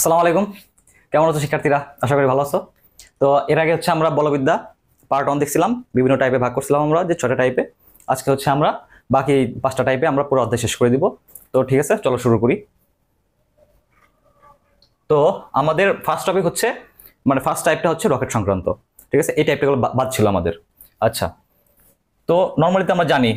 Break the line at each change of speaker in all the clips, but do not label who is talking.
আসসালামু আলাইকুম। কেমন আছো শিক্ষার্থীরা? আশা করি ভালো আছো। তো এর আগে আমরা বলবিদ্যা পার্ট 1 দেখছিলাম, বিভিন্ন টাইপে ভাগ করছিলাম আমরা, যে 6টা টাইপে। আজকে আমরা বাকি 5টা টাইপে আমরা পুরো অধ্যায় শেষ করে দিব। তো ঠিক আছে, চলো শুরু করি। তো আমাদের ফার্স্ট টপিক হচ্ছে, মানে ফার্স্ট টাইপটা হচ্ছে রকেট সংক্রান্ত। ঠিক আছে, এই টাইপটা বাদ ছিল আমাদের। আচ্ছা, তো নর্মালি তো আমরা জানি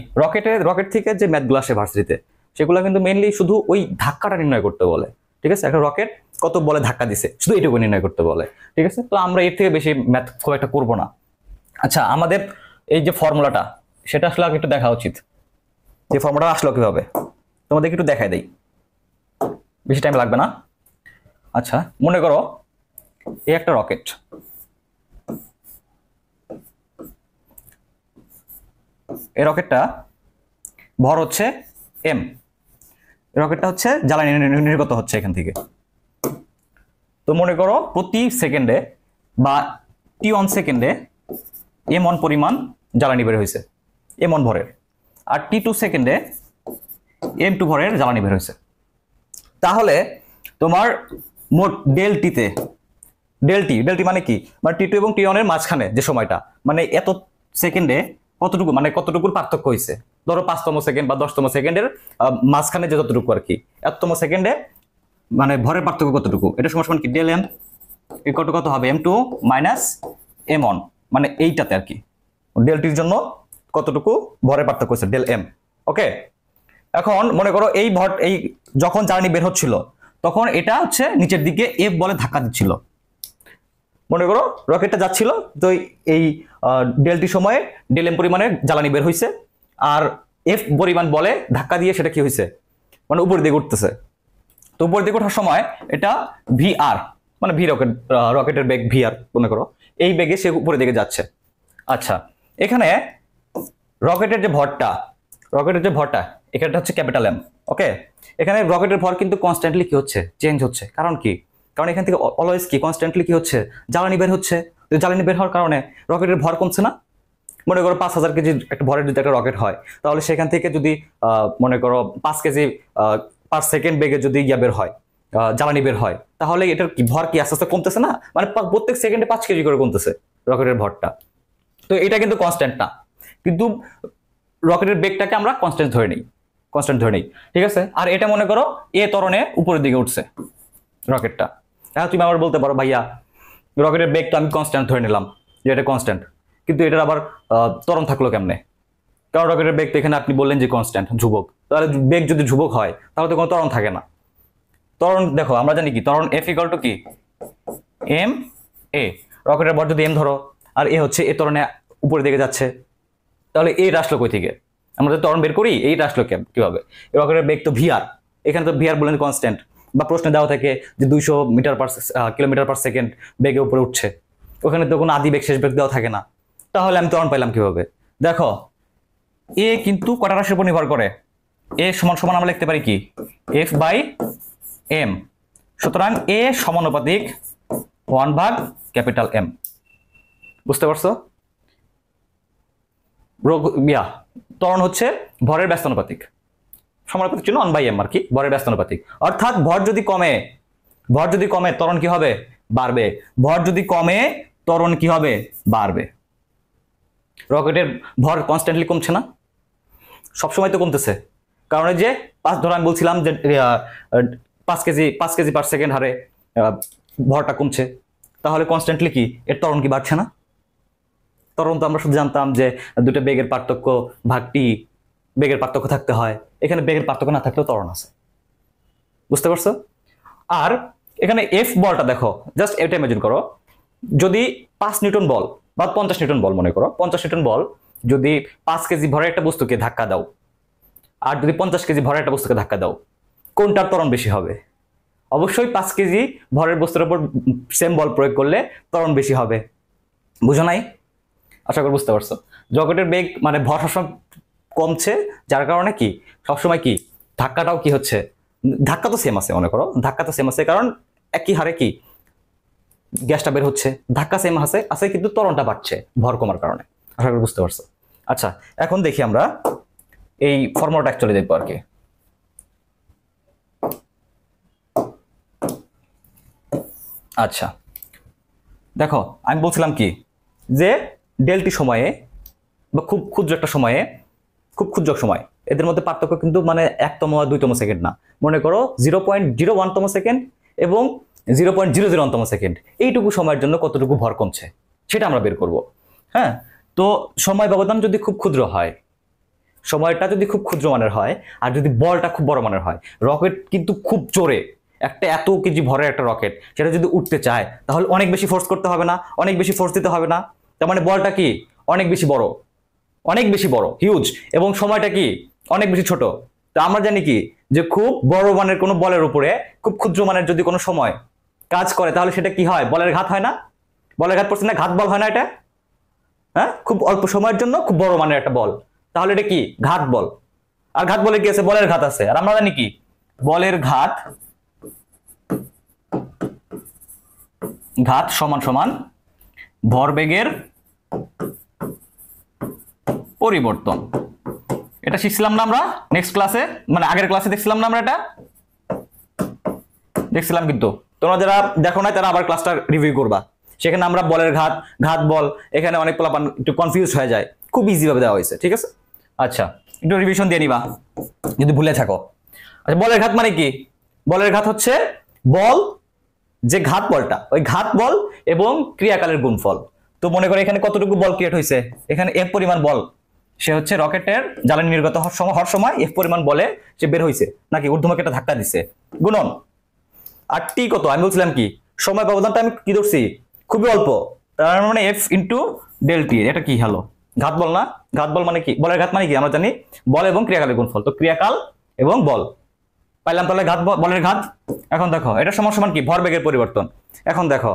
রকেট থেকে যে ম্যাথগুলো আসে ভার্সিটিতে, সেগুলো কিন্তু মেইনলি শুধু ওই ধাক্কাটা নির্ণয় করতে বলে। ঠিক আছে, একটা রকেট কত বলে ধাক্কা দিছে শুধু এটুকু নির্ণয় করতে বলে। ঠিক আছে, তো আমরা এর থেকে বেশি ম্যাথ খুব একটা করবো না। আচ্ছা, আমাদের এই যে ফর্মুলাটা, সেটা আসলে আগে একটু দেখা উচিত, যে ফর্মুলাটা আসলো কিভাবে। তোমাদেরকে একটু দেখাই দেই, বেশি টাইম লাগবে না। আচ্ছা, মনে করো এই একটা রকেট, এই রকেটটা ভর হচ্ছে এম। রকেটটা হচ্ছে জ্বালানি নির্গত হচ্ছে এখান থেকে। তো মনে করো প্রতি সেকেন্ডে বা টি1 সেকেন্ডে m1 পরিমাণ জ্বালানি বের হয়েছে, m1 ভরের। আর টি2 সেকেন্ডে m2 ভরের জ্বালানি বের হয়েছে। তাহলে তোমার মোট ডেলটিতে, ডেলটি মানে কি, মানে টি2 এবং টি1 এর মাঝখানে যে সময়টা, মানে এত সেকেন্ডে কতটুকু, মানে কতটুকুর পার্থক্য হয়েছে। ধরো 5তম সেকেন্ড বা 10তম সেকেন্ডের মাঝখানে যে যতটুকু আর কি, এততম সেকেন্ডে মানে ভরের পার্থক্য কতটুকু, এটা সমান কি ডেল এম কত হবে m2 মাইনাস m1, মানে এইটাতে আর কি ডেলটির জন্য কতটুকু ভরের পার্থক্য হচ্ছে ডেল এম। ওকে, এখন মনে করো এই ভর, এই যখন জ্বালানি বের হচ্ছিল তখন এটা হচ্ছে নিচের দিকে এফ বলে ধাক্কা দিচ্ছিল। মনে করো রকেটটা যাচ্ছিল, তো এই ডেলটি সময়ে ডেল এম পরিমাণে জ্বালানি বের হয়েছে, আর এফ পরিমাণ বলে ধাক্কা দিয়ে সেটা কি হয়েছে, মানে উপরের দিকে উঠতেছে। তো উপরের দিকে ওঠার সময় এটা ভি আর, মানে ভি রকেটের বেগ ভি আর মনে করো, এই বেগে সে উপরের দিকে যাচ্ছে। আচ্ছা, এখানে রকেটের যে ভরটা এখানটা হচ্ছে ক্যাপিটাল এম। ওকে, এখানে রকেটের ভর কিন্তু কনস্ট্যান্টলি কি হচ্ছে, চেঞ্জ হচ্ছে। কারণ কি, কারণ এখান থেকে অলওয়েজ কি কনস্ট্যান্টলি কি হচ্ছে, জ্বালানি বের হচ্ছে। তো জ্বালানি বের হওয়ার কারণে রকেটের ভর কমছে না। মনে করো 5000 কেজি একটা ভরের যদি একটা রকেট হয়, তাহলে সেখান থেকে যদি মনে করো 5 কেজি পার সেকেন্ড বেগে যদি বের হয়, জ্বালানি বের হয়, তাহলে এটার কি ভর কি আস্তে আস্তে কমতেছে না, মানে প্রত্যেক সেকেন্ডে 5 কেজি করে কমতেছে রকেটের ভরটা। তো এটা কিন্তু কনস্ট্যান্ট না, কিন্তু রকেটের বেগটাকে আমরা কনস্ট্যান্ট ধরে নেই। ঠিক আছে, আর এটা মনে করো এ ত্বরণে উপরের দিকে উঠছে রকেটটা। হ্যাঁ, তুমি আবার বলতে পারো ভাইয়া রকেটের বেগটা আমি কনস্ট্যান্ট ধরে নিলাম, যে এটা কনস্ট্যান্ট, কিন্তু এটার আবার ত্বরণ থাকলো কেমনে? কারণ রকেটের বেগ তো এখানে আপনি বললেন যে কনস্ট্যান্ট ধ্রুবক, তাহলে বেগ যদি ধ্রুবক হয় তাহলে তো কোনো ত্বরণ থাকে না। ত্বরণ দেখো আমরা জানি কি, ত্বরণ এফ ইকুয়াল টু কি এম এ। রকেটের ভর যদি এম ধরো, আর এ হচ্ছে এ ত্বরণে উপরের দিকে যাচ্ছে, তাহলে এইটা আসলো কই থেকে? আমরা যদি ত্বরণ বের করি, এইটা আসলো কিভাবে? রকেটের বেগ তো ভিআর, এখানে তো ভিআর বলেন কনস্ট্যান্ট, বা প্রশ্নে দেওয়া থাকে যে 200 কিলোমিটার পার সেকেন্ড বেগে উপরে উঠছে, ওখানে তো কোনো আদি বেগ শেষ বেগ দেওয়া থাকে না। তাহলে আমি ত্বরণ পাইলাম কিভাবে? দেখো, এ কিন্তু কটা রাশির উপর নির্ভর করে। এ সমান সমান আমরা লিখতে পারি কি এফ বাই এম। সুতরাং এ সমানুপাতিক 1/M। বুঝতে পারছো? ত্বরণ হচ্ছে ভরের ব্যস্তানুপাতিক, সমানুপাতিক জন্য 1/M আর কি, ভরের ব্যস্তানুপাতিক। অর্থাৎ ভর যদি কমে ত্বরণ কি হবে? বাড়বে। ভর যদি কমে ত্বরণ কি হবে? বাড়বে। রকেটের ভর কনস্ট্যান্টলি কমছে না, সবসময় তো কমতেছে। কারণ যে ধরো আমি বলছিলাম যে 5 কেজি পার সেকেন্ড হারে ভরটা কমছে, তাহলে কনস্ট্যান্টলি কি এর ত্বরণ কি বাড়ছে না? ত্বরণ তো আমরা শুধু জানতাম যে দুটো বেগের পার্থক্য ভাগটি বেগের পার্থক্য থাকতে হয়, এখানে বেগের পার্থক্য না থাকলেও ত্বরণ আছে। বুঝতে পারছো? আর এখানে এফ বলটা দেখো, জাস্ট এটা ইমাজিন করো, যদি 5 নিউটন বল বা 50 নিউটন বল, মনে করো 50 নিউটন বল যদি 5 কেজি ভরের একটা বস্তুকে ধাক্কা দাও, আর যদি 50 কেজি ভরের একটা বস্তুকে ধাক্কা দাও, কোনটার ত্বরণ বেশি হবে? অবশ্যই 5 কেজি ভরের বস্তুর উপর সেম বল প্রয়োগ করলে ত্বরণ বেশি হবে। বুঝো নাই? আশা করি বুঝতে পারছো। রকেটের বেগ মানে ভর সবসময় কমছে, যার কারণে কি সবসময় কি ধাক্কাটাও কি হচ্ছে, ধাক্কা তো সেম আছে, মনে করো ধাক্কা তো সেম আছে, কারণ একই হারে কি গ্যাসটা বের হচ্ছে, ধাক্কা সেম আছে কিন্তু ত্বরণটা বাড়ছে ভর কমার কারণে। আশা করি বুঝতে পারছো। আচ্ছা, এখন দেখি আমরা এই ফর্মুলাটা অ্যাকচুয়ালি দেখবো আর কি। আচ্ছা দেখো আমি বলছিলাম কি যে ডেলটি সময়ে বা খুব ক্ষুদ্র একটা সময়ে, খুব ক্ষুদ্র সময়, এদের মধ্যে পার্থক্য কিন্তু মানে 1তম আর 2তম সেকেন্ড না, মনে করো 0.01তম সেকেন্ড এবং 0.001তম সেকেন্ড, এইটুকু সময়ের জন্য কতটুকু ভর কমছে সেটা আমরা বের করব। হ্যাঁ, তো সময় ব্যবধান যদি খুব ক্ষুদ্র হয়, সময়টা যদি খুব ক্ষুদ্র মানের হয় আর যদি বলটা খুব বড় মানের হয়, রকেট কিন্তু খুব জোরে একটা এত কেজি ভরের একটা রকেট সেটা যদি উঠতে চায় তাহলে অনেক বেশি ফোর্স করতে হবে না, অনেক বেশি ফোর্স দিতে হবে না। তার মানে বলটা কি অনেক বেশি বড়, অনেক বেশি বড়, হিউজ, এবং সময়টা কি অনেক বেশি ছোট। তো আমরা জানি কি যে খুব বড় মানের কোনো বলের উপরে খুব ক্ষুদ্র মানের যদি কোনো সময় কাজ করে তাহলে সেটা কি হয়, বলের ঘাত হয় না? বলের ঘাত পড়ছে না, ঘাত বল হয় না এটা? হ্যাঁ, খুব অল্প সময়ের জন্য খুব বড় মানের একটা বল, তাহলে এটা কি ঘাত বল। আর ঘাত বলে কি আছে, বলের ঘাত আছে। আর আমরা জানি কি বলের ঘাত, ঘাত সমান সমান ভরবেগের পরিবর্তন। এটা শিখছিলাম না আমরা নেক্সট ক্লাসে, মানে আগের ক্লাসে দেখছিলাম না আমরা, এটা দেখছিলাম। কিন্তু তোমরা যারা দেখো না তারা আবার ক্লাসটা রিভিউ করবা, সেখানে আমরা বলের ঘাত, ঘাত বল, এখানে অনেক পোলাপান একটু কনফিউজ হয়ে যায়, খুব ইজি ভাবে দেওয়া হয়েছে, ঠিক আছে? আচ্ছা একটু রিভিশন দিয়ে নিবা যদি ভুলে থাকো। আচ্ছা বলের ঘাত মানে কি? বলের ঘাত হচ্ছে বল, যে ঘাত বলটা ওই ঘাত বল এবং ক্রিয়াকালের গুণফল। তো মনে করো এখানে কতটুকু বল ক্রিয়েট হয়েছে, এখানে এফ পরিমাণ বল, সে হচ্ছে রকেটের জ্বালানি নির্গত হওয়ার সময় এফ পরিমাণ বলে সে বের হয়েছে, নাকি ঊর্ধ্বমুখে একটা ধাক্কা দিছে, গুণন। আর টি কত, আমি বলছিলাম কি সময় ব্যবধানটা আমি কি ধরছি, খুবই অল্প, তার মানে এফ ইন্টু ডেল টি। এটা কি হলো, ঘাত বল না? ঘাত বল মানে কি, বলের ঘাত মানে কি আমরা জানি বল এবং ক্রিয়াকালের গুণফল, তো ক্রিয়াকাল এবং বল পাইলাম, তাহলে ঘাত বলের ঘাত। এখন দেখো এটা সমান সমান কি ভরবেগের পরিবর্তন। এখন দেখো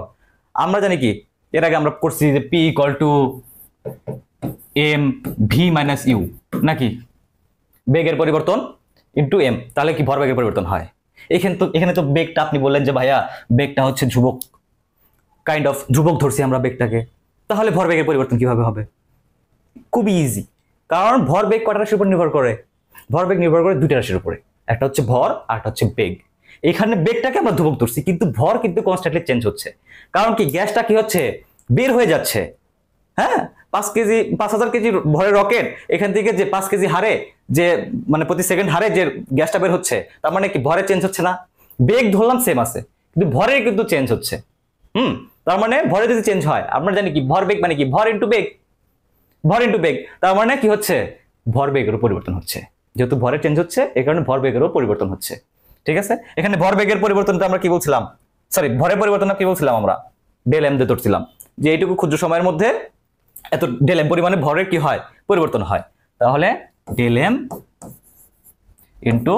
আমরা জানি কি এর আগে আমরা করছি যে P equal to M V minus U, নাকি বেগের পরিবর্তন ইন্টু এম, তাহলে কি ভরবেগের পরিবর্তন হয়। এখানে তো বেগটা আপনি বললেন যে ভাইয়া বেগটা হচ্ছে ধ্রুবক, কাইন্ড অফ ধ্রুবক ধরছি আমরা বেগটাকে, তাহলে ভরবেগের পরিবর্তন কিভাবে হবে? খুবই ইজি, কারণ ভরবেগ কয়টা রাশির উপর নির্ভর করে? ভরবেগ নির্ভর করে দুইটা রাশির উপরে, একটা হচ্ছে ভর আর একটা হচ্ছে বেগ। এখানে বেগটাকে আমরা ধ্রুবক ধরছি কিন্তু ভর কিন্তু কনস্ট্যান্টলি চেঞ্জ হচ্ছে, কারণ কি গ্যাসটা কি হচ্ছে বের হয়ে যাচ্ছে। হ্যাঁ, 5,000 কেজি ভরের রকেট এখান থেকে যে 5 কেজি হারে যে মানে প্রতি সেকেন্ড হারে যে গ্যাসটা বের হচ্ছে, তার মানে কি ভরে চেঞ্জ হচ্ছে না? বেগ ধরলাম সেম আছে কিন্তু ভরে কিন্তু চেঞ্জ হচ্ছে। তার মানে ভরে যদি চেঞ্জ হয়, আমরা জানি কি ভর বেগ মানে কি ভর ইন্টু বেগ, ভর ইন্টু বেগ, তার মানে কি হচ্ছে ভর বেগেরও পরিবর্তন হচ্ছে, যেহেতু ভরে চেঞ্জ হচ্ছে এই কারণে ভর বেগেরও পরিবর্তন হচ্ছে। ঠিক আছে, এখানে ভর বেগের পরিবর্তনটা আমরা কি বলছিলাম, সরি ভরের পরিবর্তনটা কি বলছিলাম আমরা, ডেল এম দিয়ে ধরছিলাম যে এইটুকু ক্ষুদ্র সময়ের মধ্যে এত ডেল এম পরিমাণে ভরের কি হয় পরিবর্তন হয়, তাহলে ডেল এম ইন্টু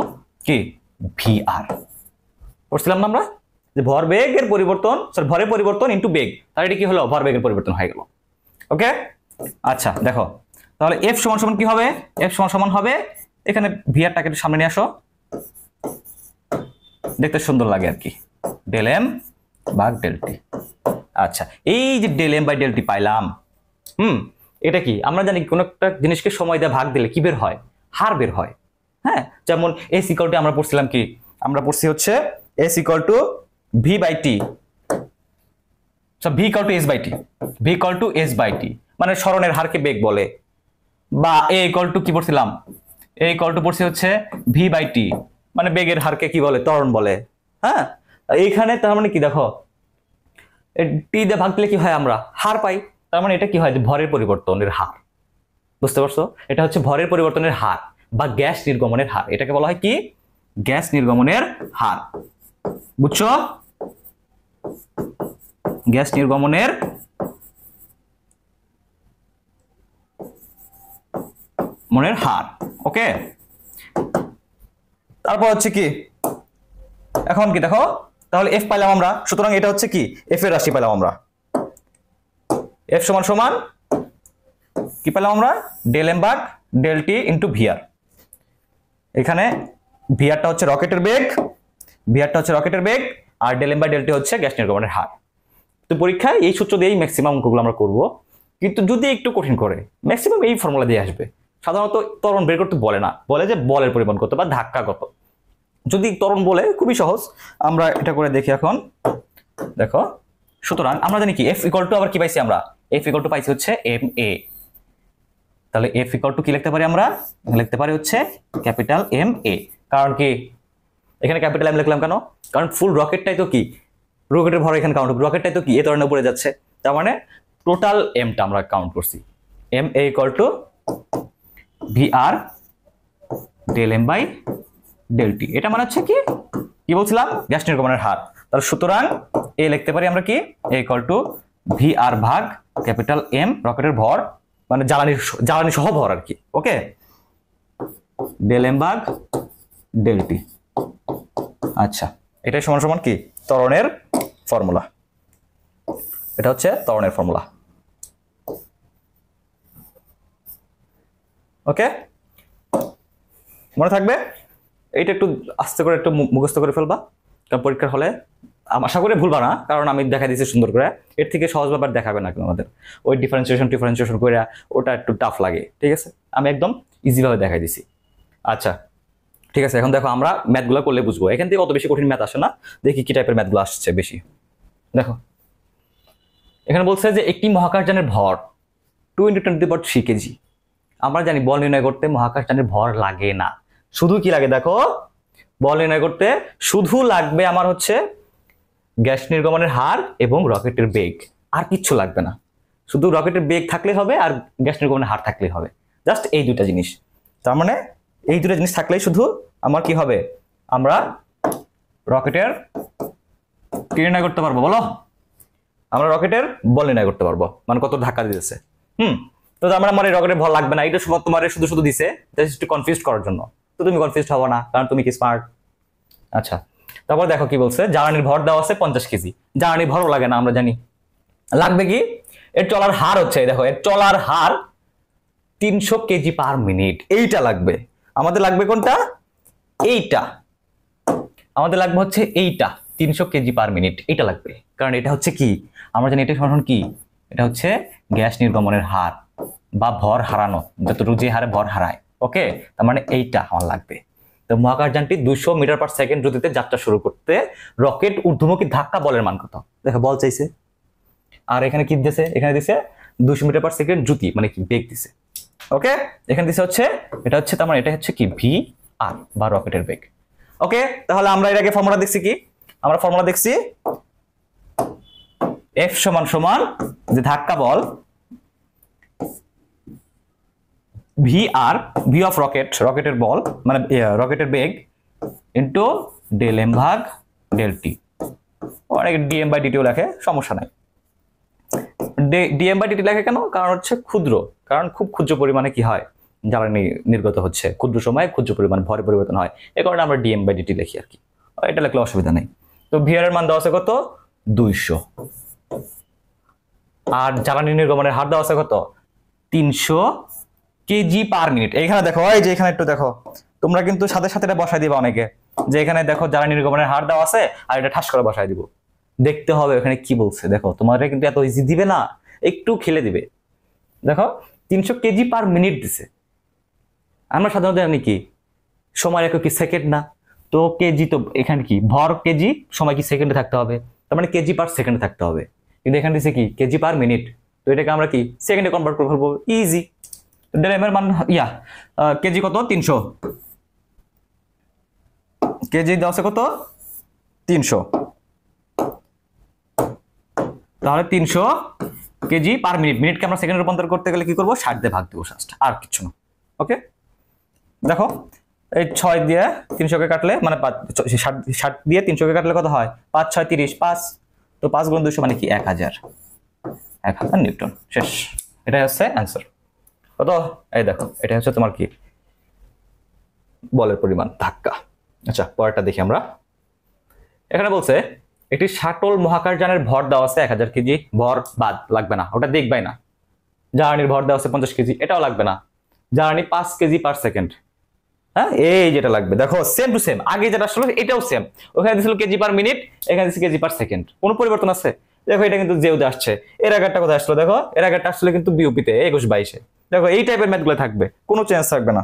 কি ভি আর পড়ছিলাম না আমরা যে ভর বেগের পরিবর্তন, সরি ভরের পরিবর্তন ইন্টু বেগ, তাহলে এটা কি হলো ভর বেগের পরিবর্তন হয়ে গেল। ওকে আচ্ছা দেখো তাহলে এফ সমান সমান কি হবে, এফ সমান সমান হবে, এখানে ভি আরটাকে একটু সামনে নিয়ে আসো, দেখতে সুন্দর লাগে আর কি, ডেল এম ভাগ ডেল টি। আচ্ছা এই যে del M by del T পাইলাম, এটা কি আমরা জানি কোন একটা জিনিসকে সময় দিয়ে ভাগ দিলে কি বের হয়, হার বের হয়। হ্যাঁ, যেমন এস ইকুয়াল টু আমরা পড়ছিলাম কি, আমরা পড়ছি হচ্ছে S equal to V by T, V equal to S by T, V equal to S by T মানে সরণের হারকে বেগ বলে, বা এ ইকুয়াল টু কি পড়ছিলাম, এ ইকুয়াল টু পড়ছি হচ্ছে ভি বাই টি মানে বেগের হারকে কি বলে ত্বরণ বলে। হ্যাঁ, এইখানে তার মানে কি দেখো টি দিয়ে ভাগ দিলে কি হয় আমরা হার পাই, তার মানে এটা কি হয় যে ভরের পরিবর্তনের হার, বুঝতে পারছো? এটা হচ্ছে ভরের পরিবর্তনের হার বা গ্যাস নির্গমনের হার, এটাকে বলা হয় কি গ্যাস নির্গমনের হার, বুঝছো? গ্যাস নির্গমনের মনের হার। ওকে, তারপর হচ্ছে কি এখন কি দেখো তাহলে এফ পাইলাম আমরা, সুতরাং এটা হচ্ছে কি এফ এর রাশি পাইলাম আমরা, এফ সমান সমান কি পেলাম আমরা ডেল এম ভাগ ডেল টি ইন্টু ভিআর। এখানে ভিআরটা হচ্ছে রকেটের বেগ, ভিআরটা হচ্ছে রকেটের বেগ, আর del M by del T হচ্ছে গ্যাস নির্গমনের হার। তো পরীক্ষায় এই সূত্র দিয়েই ম্যাক্সিমাম অঙ্কগুলো আমরা করব, কিন্তু যদি একটু কঠিন করে ম্যাক্সিমাম এই ফর্মুলা দিয়ে আসবে। সাধারণত ত্বরণ বের করতে বলে না, বলে যে বলের পরিমাণ কত বা ধাক্কা কত। যদি ত্বরণ বলে খুবই সহজ, আমরা এটা করে দেখি এখন। দেখো সুতরাং আমরা জানি কি এফ ইকুয়াল টু আবার কি পাইছি আমরা এফ ইকুয়াল টু পাইছি হচ্ছে এম এ তাহলে এফ ইকুয়াল টু কি লিখতে পারি আমরা লিখতে পারি হচ্ছে ক্যাপিটাল এম এ কারণ কি এখানে ক্যাপিটাল এম লিখলাম কেন কারণ ফুল রকেটটাই তো কি রকেটের ভর এখানে কাউন্ট রকেটটাই তো কি এ ধরনের উপরে যাচ্ছে তার মানে টোটাল এমটা আমরা কাউন্ট করছি M A equal to V আর del M by del T এটা মানে হচ্ছে কি বলছিলাম গ্যাস নির্গমনের হার তাহলে সুতরাং এ লিখতে পারি আমরা কি এ ইকুয়াল টু ভি আর ভাগ ক্যাপিটাল এম রকেটের ভর মানে জ্বালানি সহ ভর আর কি ওকে ডেল এম ভাগ ডেল টি আচ্ছা এটাই সমান সমান কি ত্বরণের ফর্মুলা এটা হচ্ছে ত্বরণের ফর্মুলা ওকে মনে থাকবে এইটা একটু আস্তে করে একটু মুখস্থ করে ফেলবা কারণ পরীক্ষার হলে আশা করে ভুলবা না কারণ আমি দেখা দিয়েছি সুন্দর করে এর থেকে সহজ ব্যাপার দেখাবে না আমাদের ওই ডিফারেন্সিয়েশন করে ওটা একটু টাফ লাগে ঠিক আছে আমি একদম ইজিভাবে দেখাই দিছি আচ্ছা ঠিক আছে এখন দেখো আমরা ম্যাথগুলো করলে বুঝবো এখান থেকে অত বেশি কঠিন ম্যাথ আসে না দেখি কি টাইপের ম্যাথগুলো আসছে বেশি দেখো এখানে বলছে যে একটি মহাকাশযানের ভর 2 × 10³ কেজি আমরা জানি বল নির্ণয় করতে মহাকাশযানের ভর লাগে না শুধু কি লাগে দেখো বল নির্ণয় করতে শুধু লাগবে আমার হচ্ছে গ্যাস নির্গমনের হার এবং রকেটের বেগ আর কিচ্ছু লাগবে না শুধু রকেটের বেগ থাকলে হবে আর গ্যাস নির্গমনের হার থাকলে হবে জাস্ট এই দুটো জিনিস তার মানে এই দুটো জিনিস থাকলেই শুধু আমার কি হবে আমরা রকেটের কি নির্ণয় করতে পারবো বলো আমরা রকেটের বল নির্ণয় করতে পারবো মানে কত ধাক্কা দিতেছে তো আমার এই রকেটের ভর লাগবে না এটা তোমার শুধু শুধু দিছে জাস্ট একটু কনফিউজ করার জন্য তো তুমি কনফিউজ হবো না কারণ তুমি কি স্মার্ট আচ্ছা তারপর দেখো কি বলছে জ্বালানির ভর দেওয়া আছে 50 কেজি জ্বালানির ভরও লাগে না আমরা জানি লাগবে কি এর চলার হার হচ্ছে দেখো এর চলার হার 300 কেজি পার মিনিট এইটা লাগবে আমাদের লাগবে কোনটা এইটা আমাদের লাগবে হচ্ছে এইটা 300 কেজি পার মিনিট এটা লাগবে কারণ এটা হচ্ছে কি আমরা জানি এটা সমান কি এটা হচ্ছে গ্যাস নির্গমনের হার বা ভর হারানো যতটুকু যে হারে ভর হারায় ওকে তার মানে এইটা আমার লাগবে তো মহাকাশযানটি 200 মিটার/সেকেন্ড গতিতে যাত্রা শুরু করতে রকেট ঊর্ধ্বমুখী ধাক্কা বলের মান কত দেখো বল চাইছে আর এখানে কি দিয়েছে এখানে দিয়েছে 200 মিটার/সেকেন্ড দ্রুতি মানে কি বেগ দিছে ওকে এখানে দিয়েছে হচ্ছে এটা হচ্ছে তার মানে এটা হচ্ছে কি ভি আর বা রকেটের বেগ ওকে তাহলে আমরা এর আগে ফর্মুলা দেখছি কি আমরা ফর্মুলা দেখছি F সমান যে ধাক্কা বল ভি আর ভি অফ রকেটের বল মানে রকেটের বেগ ইনটু ডেল এম ভাগ ডেল টি অনেক ডিএম বাই ডিটিও লেখে সমস্যা নাই ডিএম বাই ডিটি লেখে কেন কারণ হচ্ছে ক্ষুদ্র কারণ খুব ক্ষুদ্র পরিমাণে কি হয় জ্বালানি নির্গত হচ্ছে ক্ষুদ্র সময়ে ক্ষুদ্র পরিমাণ ভরে পরিবর্তন হয় এই কারণে আমরা ডিএম বাই ডিটি লিখি আর কি এটা লিখলে অসুবিধা নেই তো ভি আর এর মান দেওয়া আছে কত 200 আর জ্বালানি নির্গমনের হার দেওয়া আছে কত 300 কেজি পার মিনিট এইখানে দেখো এই যে এখানে একটু দেখো তোমরা কিন্তু সাথে সাথে এটা বসাই দিবা অনেকে যে এখানে দেখো জ্বালানি নির্গমনের হার দেওয়া আছে আর এটা ঠাস করে বসাই দিব দেখতে হবে এখানে কি বলছে দেখো তোমাদের কিন্তু এত ইজি দিবে না একটু খেলে দিবে দেখো 300 কেজি পার মিনিট দিছে আমরা সাধারণত জানি কি সময় একক কি সেকেন্ড না তো কেজি তো এখানে কি ভর কেজি সময় কি সেকেন্ডে থাকতে হবে তার মানে কেজি পার সেকেন্ডে থাকতে হবে কিন্তু এখানে দিছে কি কেজি পার মিনিট তো এটাকে আমরা কি সেকেন্ডে কনভার্ট করে ফেলবো ইজি ডেল এম এর মান কেজি কত 300 কেজি দেওয়া আছে কত 300 তাহলে 300 কেজি পার মিনিট মিনিটকে আমরা সেকেন্ডে রূপান্তর করতে গেলে কি করব 60 দিয়ে ভাগ দেব জাস্ট আর কিছু না ওকে দেখো এই 6 দিয়ে 300 কে কাটলে মানে 60 দিয়ে 300 কে কাটলে কত হয় 5 6 30 5 তো 5 গুণ 200 মানে কি 1000 নিউটন শেষ এটাই হচ্ছে অ্যানসার কত এই দেখো এটা হচ্ছে তোমার কি বলের পরিমাণ ধাক্কা আচ্ছা পরেরটা দেখি আমরা এখানে বলছে একটি শাটল মহাকাশযানের ভর দেওয়া আছে 1000 কেজি ভর বাদ লাগবে না ওটা দেখবাই না জ্বালানির ভর দেওয়া আছে 50 কেজি এটাও লাগবে না জ্বালানি 5 কেজি পার সেকেন্ড হ্যাঁ এই যেটা লাগবে দেখো সেম টু সেম আগে যেটা আসলে এটাও সেম ওখানে দিছিল কেজি পার মিনিট এখানে দিছে কেজি পার সেকেন্ড কোনো পরিবর্তন আছে দেখো এটা কিন্তু জেউতে আসছে এর আগেরটা কোথায় আসলো দেখো এর আগেরটা আসলে কিন্তু বিওপিতে 21 22 এ দেখো এই টাইপের ম্যাথগুলো থাকবে কোনো চেঞ্জ থাকবে না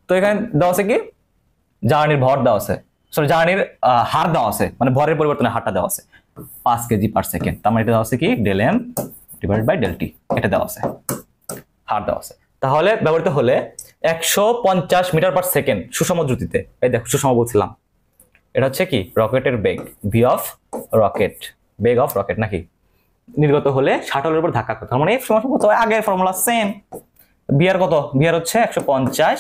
তো এখানে দেওয়া আছে কি জ্বালানির ভর দেওয়া আছে সরি জ্বালানির হার দেওয়া আছে, মানে ভরের পরিবর্তনে হারটা দেওয়া আছে 5 কেজি পার সেকেন্ড। তার মানে এটা দেওয়া আছে কি del M divided by del T, এটা দেওয়া আছে, হার দেওয়া আছে। তাহলে ব্যবহৃত হলে 150 মিটার পার সেকেন্ড সুষম দ্রুতিতে, এই দেখো সুষম বলছিলাম, এটা হচ্ছে কি রকেটের বেগ, ভি অফ রকেট, বেগ অফ রকেট নাকি, নির্গত হলে শাটলের উপর ধাক্কা করতে, মানে এফ সমান কত, আগের ফর্মুলা সেম। বিআর কত, বিআর হচ্ছে 150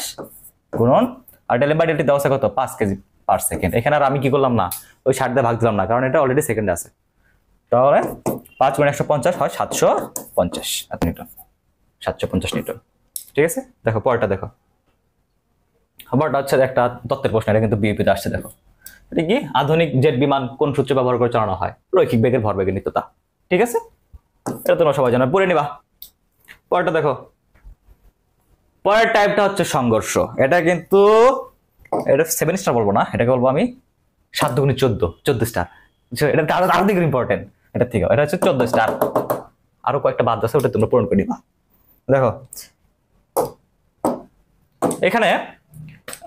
গুণন আর del M by del T দেওয়া আছে কত 5 কেজি পার সেকেন্ড। এখানে আর আমি কি করলাম না, ওই 60 দিয়ে ভাগ দিলাম না, কারণ এটা অলরেডি সেকেন্ডে আছে। তাহলে 5 গুণ 150 হয় 750 নিউটন, 750 নিউটন। ঠিক আছে, দেখো পরেরটা দেখো, পরেরটা হচ্ছে একটা তত্ত্বের প্রশ্ন, এটা কিন্তু বিইপিতে আসছে। দেখো এটা কি, আধুনিক জেট বিমান কোন সূত্র ব্যবহার করে চালানো হয়, রৈখিক বেগের ভরবেগের নিত্যতা। ঠিক আছে, এটা তোমরা সবাই জানো, পড়ে নিবা। পরেরটা দেখো, পরের টাইপটা হচ্ছে সংঘর্ষ। এটা কিন্তু এটা 7 স্টার বলবো না, এটাকে বলবো আমি 7 গুণে 14 স্টার। এটা আরো দিকে ইম্পর্টেন্ট এটা থেকে, এটা হচ্ছে 14 স্টার। আরো কয়েকটা বাদ আছে, ওটা তোমরা পূরণ করে নিবা। দেখো এখানে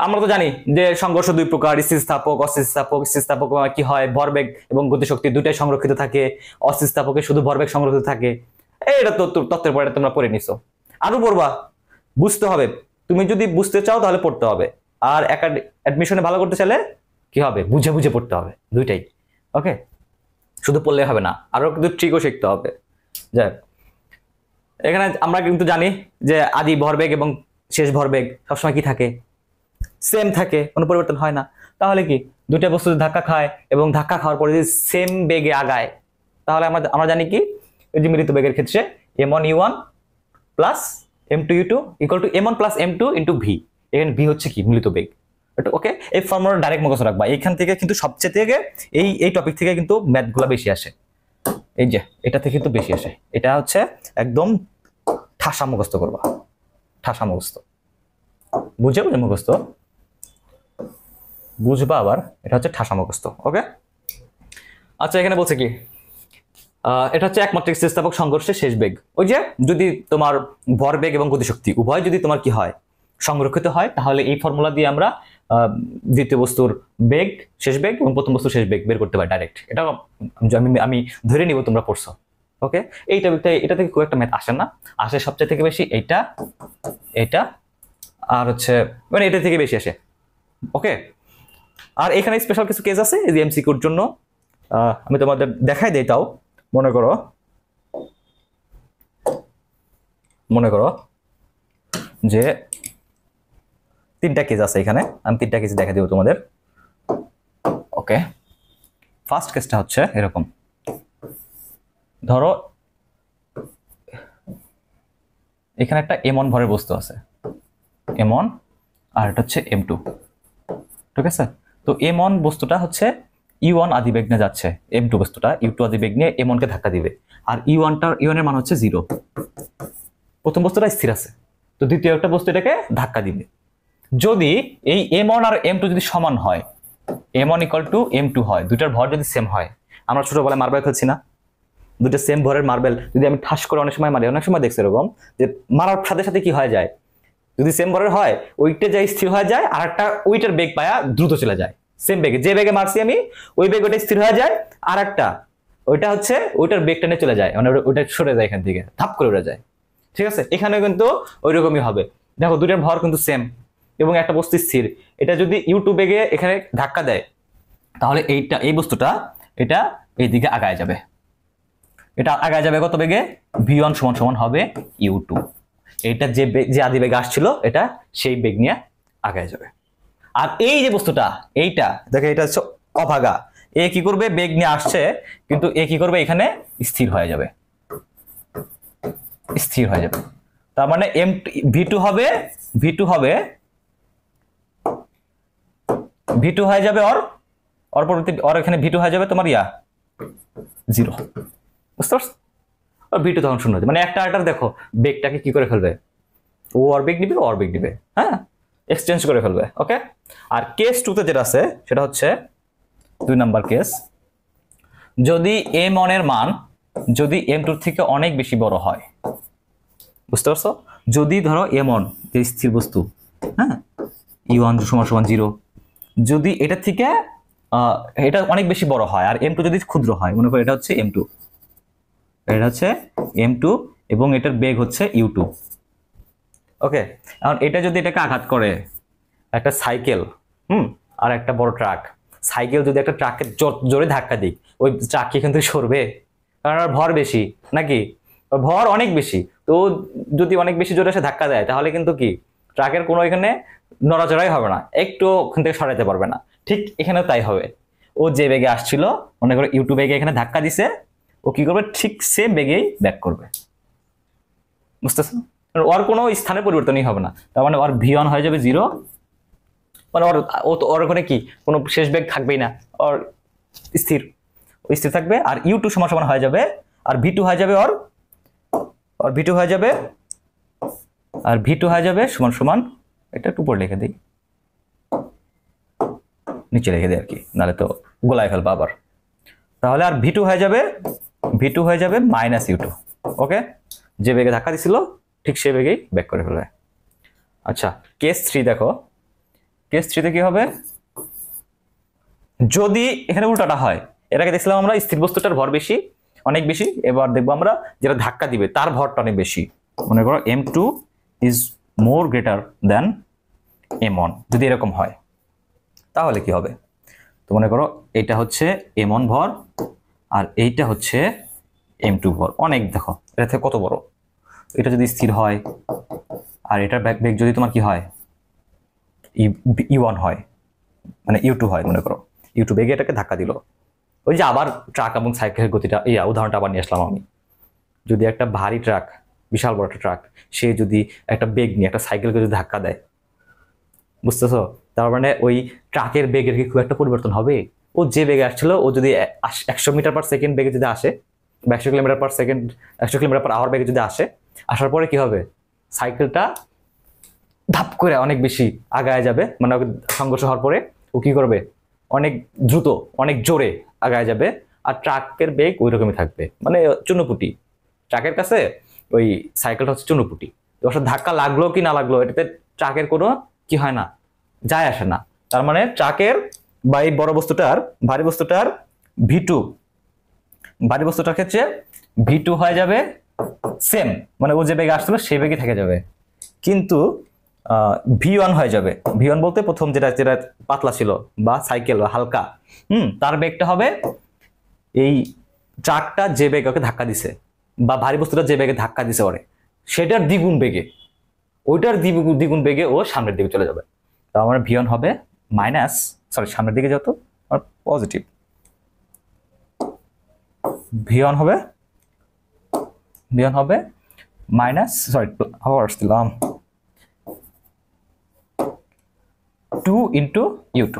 আমরা তো জানি যে সংঘর্ষ দুই প্রকার, স্থিতিস্থাপক, অস্থিতিস্থাপক। স্থিতিস্থাপক কি হয়, ভরবেগ এবং গতিশক্তি দুইটাই সংরক্ষিত থাকে, অস্থিতিস্থাপকে শুধু ভরবেগ সংরক্ষিত থাকে। এটা তো তত্ত্বের পরে তোমরা পড়ে নিছো, আরো পড়বা, বুঝতে হবে। তুমি যদি বুঝতে চাও তাহলে পড়তে হবে, আর অ্যাডমিশনে ভালো করতে চাইলে কি হবে, বুঝে বুঝে পড়তে হবে, দুইটাই। ওকে, শুধু পড়লে হবে না, আরো কিন্তু ট্রিকও শিখতে হবে। যাই, এখানে আমরা কিন্তু জানি যে আদি ভরবেগ এবং শেষ ভরবেগ সবসময় কি থাকে, সেম থাকে, কোনো পরিবর্তন হয় না। তাহলে কি দুইটা বস্তু ধাক্কা খায় এবং ধাক্কা খাওয়ার পরে যদি সেম বেগে আগায়, তাহলে আমরা জানি কি, এই যে মিলিত বেগের ক্ষেত্রে m1 u1 plus m2 u2 equal to m1 plus m2 into V. এখানে ভি হচ্ছে কি মিলিত বেগ। ওকে, এই ফর্মুলা ডাইরেক্ট মুখস্থ রাখবা। এখান থেকে কিন্তু সবচেয়ে থেকে এই টপিক থেকে কিন্তু ম্যাথগুলো বেশি আসে, এই যে এটা থেকে কিন্তু বেশি আসে। এটা হচ্ছে একদম ঠাসা মুখস্থ করবা, ঠাসা মুখস্থ, বুঝে বুঝে মুখস্থ বুঝবা, আবার এটা হচ্ছে ঠাসা মুখস্থ। ওকে, আচ্ছা এখানে বলছে কি, এটা হচ্ছে একমাত্রিক স্থিতিস্থাপক সংঘর্ষের শেষ বেগ। ওই যে যদি তোমার ভরবেগ এবং গতিশক্তি উভয় যদি তোমার কি হয়, সংরক্ষিত হয়, তাহলে এই ফর্মুলা দিয়ে আমরা দ্বিতীয় বস্তুর বেগ, শেষ বেগ এবং প্রথম বস্তুর শেষ বেগ বের করতে পারি ডাইরেক্ট। এটা আমি ধরে নিব তোমরা পড়ছো। ওকে, এই টপিকটা, এটা থেকে খুব একটা ম্যাথ আসে না, আসে সবচেয়ে থেকে বেশি এইটা, এটা আর হচ্ছে মানে এটা থেকে বেশি আসে। ওকে, আর এখানে স্পেশাল কিছু কেস আছে এই যে এমসিকিউর জন্য, আমি তোমাদের দেখাই দেই। তাও মনে করো যে 3টা কেস আছে এখানে, আমি 3টা কেস দেখা দিব তোমাদের। ওকে, ফার্স্ট কেসটা হচ্ছে এরকম, ধরো এখানে একটা m1 ভরের বস্তু আছে, m1 আর এটা হচ্ছে m2। ঠিক আছে, তো m1 বস্তুটা হচ্ছে u1 আদি বেগ নিয়ে যাচ্ছে, m2 বস্তুটা u2 আদি বেগ নিয়ে m1 কে ধাক্কা দিবে, আর u1 এর মান হচ্ছে 0। প্রথম বস্তুটা স্থির আছে, তো দ্বিতীয় একটা বস্তু এটাকে ধাক্কা দিবে। যদি এই m1 আর m2 যদি সমান হয়, m1 ইকুয়াল টু m2 হয়, দুইটার ভর যদি সেম হয়, আমরা ছোটবেলায় মার্বেল খেলছি না, দুটো সেম ভরের মার্বেল যদি আমি ঠাস করে অনেক সময় মারি, অনেক সময় দেখছি এরকম যে মারার সাথে সাথে কি হয়ে যায়, যদি সেম ভরের হয় ওইটা যাই স্থির হয়ে যায়, আর একটা ওইটার বেগ পায়া দ্রুত চলে যায়, সেম বেগে, যে বেগে মারছি আমি ওই বেগ ওইটা স্থির হয়ে যায়, আর একটা ওইটা হচ্ছে ওইটার বেগটা নিয়ে চলে যায়, মানে ওইটা সরে যায় এখান থেকে, ধাপ করে উড়ে যায়। ঠিক আছে, এখানে কিন্তু ওই রকমই হবে। দেখো দুইটার ভর কিন্তু সেম এবং একটা বস্তু স্থির, এটা যদি u2 বেগে এখানে ধাক্কা দেয়, তাহলে এই বস্তুটা এটা এইদিকে আগায় যাবে, এটা আগায় যাবে কত বেগে, v1 সমান সমান হবে u2। এটা যে আদি বেগে আসছিল এটা সেই বেগ নিয়ে আগায় যাবে। আর এই যে বস্তুটা, এইটা দেখো, এটা হচ্ছে অভাগা, এ কি করবে, বেগ নিয়ে আসছে কিন্তু এ কি করবে, এখানে স্থির হয়ে যাবে, স্থির হয়ে যাবে। তার মানে v2 হয়ে যাবে ওর পরবর্তী এখানে v2 হয়ে যাবে তোমার 0। বুঝতে পারছো, v2 তখন শূন্য হবে, মানে একটা আরেকটার দেখো বেগটাকে কি করে ফেলবে, ও ওর বেগ নিবে, ওর বেগ নিবে, হ্যাঁ, এক্সচেঞ্জ করে ফেলবে। ওকে, আর কেস 2তে যেটা আছে সেটা হচ্ছে 2 নাম্বার কেস, যদি m1 এর মান যদি m2 থেকে অনেক বেশি বড় হয়। বুঝতে পারছো, যদি ধরো m1 যে স্থির বস্তু, হ্যাঁ, u1 সমান সমান 0, যদি এটা থেকে এটা অনেক বেশি বড় হয় আর m2 যদি ক্ষুদ্র হয়, মনে করো এটা হচ্ছে m2, এটা হচ্ছে m2 এবং এটার বেগ হচ্ছে u2। ওকে, এখন এটা যদি এটাকে আঘাত করে, একটা সাইকেল আর একটা বড় ট্রাক, সাইকেল যদি একটা ট্রাকের জোরে ধাক্কা দিক, ওই ট্রাক কি কিন্তু সরবে? কারণ আর ভর বেশি নাকি, ভর অনেক বেশি। তো যদি অনেক বেশি জোরে এসে ধাক্কা দেয় তাহলে কিন্তু কি ট্রাকের কোনো এখানে নড়াচড়াই হবে না, একটু ওখান থেকে সরাতে পারবে না। ঠিক এখানে তাই হবে, ও যে বেগে আসছিল, মনে করো ইউটিউব বেগে এখানে ধাক্কা দিছে, ও কি করবে, ঠিক সেম বেগেই ব্যাক করবে। বুঝতেছো? ওর কোনো স্থানে পরিবর্তনই হবে না, তার মানে ওর ভি ওয়ান হয়ে যাবে 0, মানে ওর ওখানে কি কোনো শেষ বেগ থাকবেই না, ওর স্থির থাকবে। আর u2 সমান সমান হয়ে যাবে, আর v2 হয়ে যাবে v2 হয়ে যাবে, আর v2 হয়ে যাবে সমান সমান, এটা একটু উপরে লিখে দিই, নিচে লিখে দিই আর কি, নাহলে তো গোলায় ফেলবো আবার। তাহলে আর v2 হয়ে যাবে মাইনাস u2। ওকে, যে বেগে ধাক্কা দিছিল ঠিক সে বেগেই ব্যাক করে ফেলবে। আচ্ছা, কেস 3 দেখো, কেস 3 তে কি হবে, যদি এখানে উল্টাটা হয়, এর আগে দেখছিলাম আমরা স্থির বস্তুটার ভর বেশি, অনেক বেশি, এবার দেখবো আমরা যেটা ধাক্কা দিবে তার ভরটা অনেক বেশি। মনে করো m2 is more greater than m1, যদি এরকম হয় তাহলে কি হবে? তো মনে করো এটা হচ্ছে m1 ভর আর এইটা হচ্ছে m2 ভর, অনেক, দেখো এটা থেকে কত বড়, এটা যদি স্থির হয় আর এটার বেগ যদি তোমার কি হয় u1 হয়, মানে u2 হয়, মনে করো u2 বেগে এটাকে ধাক্কা দিল। ওই যে আবার ট্রাক এবং সাইকেলের গতিটা, উদাহরণটা আবার নিয়ে আসলাম আমি। যদি একটা ভারী ট্রাক, বিশাল বড় একটা ট্রাক, সে যদি একটা বেগ নিয়ে একটা সাইকেলকে যদি ধাক্কা দেয়, বুঝতেছো, তার মানে ওই ট্রাকের বেগের কি খুব একটা পরিবর্তন হবে? ও যে বেগে আসছিল, ও যদি 100 মিটার পার সেকেন্ড বেগে যদি আসে, বা 100 kilometre per second, 100 kilometre per hour বেগে যদি আসে, আসার পরে কি হবে, সাইকেলটা ধাপ করে অনেক বেশি আগায় যাবে, মানে সংঘর্ষ হওয়ার পরে ও কি করবে, অনেক দ্রুত, অনেক জোরে আগায় যাবে, আর ট্রাকের বেগ ওই রকমই থাকবে, মানে চুনোপুটি। ট্রাকের কাছে ওই সাইকেলটা হচ্ছে চুনোপুটি, তো ওর সাথে ধাক্কা লাগলো কি না লাগলো এটাতে ট্রাকের কোনো কি হয় না, যায় আসে না। তার মানে ট্রাকের বা এই বড় বস্তুটার, ভারী বস্তুটার v2, ভারী বস্তুটার ক্ষেত্রে v2 হয়ে যাবে সেম, মানে ও যে বেগে আসছিল সেই বেগে থেকে যাবে, কিন্তু v1 হয়ে যাবে। v1 বলতে প্রথম যেটা পাতলা ছিল বা সাইকেল বা হালকা, তার বেগটা হবে এই ট্রাকটা যে বেগে ওকে ধাক্কা দিছে বা ভারী বস্তুটা যে বেগে ধাক্কা দিছে ওরে, সেটার দ্বিগুণ বেগে, ওইটার দ্বিগুণ বেগে ও সামনের দিকে চলে যাবে। তো আমার v1 হবে মাইনাস, সামনের দিকে যত পজিটিভ, v1 হবে মাইনাস, আবার আসছিলাম 2 ইন্টু u2।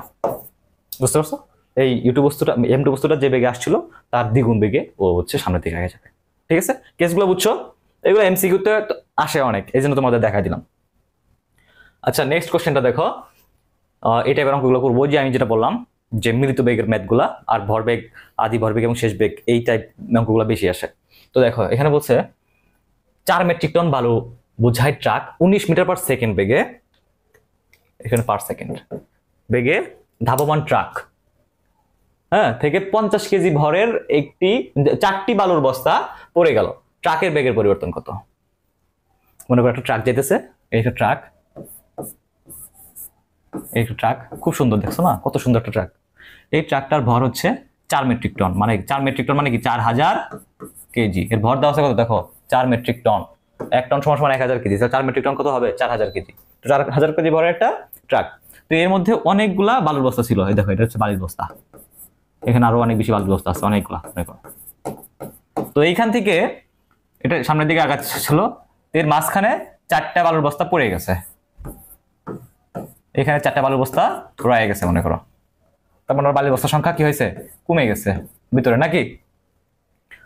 বুঝতে পারছো? এই u2 বস্তুটা, m2 বস্তুটা যে বেগে আসছিল তার দ্বিগুণ বেগে ও হচ্ছে সামনের দিকে আগে যাবে। ঠিক আছে, কেসগুলো বুঝছো? এগুলো এমসিকিউতে আসে অনেক, এই জন্য তোমাদের দেখাই দিলাম। আচ্ছা, নেক্সট কোশ্চেনটা দেখো, এই টাইপের অঙ্কগুলো করবো, যে আমি যেটা বললাম যে মিলিত বেগের ম্যাথগুলা আর ভরবেগ, আদি ভরবেগ এবং শেষ বেগ, এই টাইপ অঙ্কগুলো বেশি আসে। তো দেখো এখানে বলছে 4 মেট্রিক টন বালু বোঝাই ট্রাক 19 মিটার পার সেকেন্ড বেগে, এখানে পার সেকেন্ড বেগে ধাবমান ট্রাক, হ্যাঁ, থেকে 50 কেজি ভরের 4টি বালুর বস্তা পড়ে গেল, ট্রাকের বেগের পরিবর্তন কত? মনে করো একটা ট্রাক যেতেছে, এইটা ট্রাক, এই ট্রাক খুব সুন্দর, দেখছো না কত সুন্দর একটা ট্রাক। এই ট্রাকটার ভর হচ্ছে 4 মেট্রিক টন, মানে 4 মেট্রিক টন মানে কি 4000 কেজি। এর ভর দেওয়া আছে কত, দেখো 4 মেট্রিক টন, 1 টন সমান 1000 কেজি, 4 মেট্রিক টন কত হবে, 4000 কেজি। তো 4000 কেজি ভরের একটা ট্রাক। তো এর মধ্যে অনেকগুলা বালুর বস্তা ছিল, এই দেখো এটা হচ্ছে বালির বস্তা, এখানে আরো অনেক বেশি বালুর বস্তা আছে, অনেকগুলা, দেখো। তো এইখান থেকে এটা সামনের দিকে আগাচ্ছিল, এর মাঝখানে 4টা বালুর বস্তা পড়ে গেছে, এখানে 4টা বালুর বস্তা রয়ে গেছে মনে করো, তার মানে বালির বস্তার সংখ্যা কি হয়েছে, কমে গেছে ভিতরে নাকি।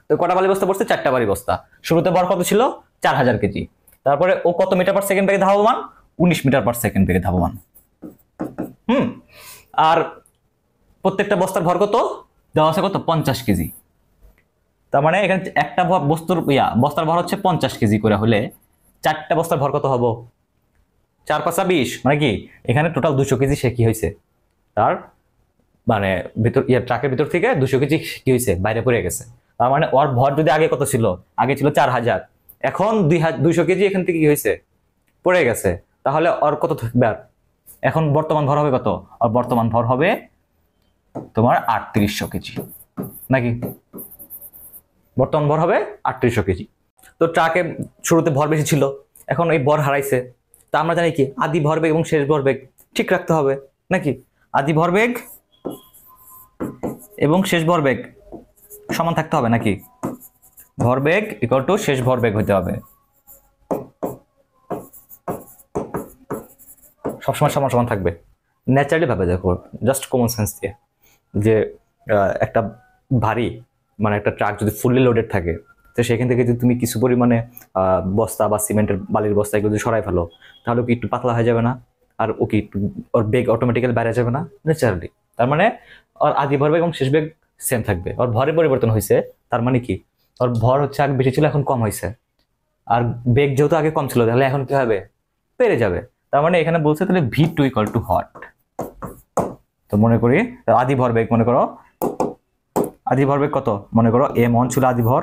তো কটা বালি বস্তা পড়ছে, 4টা বালি বস্তা। শুরুতে ভর কত ছিল, 4000 কেজি। তারপরে ও কত মিটার পার সেকেন্ড বেগে ধাবমান, 19 মিটার পার সেকেন্ড বেগে ধাবমান। আর প্রত্যেকটা বস্তার ভর কত দেওয়া আছে, কত 50 কেজি। তার মানে এখানে একটা বস্তার ভর হচ্ছে 50 কেজি করে হলে 4টা বস্তার ভর কত হবো, 4 × 5 = 20, মানে কি এখানে টোটাল 200 কেজি সে কি হয়েছে তার মানে ভিতর ট্রাকের ভিতর থেকে 200 কেজি কি হয়েছে বাইরে পড়ে গেছে। তার মানে ওর ভর যদি আগে কত ছিল, আগে ছিল 4000, এখন 200 কেজি এখান থেকে কি হয়েছে পড়ে গেছে, তাহলে ওর কত থাকবে আর এখন বর্তমান ভর হবে কত? আর বর্তমান ভর হবে তোমার 3800 কেজি নাকি? বর্তমান ভর হবে 3800 কেজি। তো ট্রাকে শুরুতে ভর বেশি ছিল, এখন এই ভর হারাইছে। তা আমরা জানি কি আদি ভরবেগ এবং শেষ ভরবেগ ঠিক রাখতে হবে নাকি? আদি ভরবেগ এবং শেষ ভরবেগ সমান থাকতে হবে নাকি? ভরবেগ ইকুয়াল টু শেষ ভরবেগ হতে হবে, সবসময় সমান সমান থাকবে। ন্যাচারালি ভাবে দেখো, জাস্ট কমন সেন্স দিয়ে, যে একটা ভারী মানে একটা ট্রাক যদি ফুললি লোডেড থাকে, তো সেখান থেকে যদি তুমি কিছু পরিমাণে বস্তা বা সিমেন্টের বালির বস্তা এগুলো যদি সরাই ফেলো, তাহলে কি একটু পাতলা হয়ে যাবে না? আর ও কি একটু ওর বেগ অটোমেটিক্যালি বেড়ে যাবে না ন্যাচারালি? তার মানে ওর আদি ভরবেগ এবং শেষ বেগ সেম থাকবে। ওর ভরের পরিবর্তন হয়েছে, তার মানে কি ওর ভর হচ্ছে আগে বেশি ছিল এখন কম হয়েছে, আর বেগ যেহেতু আগে কম ছিল তাহলে এখন কি হবে বেড়ে যাবে। তার মানে এখানে বলছে তাহলে V2 ইকুয়াল টু হট। তো মনে করি আদি ভরবেগ, মনে করো আদি ভরবেগ কত, মনে করো m1 ছিল আদি ভর,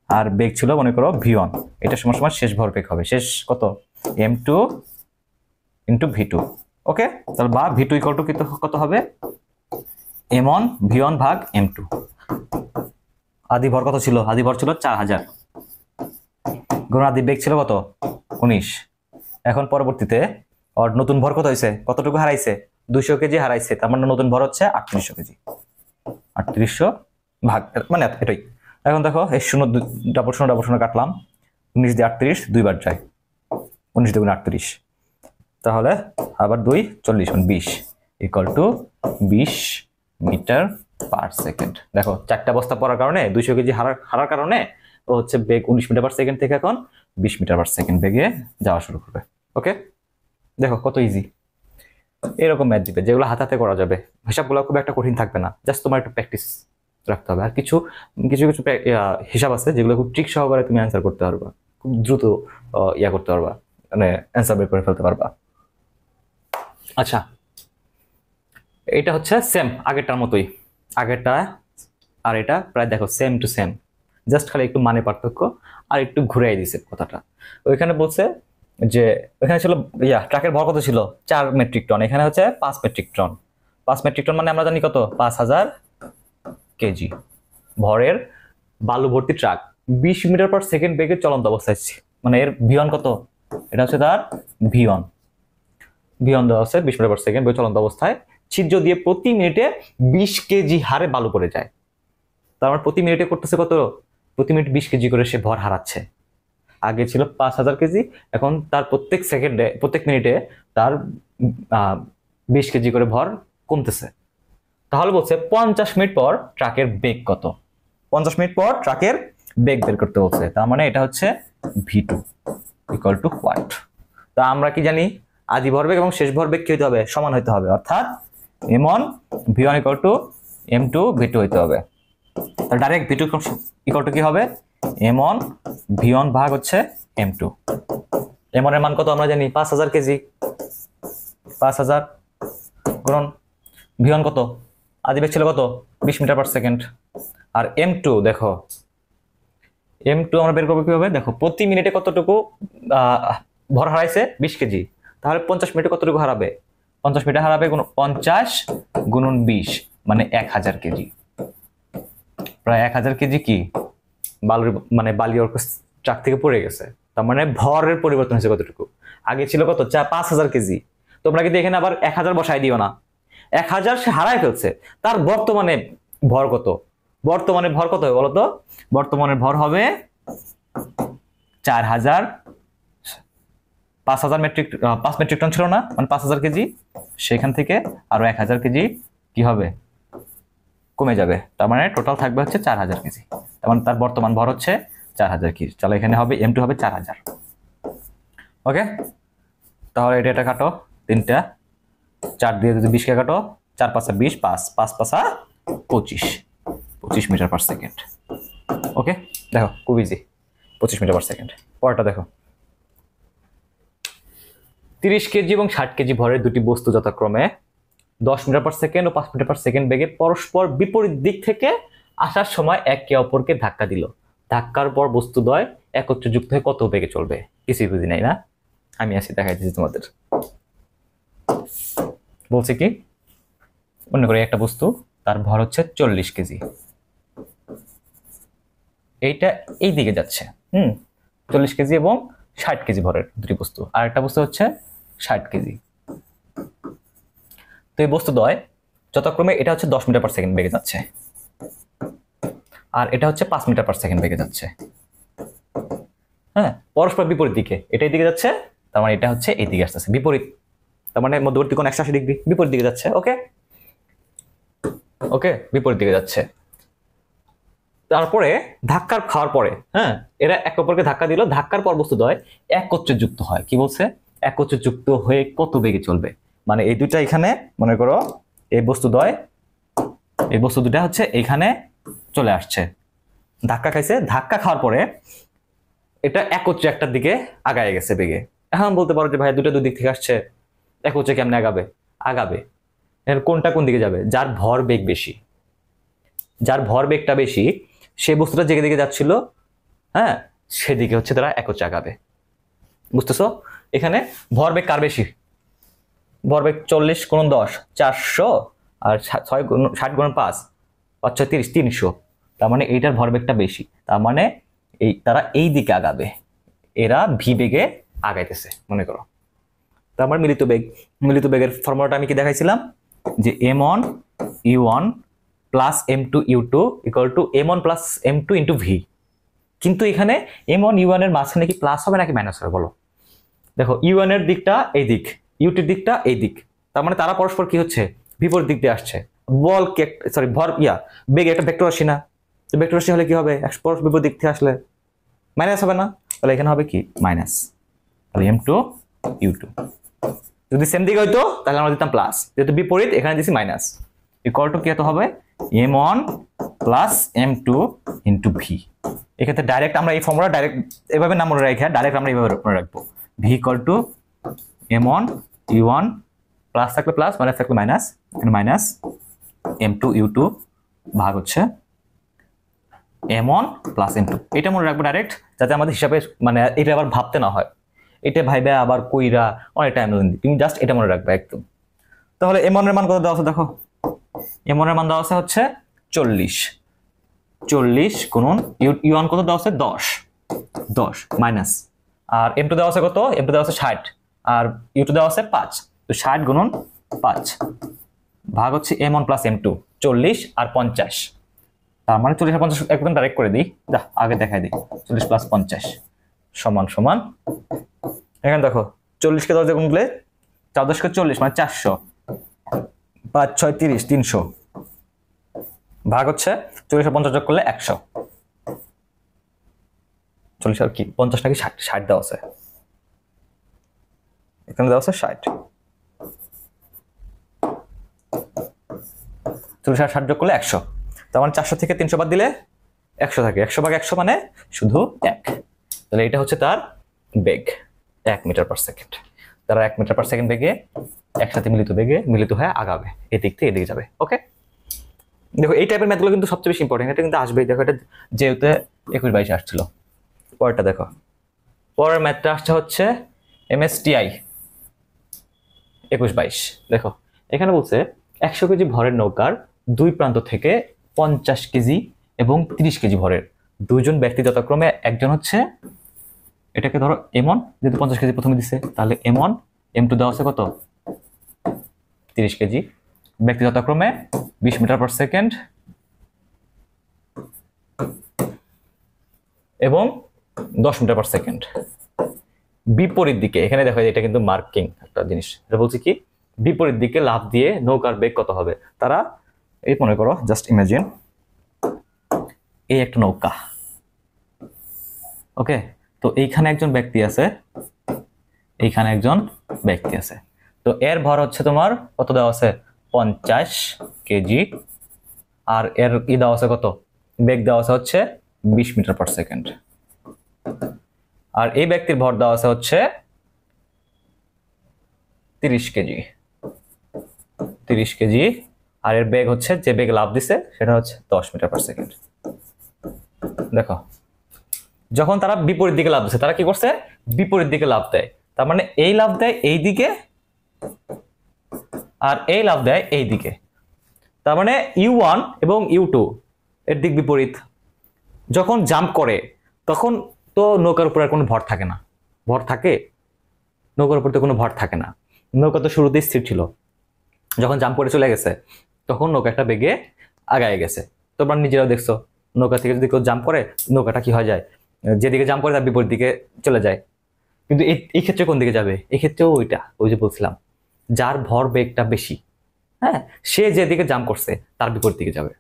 আর বেগ ছিল মনে করো v1, এটা সমান সমান শেষ ভরবেগ হবে, শেষ কত m2 ইন্টু v2। ওকে, তাহলে বা v2 ইকুয়াল টু কত হবে m1 v1 ভাগ m2। আদি ভর কত ছিল? আদি ভর ছিল 4000, গুণ আদি বেগ ছিল কত 19। এখন পরবর্তীতে ওর নতুন ভর কত হয়েছে, কতটুকু হারাইছে? 200 কেজি হারাইছে, তার মানে নতুন ভর হচ্ছে 3800 কেজি। 3800 ভাগ মানে এটাই। এখন দেখো এই শূন্য ডাবল শূন্য কাটলাম, 19 দিয়ে 38 দুইবার যায়, 19 দুগুণ 38, তাহলে আবার 2 40 মানে 20 equal to 20 metre per second. দেখো চারটা বস্তা পড়ার কারণে 200 কেজি হারার কারণে ও হচ্ছে বেগ 19 মিটার পার সেকেন্ড থেকে এখন 20 মিটার পার সেকেন্ড বেগে যাওয়া শুরু করবে। ওকে, দেখো কত ইজি। এরকম ম্যাথ দিবে যেগুলো হাতে হাতে করা যাবে, হিসাবগুলো খুব একটা কঠিন থাকবে না, জাস্ট তোমার একটু প্র্যাকটিস রাখতে হবে। আর কিছু কিছু কিছু হিসাব আছে যেগুলো খুব ট্রিক সহকারে তুমি অ্যান্সার করতে পারবা, খুব দ্রুত করতে পারবা, মানে অ্যান্সার বের করে ফেলতে পারবা। আচ্ছা, এটা হচ্ছে সেম আগেরটার মতোই, আগেরটা আর এটা প্রায় দেখো সেম টু সেম, জাস্ট খালি একটু মানে পার্থক্য আর একটু ঘুরাই দিছে কথাটা। ওইখানে বলছে যে ওইখানে ছিল ট্রাকের ভর কত ছিল 4 মেট্রিক টন, এখানে হচ্ছে 5 মেট্রিক টন। 5 মেট্রিক টন মানে আমরা জানি কত 5000 কেজি ভরের বালু ভর্তি ট্রাক 20 মিটার পার সেকেন্ড বেগে চলন্ত অবস্থায়, মানে এর V1 কত, এটা হচ্ছে তার V1 দেওয়া আছে 20 মিটার পার সেকেন্ড বেগে চলন্ত অবস্থায় ছিদ্র দিয়ে প্রতি মিনিটে 20 কেজি হারে বালু পড়ে যায়। তার মানে প্রতি মিনিটে করতেছে কত, প্রতি মিনিট 20 কেজি করে সে ভর হারাচ্ছে। আগে ছিল 5000 কেজি, এখন তার প্রত্যেক সেকেন্ডে প্রত্যেক মিনিটে তার 20 কেজি করে ভর কমতেছে। তাহলে বলছে 50 মিনিট পর ট্রাকের বেগ কত, 50 মিনিট পর ট্রাকের বেগ বের করতে বলছে। তার মানে এটা হচ্ছে V2 ইকুয়াল টু হোয়াট। তা আমরা কি জানি আদি ভরবেগ এবং শেষ ভরবেগ কি হতে হবে, সমান হতে হবে, অর্থাৎ m1 v1 equal to m2 v2 হতে হবে। তাহলে ডাইরেক্ট V2 ইকুয়াল টু কি হবে m1 v1 ভাগ হচ্ছে m2। m1 এর মান কত আমরা জানি 5000 কেজি, 5000 গুণন v1 কত, আদি বেগ ছিল কত 20 মিটার পার সেকেন্ড, আর m2 দেখো m2 আমরা বের করবো কিভাবে, দেখো প্রতি মিনিটে কতটুকু ভর হারাইছে 20 কেজি, তাহলে 50 মিনিটে কতটুকু হারাবে, 50 মিনিটে হারাবে 50 গুণন 20 মানে 1000 কেজি, প্রায় 1000 কেজি কি বালুর মানে বালি ওর ট্রাক থেকে পড়ে গেছে। তার মানে ভরের পরিবর্তন হয়েছে কতটুকু, আগে ছিল কত 5000 কেজি, তোমরা কিন্তু এখানে আবার 1000 বসাই দিও না, 1000 সে হারায় ফেলছে, তার বর্তমানে ভর কত, বর্তমানে ভর কত হবে বলতো, বর্তমানে ভর হবে 4000, 5000 মেট্রিক 5 মেট্রিক টন ছিল না মানে 5000 কেজি, সেখান থেকে আরো 1000 কেজি কি হবে কমে যাবে, তার মানে টোটাল থাকবে হচ্ছে 4000 কেজি। তার মানে তার বর্তমান ভর হচ্ছে 4000 কেজি। চলো এখানে হবে m2 হবে 4000। ওকে, তাহলে এটা কাটো, তিনটা 4 দিয়ে যদি 20 কে কাটো, 4 5 20, 5 5 5 25 মিটার পার সেকেন্ড। ওকে, দেখো খুব ইজি, 25 মিটার পার সেকেন্ড। পরেরটা দেখো 30 কেজি এবং 60 কেজি ভরের দুটি বস্তু যথাক্রমে 10 মিটার পার সেকেন্ড ও 5 মিটার পার সেকেন্ড বেগে পরস্পর বিপরীত দিক থেকে আসার সময় একে অপরকে ধাক্কা দিল। ধাক্কার পর বস্তুদ্বয় একত্রে যুক্ত হয়ে কত বেগে চলবে? কিছুই বুঝি নাই না? আমি আসি দেখাই দিচ্ছি তোমাদের। বলছে কি, মনে করি একটা বস্তু, তার ভর হচ্ছে 40 কেজি, এইটা এই দিকে যাচ্ছে 40 কেজি এবং 60 কেজি ভরের দুটি বস্তু, আর একটা বস্তু হচ্ছে 60 কেজি। তো এই বস্তুদ্বয় যথাক্রমে এটা হচ্ছে 10 মিটার পার সেকেন্ড বেগে যাচ্ছে, আর এটা হচ্ছে 5 মিটার পার সেকেন্ড বেগে যাচ্ছে। হ্যাঁ, পরস্পর বিপরীত দিকে, এটা এই দিকে যাচ্ছে, তার মানে এটা হচ্ছে এই দিকে আসতেছে বিপরীত, তার মানে মধ্যবর্তী কোণ 180 ডিগ্রি, বিপরীত দিকে যাচ্ছে। ওকে ওকে, বিপরীত দিকে যাচ্ছে। তারপরে ধাক্কার খাওয়ার পরে এরা একে অপরকে ধাক্কা দিল, ধাক্কার পর বস্তুদ্বয় একত্রে যুক্ত হয়। কি বলছে? একত্রে যুক্ত হয়ে কত বেগে চলবে? মানে এই দুইটা এখানে মনে করো, এই বস্তু দুটা হচ্ছে এখানে চলে আসছে, ধাক্কা খাইছে, ধাক্কা খাওয়ার পরে এটা একত্রে একটার দিকে আগায় গেছে বেগে। এখন বলতে পারো যে ভাই দুটো দুই দিক থেকে আসছে, একত্রে কেমনে আগাবে? এর কোনটা কোন দিকে যাবে? যার ভর বেগ বেশি, যার ভর বেগটা বেশি, সে বস্তুটা যেদিকে দিকে যাচ্ছিল সেদিকে হচ্ছে তারা একত্রে আগাবে। বুঝতেছো? এখানে ভরবেগ কার বেশি? ভরবেগ 40 × 10 400, আর 6 × 60 × 5 5 6 30 300। তার মানে এইটার ভরবেগটা বেশি, তার মানে তারা এই দিকে আগাবে, এরা ভি বেগে আগাইতেছে মনে করো। তার মানে মিলিত বেগের ফর্মুলাটা আমি কি দেখাইছিলাম, যে m1 u1 plus m2 u2 equal to m1 plus m2 into V. কিন্তু এখানে m1 u1 এর মাঝখানে কি প্লাস হবে নাকি মাইনাস হবে বলো? দেখো, u1 এর দিকটা এই দিক, u2 এর দিকটা এই দিক, তার মানে তারা পরস্পর কি হচ্ছে? বিপরীত দিক দিয়ে আসছে। বল কে, সরি ভর বেগ একটা ভেক্টর রাশি না? তো ভেক্টর রাশি হলে কি হবে? পরস্পর বিপরীত দিক থেকে আসলে মাইনাস হবে না? তাহলে এখানে হবে কি? মাইনাস। তাহলে m2 u2। যদি সেম দিকে হইতো তাহলে আমরা দিতাম প্লাস, যেহেতু বিপরীত এখানে দিছি মাইনাস। ইকুয়াল টু কি হতে হবে? m1 plus m2 into V. এক্ষেত্রে ডাইরেক্ট আমরা এই ফর্মুলা ডাইরেক্ট এভাবে নাম মনে রাখি, ডাইরেক্ট আমরা এইভাবে মনে রাখবো, V equal two m1 u1 plus থাকলে প্লাস, মাইনাস থাকলে মাইনাস, এখানে মাইনাস m2 u2 ভাগ হচ্ছে m1 প্লাস m2। এটা মনে রাখবো ডাইরেক্ট, যাতে আমাদের হিসাবে মানে এটা আবার ভাবতে না হয়, এটা ভাইবে আবার কইরা অনেক টাইম লাগে। তুমি জাস্ট এটা মনে রাখবে একদম। তাহলে m1 এর মান কত দেওয়া আছে দেখো, m1 এর মান দেওয়া আছে হচ্ছে 40 গুণন u1 কত দেওয়া আছে? 10 মাইনাস, আর m2 দেওয়া আছে কত? m2 দেওয়া আছে 60, আর u2 দেওয়া আছে 5, তো 60 গুণন 5 ভাগ হচ্ছে m1 প্লাস m2, 40 আর 50। তার মানে 40 আর 50 একদম ডাইরেক্ট করে দিই, আগে দেখাই দিই। 40 প্লাস 50 সমান সমান, এখানে দেখো 40 কে 10 দিয়ে গুণ করলে 4 10 কে 40 মানে 400, 5 6 30 300 ভাগ হচ্ছে 40 আর 50 যোগ করলে 100। 40 আর কি 50 নাকি 60 দেওয়া আছে, এখানে দেওয়া আছে 60। 40 আর 60 যোগ করলে 100, তার মানে 400 থেকে 300 বাদ দিলে 100 থাকে, 100 ভাগ 100 মানে শুধু 1। তাহলে এটা হচ্ছে তার বেগ 1 মিটার পার সেকেন্ড। তারা 1 মিটার পার সেকেন্ড বেগে একসাথে মিলিত হয়ে আগাবে, এদিক থেকে এদিকে যাবে। ওকে, দেখো এই টাইপের ম্যাথগুলো কিন্তু সবচেয়ে বেশি ইম্পর্টেন্ট, এটা কিন্তু আসবেই। দেখো এটা যেহেতু 21-22 আসছিল। পরেরটা দেখো, পরের ম্যাথটা আসছে হচ্ছে MSTI 21-22। দেখো এখানে বলছে 100 কেজি ভরের নৌকার দুই প্রান্ত থেকে 50 কেজি এবং 30 কেজি ভরের দুইজন ব্যক্তি যথাক্রমে, একজন হচ্ছে, এটাকে ধরো m1, যেহেতু 50 কেজি প্রথমে দিচ্ছে, তাহলে m1 m2 দেওয়া আছে কত? 30 কেজি, ব্যক্তি যথাক্রমে 20 মিটার পার সেকেন্ড এবং 10 মিটার পার সেকেন্ড। বিপরীত দিকে, এখানে দেখো এটা কিন্তু মার্কিং একটা জিনিস, এটা বলছে কি বিপরীত দিকে লাফ দিয়ে নৌকার বেগ কত হবে। তারা এই মনে করো, জাস্ট ইমাজিন এই একটা নৌকা, ওকে, তো এইখানে একজন ব্যক্তি আছে, এইখানে একজন ব্যক্তি আছে, তো এর ভর হচ্ছে তোমার কত দেওয়া আছে? 50 কেজি, আর এর দেওয়া আছে কত? বেগ দেওয়া আছে হচ্ছে 20 মিটার পার সেকেন্ড, আর এই ব্যক্তির ভর দেওয়া আছে হচ্ছে 30 কেজি। 30 কেজি, আর এর বেগ হচ্ছে, যে বেগে লাফ দিছে সেটা হচ্ছে 10 মিটার পার সেকেন্ড। দেখো, যখন তারা বিপরীত দিকে লাফ দিচ্ছে, তারা কি করছে? বিপরীত দিকে লাফ দেয়। তার মানে এই লাফ দেয় এই দিকে, আর এই লাফ দেয় এই দিকে। তার মানে U1 এবং U2 এর দিক বিপরীত। যখন জাম্প করে তখন তো নৌকার উপর আর কোনো ভর থাকে না। ভর থাকে? নৌকার উপর তো কোনো ভর থাকে না। নৌকা তো শুরুতেই স্থির ছিল। যখন জাম্প করে চলে গেছে তখন নৌকা একটা বেগে আগায় গেছে। তোমরা নিজেরাও দেখছো, নৌকা থেকে যদি কেউ জাম্প করে, নৌকাটা কি হয়ে যায়? যেদিকে জাম্প করে তার বিপরীত দিকে চলে যায়। কিন্তু এই ক্ষেত্রে কোন দিকে যাবে? এই ক্ষেত্রেও ওই যে বলছিলাম, যার ভর বেগটা বেশি, হ্যাঁ, সে যেদিকে জাম্প করছে তার বিপরীত দিকে যাবে।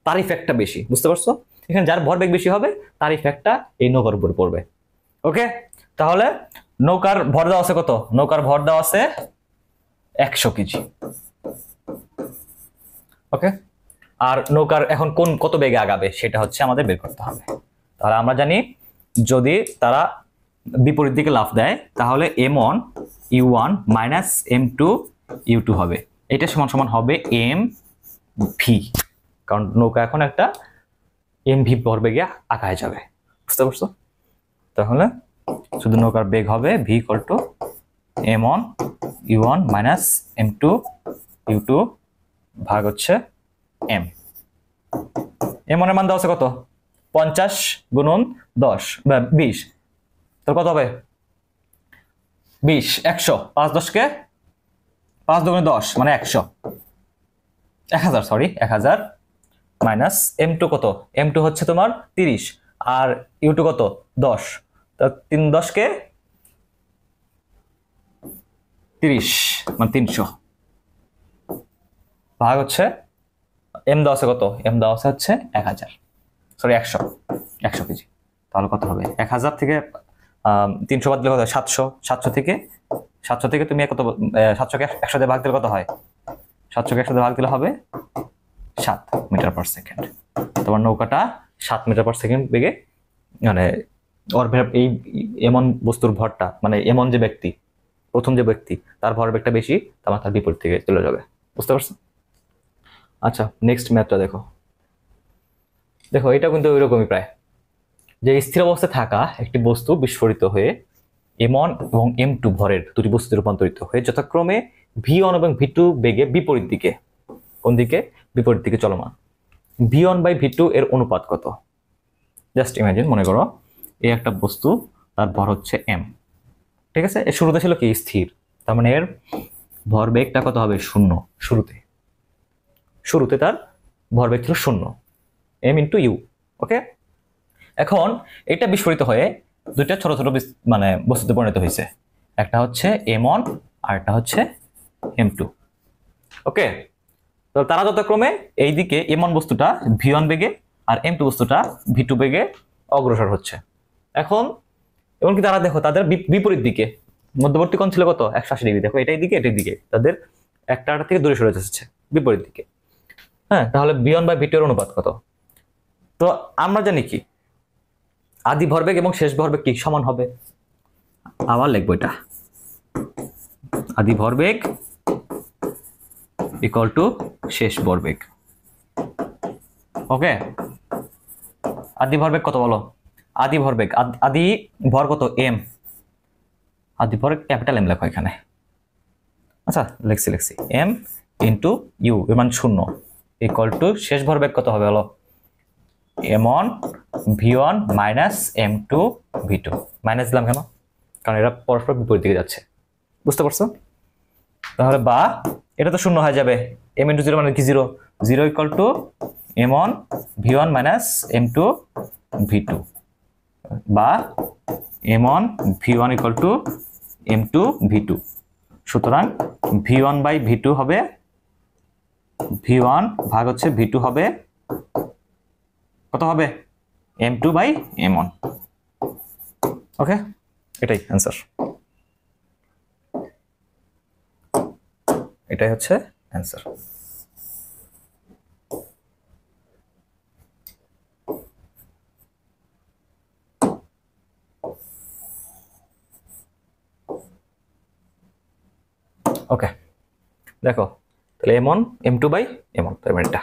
তার ইফেক্টটা বেশি, বুঝতে পারছো? এখানে যার ভর বেগ বেশি হবে তার ইফেক্টটা এই নৌকার উপর পড়বে। ওকে, তাহলে নৌকার ভর দেওয়া আছে কত? নৌকার ভর দেওয়া আছে 100 কেজি। ওকে, আর নৌকার এখন কত বেগে আগাবে সেটা হচ্ছে আমাদের বের করতে হবে। তাহলে আমরা জানি, যদি তারা বিপরীত দিকে লাফ দেয় তাহলে M1 U1 minus M2 U2 হবে। এটা সমান সমান হবে mv, কারণ নৌকা এখন একটা mv ভরবেগে আগায় যাবে। বুঝতে পারছো? তাহলে শুধু নৌকার বেগ হবে v equal to M1 U1 minus M2 U2 ভাগ হচ্ছে m। M1 এর মান দেওয়া আছে কত? 50 গুণন 10 বা 20, তো কত হবে? 20 100, 5 10 কে 5 দুগুণে 10 মানে 100, 1000, সরি 1000 মাইনাস M2 কত? M2 হচ্ছে তোমার 30, আর U2 কত? 10, তো 3 10 কে 30 মানে 300 ভাগ হচ্ছে M দেওয়া আছে কত? M দেওয়া আছে হচ্ছে 1000, সরি 100 কেজি। তাহলে কত হবে? 1000 থেকে 300 বাদ দিলে কত হয়? 700। 700 থেকে তুমি কত? 700 কে 100 দিয়ে ভাগ দিলে কত হয়? 700 কে 100 দিয়ে ভাগ দিলে হবে 7 মিটার পার সেকেন্ড। তোমার নৌকাটা 7 মিটার পার সেকেন্ড বেগে, মানে এই এমন বস্তুর ভরটা, মানে এমন যে ব্যক্তি, প্রথম যে ব্যক্তি তার ভর বেগটা বেশি, তার বিপরীত থেকে চলে যাবে। বুঝতে পারছো? আচ্ছা, নেক্সট ম্যাথটা দেখো। দেখো, এটা কিন্তু ওইরকমই প্রায়, যে স্থির অবস্থায় থাকা একটি বস্তু বিস্ফোরিত হয়ে M1 এবং M2 ভরের দুটি বস্তুতে রূপান্তরিত হয়ে যথাক্রমে V1 এবং V2 বেগে বিপরীত দিকে, কোন দিকে? বিপরীত দিকে চলমান। V1 বাই V2 এর অনুপাত কত? জাস্ট ইমাজিন, মনে করো এই একটা বস্তু, তার ভর হচ্ছে m, ঠিক আছে? এর শুরুতে ছিল কি? স্থির। তার মানে এর ভর বেগটা কত হবে? 0। শুরুতে তার ভর বেগ ছিল 0, m ইন্টু ইউ। ওকে, এখন এটা বিস্ফোরিত হয়ে দুইটা ছোট ছোট মানে বস্তুতে পরিণত হয়েছে। একটা হচ্ছে M1 আর একটা হচ্ছে M2। ওকে, তো তারা যথাক্রমে এইদিকে M1 বস্তুটা V1 বেগে আর M2 বস্তুটা V2 বেগে অগ্রসর হচ্ছে। এখন এমনকি তারা দেখো তাদের বিপরীত দিকে, মধ্যবর্তী কোণ ছিল কত? 180 ডিগ্রি। দেখো, এটাই দিকে এটাই দিকে, তাদের একটা থেকে দূরে সরে যাচ্ছে বিপরীত দিকে। হ্যাঁ, তাহলে V1 বাই V2 এর অনুপাত কত? তো আমরা জানি কি, আদি ভরবেগ এবং শেষ ভরবেগ কি সমান হবে? আবার লিখবো এটা, আদি ভরবেগ ইকুয়াল টু শেষ ভরবেগ। ওকে, আদি ভরবেগ কত বলো? আদি ভরবেগ, আদি ভর কত? m, আদি ভর ক্যাপিটাল M লেখো এখানে। আচ্ছা, লিখছি m ইন্টু ইউ এর মান 0 ইকুয়াল টু শেষ ভরবেগ কত হবে বলো? M1 V1 minus M2 V2। Minus দিলাম কেন? কারণ এরা পরস্পর বিপরীত দিকে যাচ্ছে। বুঝতে পারছো? তাহলে বা এটা তো 0 হয়ে যাবে, m ইন্টু 0 মানে কি? 0 0 equal to M1 V1 minus M2 V2, বা M1 V1 equal to M2 V2। সুতরাং V1 বাই V2 হবে V1 ভাগ হচ্ছে V2 হবে কত হবে? M2 by M1। ওকে, এটাই অ্যান্সার, এটাই হচ্ছে অ্যান্সার। ওকে, দেখো তাহলে m1 m2/m1, তার মানে এটা।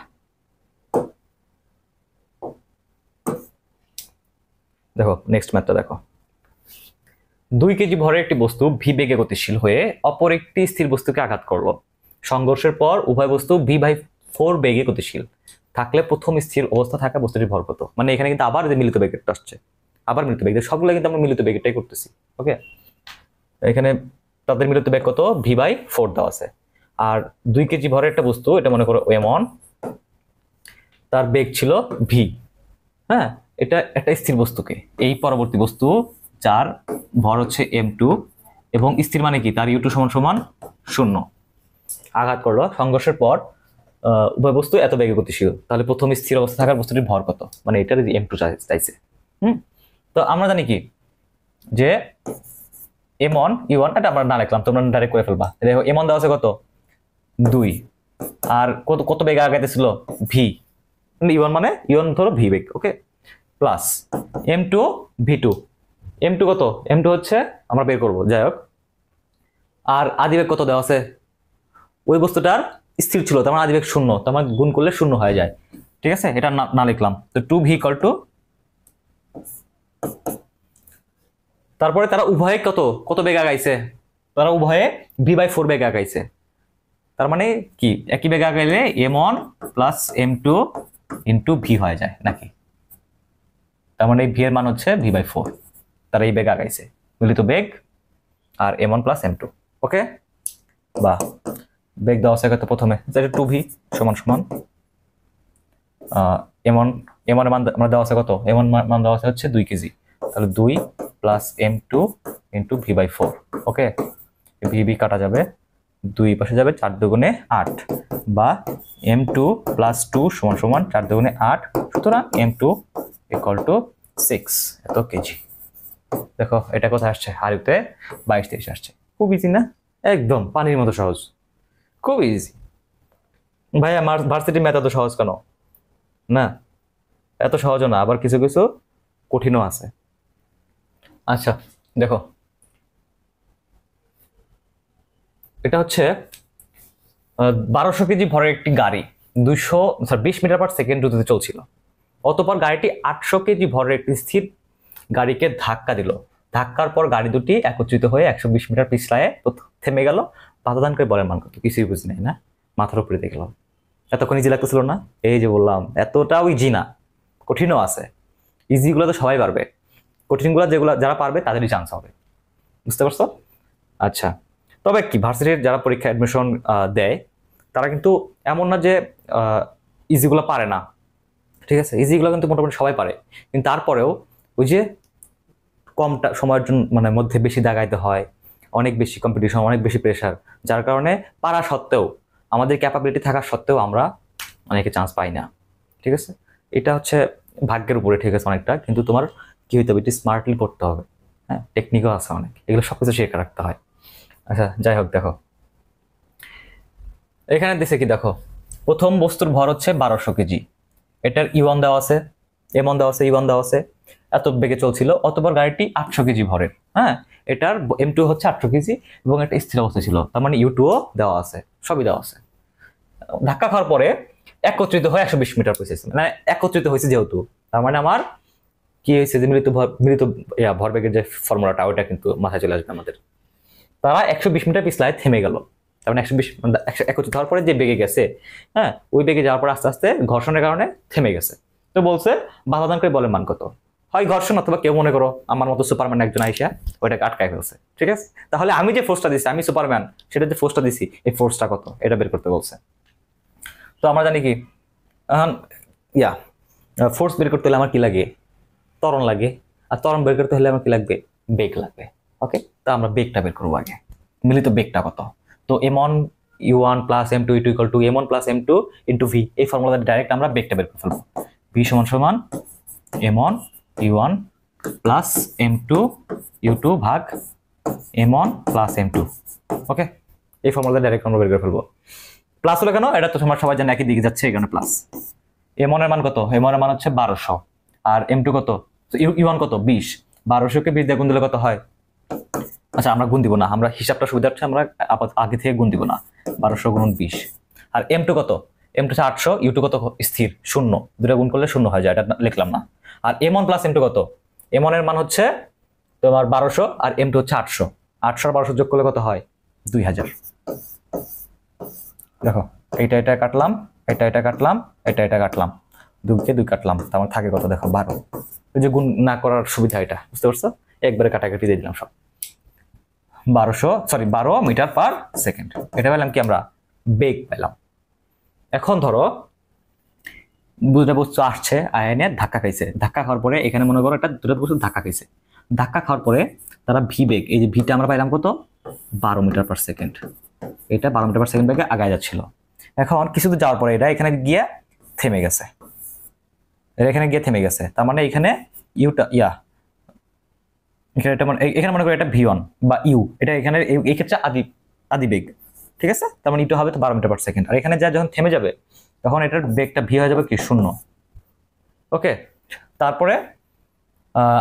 দেখো নেক্সট ম্যাথটা দেখো, 2 কেজি ভরের একটি বস্তু ভি বেগে গতিশীল হয়ে অপর একটি স্থির বস্তুকে আঘাত করলো। সংঘর্ষের পর উভয় বস্তু v/4 বেগে গতিশীল থাকলে প্রথম স্থির অবস্থা থাকা বস্তুটির ভর কত? মানে এখানে কিন্তু আবার যে মিলিত বেগটা আসছে, আবার মিলিত বেগ, সবগুলো কিন্তু আমরা মিলিত বেগটাই করতেছি। ওকে, এখানে তাদের মিলিত বেগ কত? v/4 দেওয়া আছে। আর 2 কেজি ভরের একটা বস্তু, এটা মনে করো m1, তার বেগ ছিল v। হ্যাঁ, এটা একটা স্থির বস্তুকে, এই পরবর্তী বস্তু যার ভর হচ্ছে m2 এবং স্থির মানে কি, তার u2 = 0 আঘাত করলো। সংঘর্ষের পর উভয় বস্তু এত বেগে গতিশীল, তাহলে প্রথম স্থির অবস্থা থাকার বস্তুটির ভর কত? মানে এটার m2 চাইছে। তো আমরা জানি কি যে m1 u1, এটা আমরা না লিখলাম, তোমরা ডাইরেক্ট করে ফেলবা। দেখো m1 দেওয়া আছে কত? 2, আর কত বেগে আগাইতেছিল? v, u1 মানে u1 ধরো v বেগ। ওকে, প্লাস m2 v2, m2 কত? m2 হচ্ছে আমরা বের করব, যাই হোক। আর আদিবেগ কত দেওয়া আছে? ওই বস্তুটার স্থির ছিল, তার মানে আদিবেগ 0, তার মানে গুণ করলে 0 হয়ে যায়। ঠিক আছে, এটা না লিখলাম। তো 2v = তারপরে তারা উভয়ে কত বেগ আগাইছে? তারা উভয়ে v/4 বেগে আগাইছে। তার মানে কি, একই বেগে আগাইলে m1 + m2 * v হয়ে যায় নাকি? তার মানে v এর মান হচ্ছে v/4, তারা এই বেগ আগাইছে, মিলিত বেগ আর m1 + m2। ওকে, বা বেগ দেওয়া আছে কত? প্রথমে 2v = m1 এর মান আমরা দেওয়া আছে কত? m1 মান দেওয়া আছে হচ্ছে 2 কেজি, তাহলে 2 + m2 * v/4। ওকে, v কাটা যাবে, 2 পাশে যাবে, 4 দুগুণে 8, বা m2 + 2 = 4 দুগুণে 8, সুতরাং m2 = 6 এত কেজি। দেখো এটা কোথায় আসছে? আরিতে 22-23 আসছে। খুব ইজি না? একদম পানির মতো সহজ, খুব ইজি। ভাই আমার ভার্সিটি ম্যাথ এত সহজ কেন? না, এত সহজও না, আবার কিছু কিছু কঠিনও আছে। আচ্ছা দেখো, এটা হচ্ছে 1200 কেজি ভরের একটি গাড়ি 20 মিটার/সেকেন্ড দ্রুতিতে চলছিল। অতঃপর গাড়িটি 800 কেজি ভরের একটি স্থির গাড়িকে ধাক্কা দিল। ধাক্কার পর গাড়ি দুটি একত্রিত হয়ে 120 মিটার পিছলায় থেমে গেল। বাধাদানকারী বলের মান কত? কিছুই বুঝি নাই না, মাথার উপরে দেখলাম। এতক্ষণ ইজি লাগতেছিল না? এই যে বললাম, এতটাও ইজি না, কঠিনও আছে। ইজিগুলো তো সবাই পারবে, কঠিনগুলো যারা পারবে তাদেরই চান্স হবে। বুঝতে পারছো? আচ্ছা, তবে কি ভার্সিটির যারা পরীক্ষা অ্যাডমিশন দেয় তারা কিন্তু এমন না যে ইজিগুলো পারে না। ঠিক আছে, ইজিগুলো কিন্তু মোটামুটি সবাই পারে, কিন্তু তারপরেও ওই যে কম সময়ের জন্য মানে মধ্যে বেশি দাগাইতে হয়, অনেক বেশি কম্পিটিশন, অনেক বেশি প্রেশার, যার কারণে পারা সত্ত্বেও, আমাদের ক্যাপাবিলিটি থাকা সত্ত্বেও আমরা অনেকে চান্স পাই না। ঠিক আছে, এটা হচ্ছে ভাগ্যের উপরে। ঠিক আছে, অনেকটা, কিন্তু তোমার কি হইতে হবে? এটি স্মার্টলি পড়তে হবে। হ্যাঁ, টেকনিকও আছে অনেক, এগুলো সবকিছু শেখা রাখতে হয়। আচ্ছা যাই হোক, দেখো এখানে দিছে কি, দেখো প্রথম বস্তুর ভর হচ্ছে 1200 কেজি, এটার e1 দেওয়া আছে, m1 দেওয়া আছে, e1 দেওয়া আছে, এত বেগে চলছিল। অতঃপর গাড়িটি 800 কেজি ভরের, হ্যাঁ, এটার m2 হচ্ছে 800 কেজি এবং এটা স্থির অবস্থায় ছিল, তার মানে u2ও দেওয়া আছে, সবই দেওয়া আছে। ধাক্কা খাওয়ার পরে একত্রিত হয়ে 120 মিটার পৌঁছেছে, মানে একত্রিত হয়েছে যেহেতু, তার মানে আমার কি হয়েছে যে মিলিত ভরবেগের যে ফর্মুলাটা, ওটা কিন্তু মাথায় চলে আসবে আমাদের। তারা 120 মিটার পিছলায় থেমে গেল, তার মানে 120 একত্রিত হওয়ার পরে যে বেগে গেছে, হ্যাঁ, ওই বেগে যাওয়ার পর আস্তে আস্তে ঘর্ষণের কারণে থেমে গেছে। তো বলছে বাধাদানকারী বলের মান কত? হয় ঘর্ষণ, অথবা কেউ মনে করো আমার মতো সুপারম্যান একজন আইসা ওইটাকে আটকায় ফেলছে। ঠিক আছে, তাহলে আমি যে ফোর্সটা দিচ্ছি, আমি সুপারম্যান, সেটা যে ফোর্সটা দিছি, এই ফোর্সটা কত এটা বের করতে বলছে। তো আমরা জানি কি, ফোর্স বের করতে হলে আমার কি লাগে? ত্বরণ লাগে। আর ত্বরণ বের করতে হলে আমার কি লাগবে? বেগ লাগবে। ওকে, তো আমরা বেগটা বের করবো আগে। মিলিত বেগটা কত? তো m1 u1 + m2 = m1 + m2 * v, এই ফর্মুলাতে ডাইরেক্ট আমরা বেগটা বের করে ফেলবো। v = m1 u1 + m2 u2 ভাগ m1 + m2। ওকে, এই ফর্মুলাতে ডাইরেক্ট আমরা বের করে ফেলবো। প্লাস হলো কেন? এটা তো তোমার সবাই জানে একই দিকে যাচ্ছে, এই কারণে প্লাস। m1 এর মান কত? m1 এর মান হচ্ছে 1200, আর m2 কত? u1 কত? 20। 1200 কে 20 দিয়ে গুণ দিলে কত হয়? আচ্ছা আমরা গুণ দিব না, আমরা হিসাবটা সুবিধার্থে আমরা আগে থেকে গুণ দিব না। 1200 × 20, আর m2 কত, m2 হচ্ছে 800, u2 কত স্থির 0, দুটো গুণ করলে 0 হয়ে যায়, এটা লিখলাম না। আর m1 প্লাস m2 কত, m1 এর মান হচ্ছে তোমার 1200 আর m2 হচ্ছে 800, 800 আর 1200 যোগ করলে কত হয় 2000। দেখো এটা কাটলাম, এটা কাটলাম, এটা কাটলাম, 2 কে 2 কাটলাম, তার মানে থাকে কত দেখো 12। ওই যে গুণ না করার সুবিধা, এটা বুঝতে পারছো, একবারে কাটাকাটি দিয়ে দিলাম সব। 12 মিটার পার সেকেন্ড, এটা পেলাম কি আমরা, বেগ পেলাম। এখন ধরো দুটো বস্তু আসছে, আয়নে ধাক্কা খাইছে, ধাক্কা খাওয়ার পরে এখানে মনে করো এটা দুটো বস্তু ধাক্কা খাইছে, ধাক্কা খাওয়ার পরে তারা ভি বেগ, এই যে ভিটা আমরা পাইলাম কত 12 মিটার পার সেকেন্ড, এটা 12 মিটার পার সেকেন্ড বেগে আগায় যাচ্ছিল। এখন কিছু দূর যাওয়ার পরে এটা এখানে গিয়ে থেমে গেছে, এখানে গিয়ে থেমে গেছে, তার মানে এখানে ইউটা এখানে এটা মানে এখানে মনে করি এটা v1 বা ইউ, এটা এখানে এই ক্ষেত্রে আদি বেগ, ঠিক আছে, তার মানে ইটা হবে তো 12 মিটার পার সেকেন্ড। আর এখানে যা যখন থেমে যাবে তখন এটার বেগটা ভি হয়ে যাবে কি 0। ওকে, তারপরে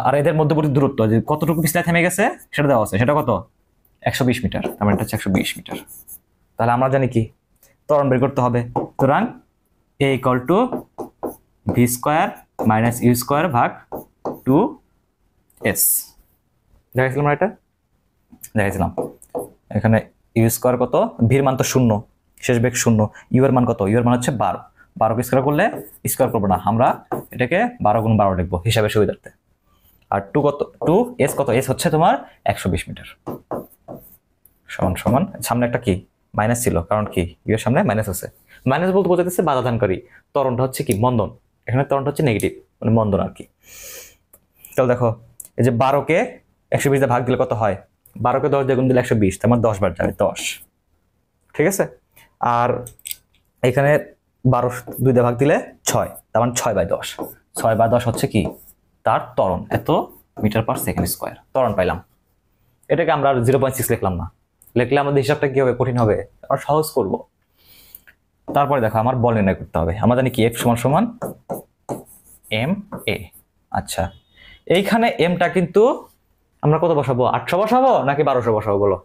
আর এদের মধ্যবর্তী দূরত্ব যে কতটুকু পিছলে থেমে গেছে সেটা দেওয়া আছে, সেটা কত 120 মিটার, তার মানে এটা হচ্ছে 120 মিটার। তাহলে আমরা জানি কি ত্বরণ বের করতে হবে, সুতরাং a = v² - u² ভাগ 2s। দেখাইছিলাম না, এটা দেখাইছিলাম। এখানে u² কত, ভির মান তো 0, শেষ বেগ 0, ইউ এর মান কত, ইউ এর মান হচ্ছে 12, 12 কে স্কয়ার করলে স্কয়ার করবো না, আমরা এটাকে 12 গুণ 12 লিখবো হিসাবে সুবিধার্থে। আর 2 কত, 2s কত, s হচ্ছে তোমার 120 মিটার, সমান সমান সামনে একটা কি মাইনাস ছিল, কারণ কি ইউ এর সামনে মাইনাস আছে, মাইনাস বলতে বোঝাতেছে বাধা দানকারী, ত্বরণটা হচ্ছে কি মন্দন, এখানে ত্বরণটা হচ্ছে নেগেটিভ মানে মন্দন আর কি। তাহলে দেখো এই যে 12 কে 120 দিয়ে ভাগ দিলে কত হয়, 12 কে 10 দিয়ে গুণ দিলে 120, তার মানে 10 বার যাবে 10, ঠিক আছে। আর এখানে 12 2 দিয়ে ভাগ দিলে 6, তার মানে 6/10, 6/10 হচ্ছে কি তার ত্বরণ, এত মিটার পার সেকেন্ড স্কয়ার ত্বরণ পাইলাম। এটাকে আমরা 0.6 লিখলাম না, লিখলে আমাদের হিসাবটা কি হবে, কঠিন হবে, আমরা সহজ করব। তারপরে দেখো আমার বল নির্ণয় করতে হবে, আমরা জানি কি F = ma। আচ্ছা, এইখানে এমটা কিন্তু আমরা কত বসাবো, 800 বসাবো নাকি 1200 বসাবো বলো,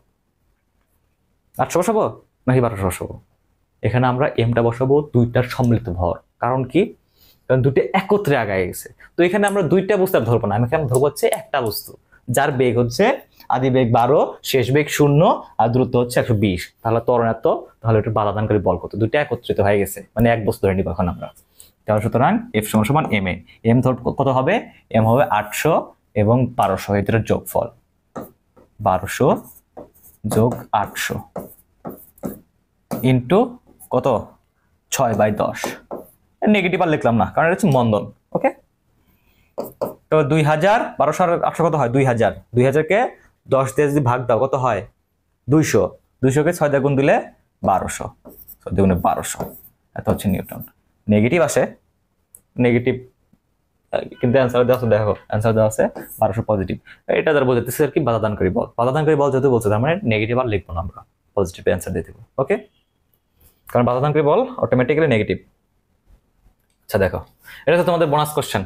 800 বসাবো নাকি 1200 বসাবো? এখানে আমরা এমটা বসাবো দুইটার সম্মিলিত ভর, কারণ কি, কারণ দুটো একত্রে আগায় গেছে, তো এখানে আমরা দুইটা বস্তু আর ধরবো না, আমি এখানে ধরবো হচ্ছে একটা বস্তু যার বেগ হচ্ছে আদি বেগ 12, শেষ বেগ 0 আর দূরত্ব হচ্ছে 120, তাহলে ত্বরণ এত, তাহলে একটু বাধাদানকারী বল কত, দুটো একত্রিত হয়ে গেছে, মানে এক বস্তু ধরে নিব এখন আমরা। তাহলে সুতরাং F = ma, এম ধর কত হবে, এম হবে 800 এবং 1200, এদের যোগফল 1200 যোগ 800 ইন্টু কত 6/10, নেগেটিভ আর লিখলাম না কারণ এটা হচ্ছে মন্দন। ওকে, তো 2000, 1200 আর 800 কত হয় 2000, 2000 কে 10 দিয়ে যদি ভাগ দাও কত হয় 200, 200 কে 6 দিয়ে গুণ দিলে 1200, 6 দিয়ে গুণে 1200, এত হচ্ছে নিউটন। নেগেটিভ আসে, নেগেটিভ কিন্তু অ্যান্সার দেওয়া আছে, দেখো অ্যান্সার দেওয়া আছে 1200 পজিটিভ, এটা দ্বারা বোঝাতেছে আর কি বাধাদানকারী বল, বাধাদানকারী বল যেহেতু বলছে তার মানে নেগেটিভ আর লিখবো না, আমরা পজিটিভ অ্যান্সার দিয়ে দেবো। ওকে, কারণ বাধাদানকারী বল অটোমেটিক্যালি নেগেটিভ। আচ্ছা দেখো, এটা তো তোমাদের বোনাস কোশ্চেন,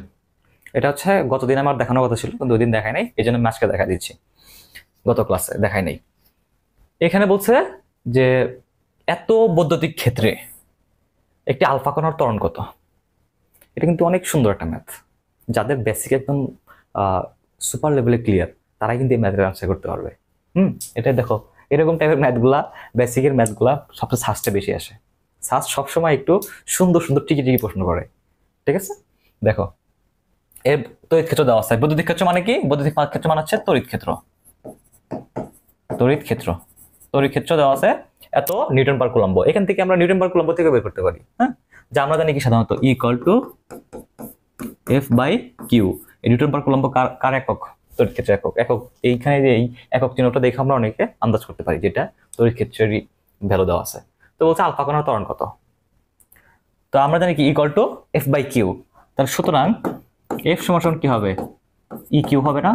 এটা হচ্ছে গতদিন আমার দেখানোর কথা ছিল কিন্তু ওই দিন দেখাই নাই, এই জন্য আজকে দেখা দিচ্ছি, গত ক্লাসে দেখাই নাই। এখানে বলছে যে এত বৈদ্যুতিক ক্ষেত্রে একটি আলফা কণার ত্বরণ কত। এটা কিন্তু অনেক সুন্দর একটা ম্যাথ, যাদের বেসিক একদম সুপার লেভেলে ক্লিয়ার তারাই কিন্তু এই ম্যাথের আনসার করতে পারবে। এটা দেখো এরকম টাইপের ম্যাথগুলা, বেসিকের ম্যাথগুলা সবচেয়ে সার্চে বেশি আসে, সার্চ সবসময় একটু সুন্দর সুন্দর টিকি টিকি প্রশ্ন করে, ঠিক আছে। দেখো এর তড়িৎ ক্ষেত্র দেওয়া আছে, বৈদ্যুতিক ক্ষেত্র মানে কি, বৈদ্যুতিক ক্ষেত্র মানে হচ্ছে তড়িৎ ক্ষেত্র, তড়িৎ ক্ষেত্র, তড়িৎ ক্ষেত্র দেওয়া আছে এত নিউটন পার কুলম্ব, এখান থেকে আমরা নিউটন পার কুলম্ব থেকে বের করতে পারি। হ্যাঁ, যা আমরা জানি কি সাধারণত = F/Q, নিউটন পার কুলম্ব কার একক, তড়িৎ ক্ষেত্রের একক, একক এইখানে যে এই একক চিহ্নটা দেখে আমরা অনেকে আন্দাজ করতে পারি যেটা তড়িৎ ক্ষেত্রেরই ভ্যালু দেওয়া আছে। তো বলছে আলফা কণার ত্বরণ কত, তো আমরা জানি কি F/Q, তাহলে সুতরাং F = কি হবে, EQ হবে না,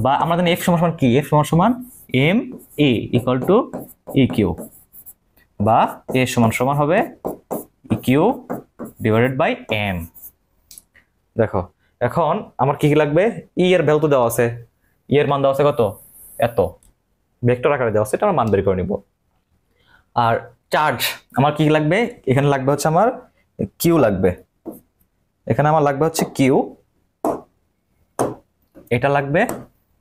বা আমরা জানি F = কি, F = ma = EQ, বা A = হবে EQ / m। দেখো এখন আমার কি কি লাগবে, E এর ভ্যালু তো দেওয়া আছে, E এর মান দেওয়া আছে কত, এত ভেক্টর আকারে দেওয়া আছে, এটা আমরা মান বের করে নিব। আর চার্জ আমার কি লাগবে, এখানে লাগবে হচ্ছে আমার কিউ লাগবে, এখানে আমার লাগবে হচ্ছে কিউ, এটা লাগবে,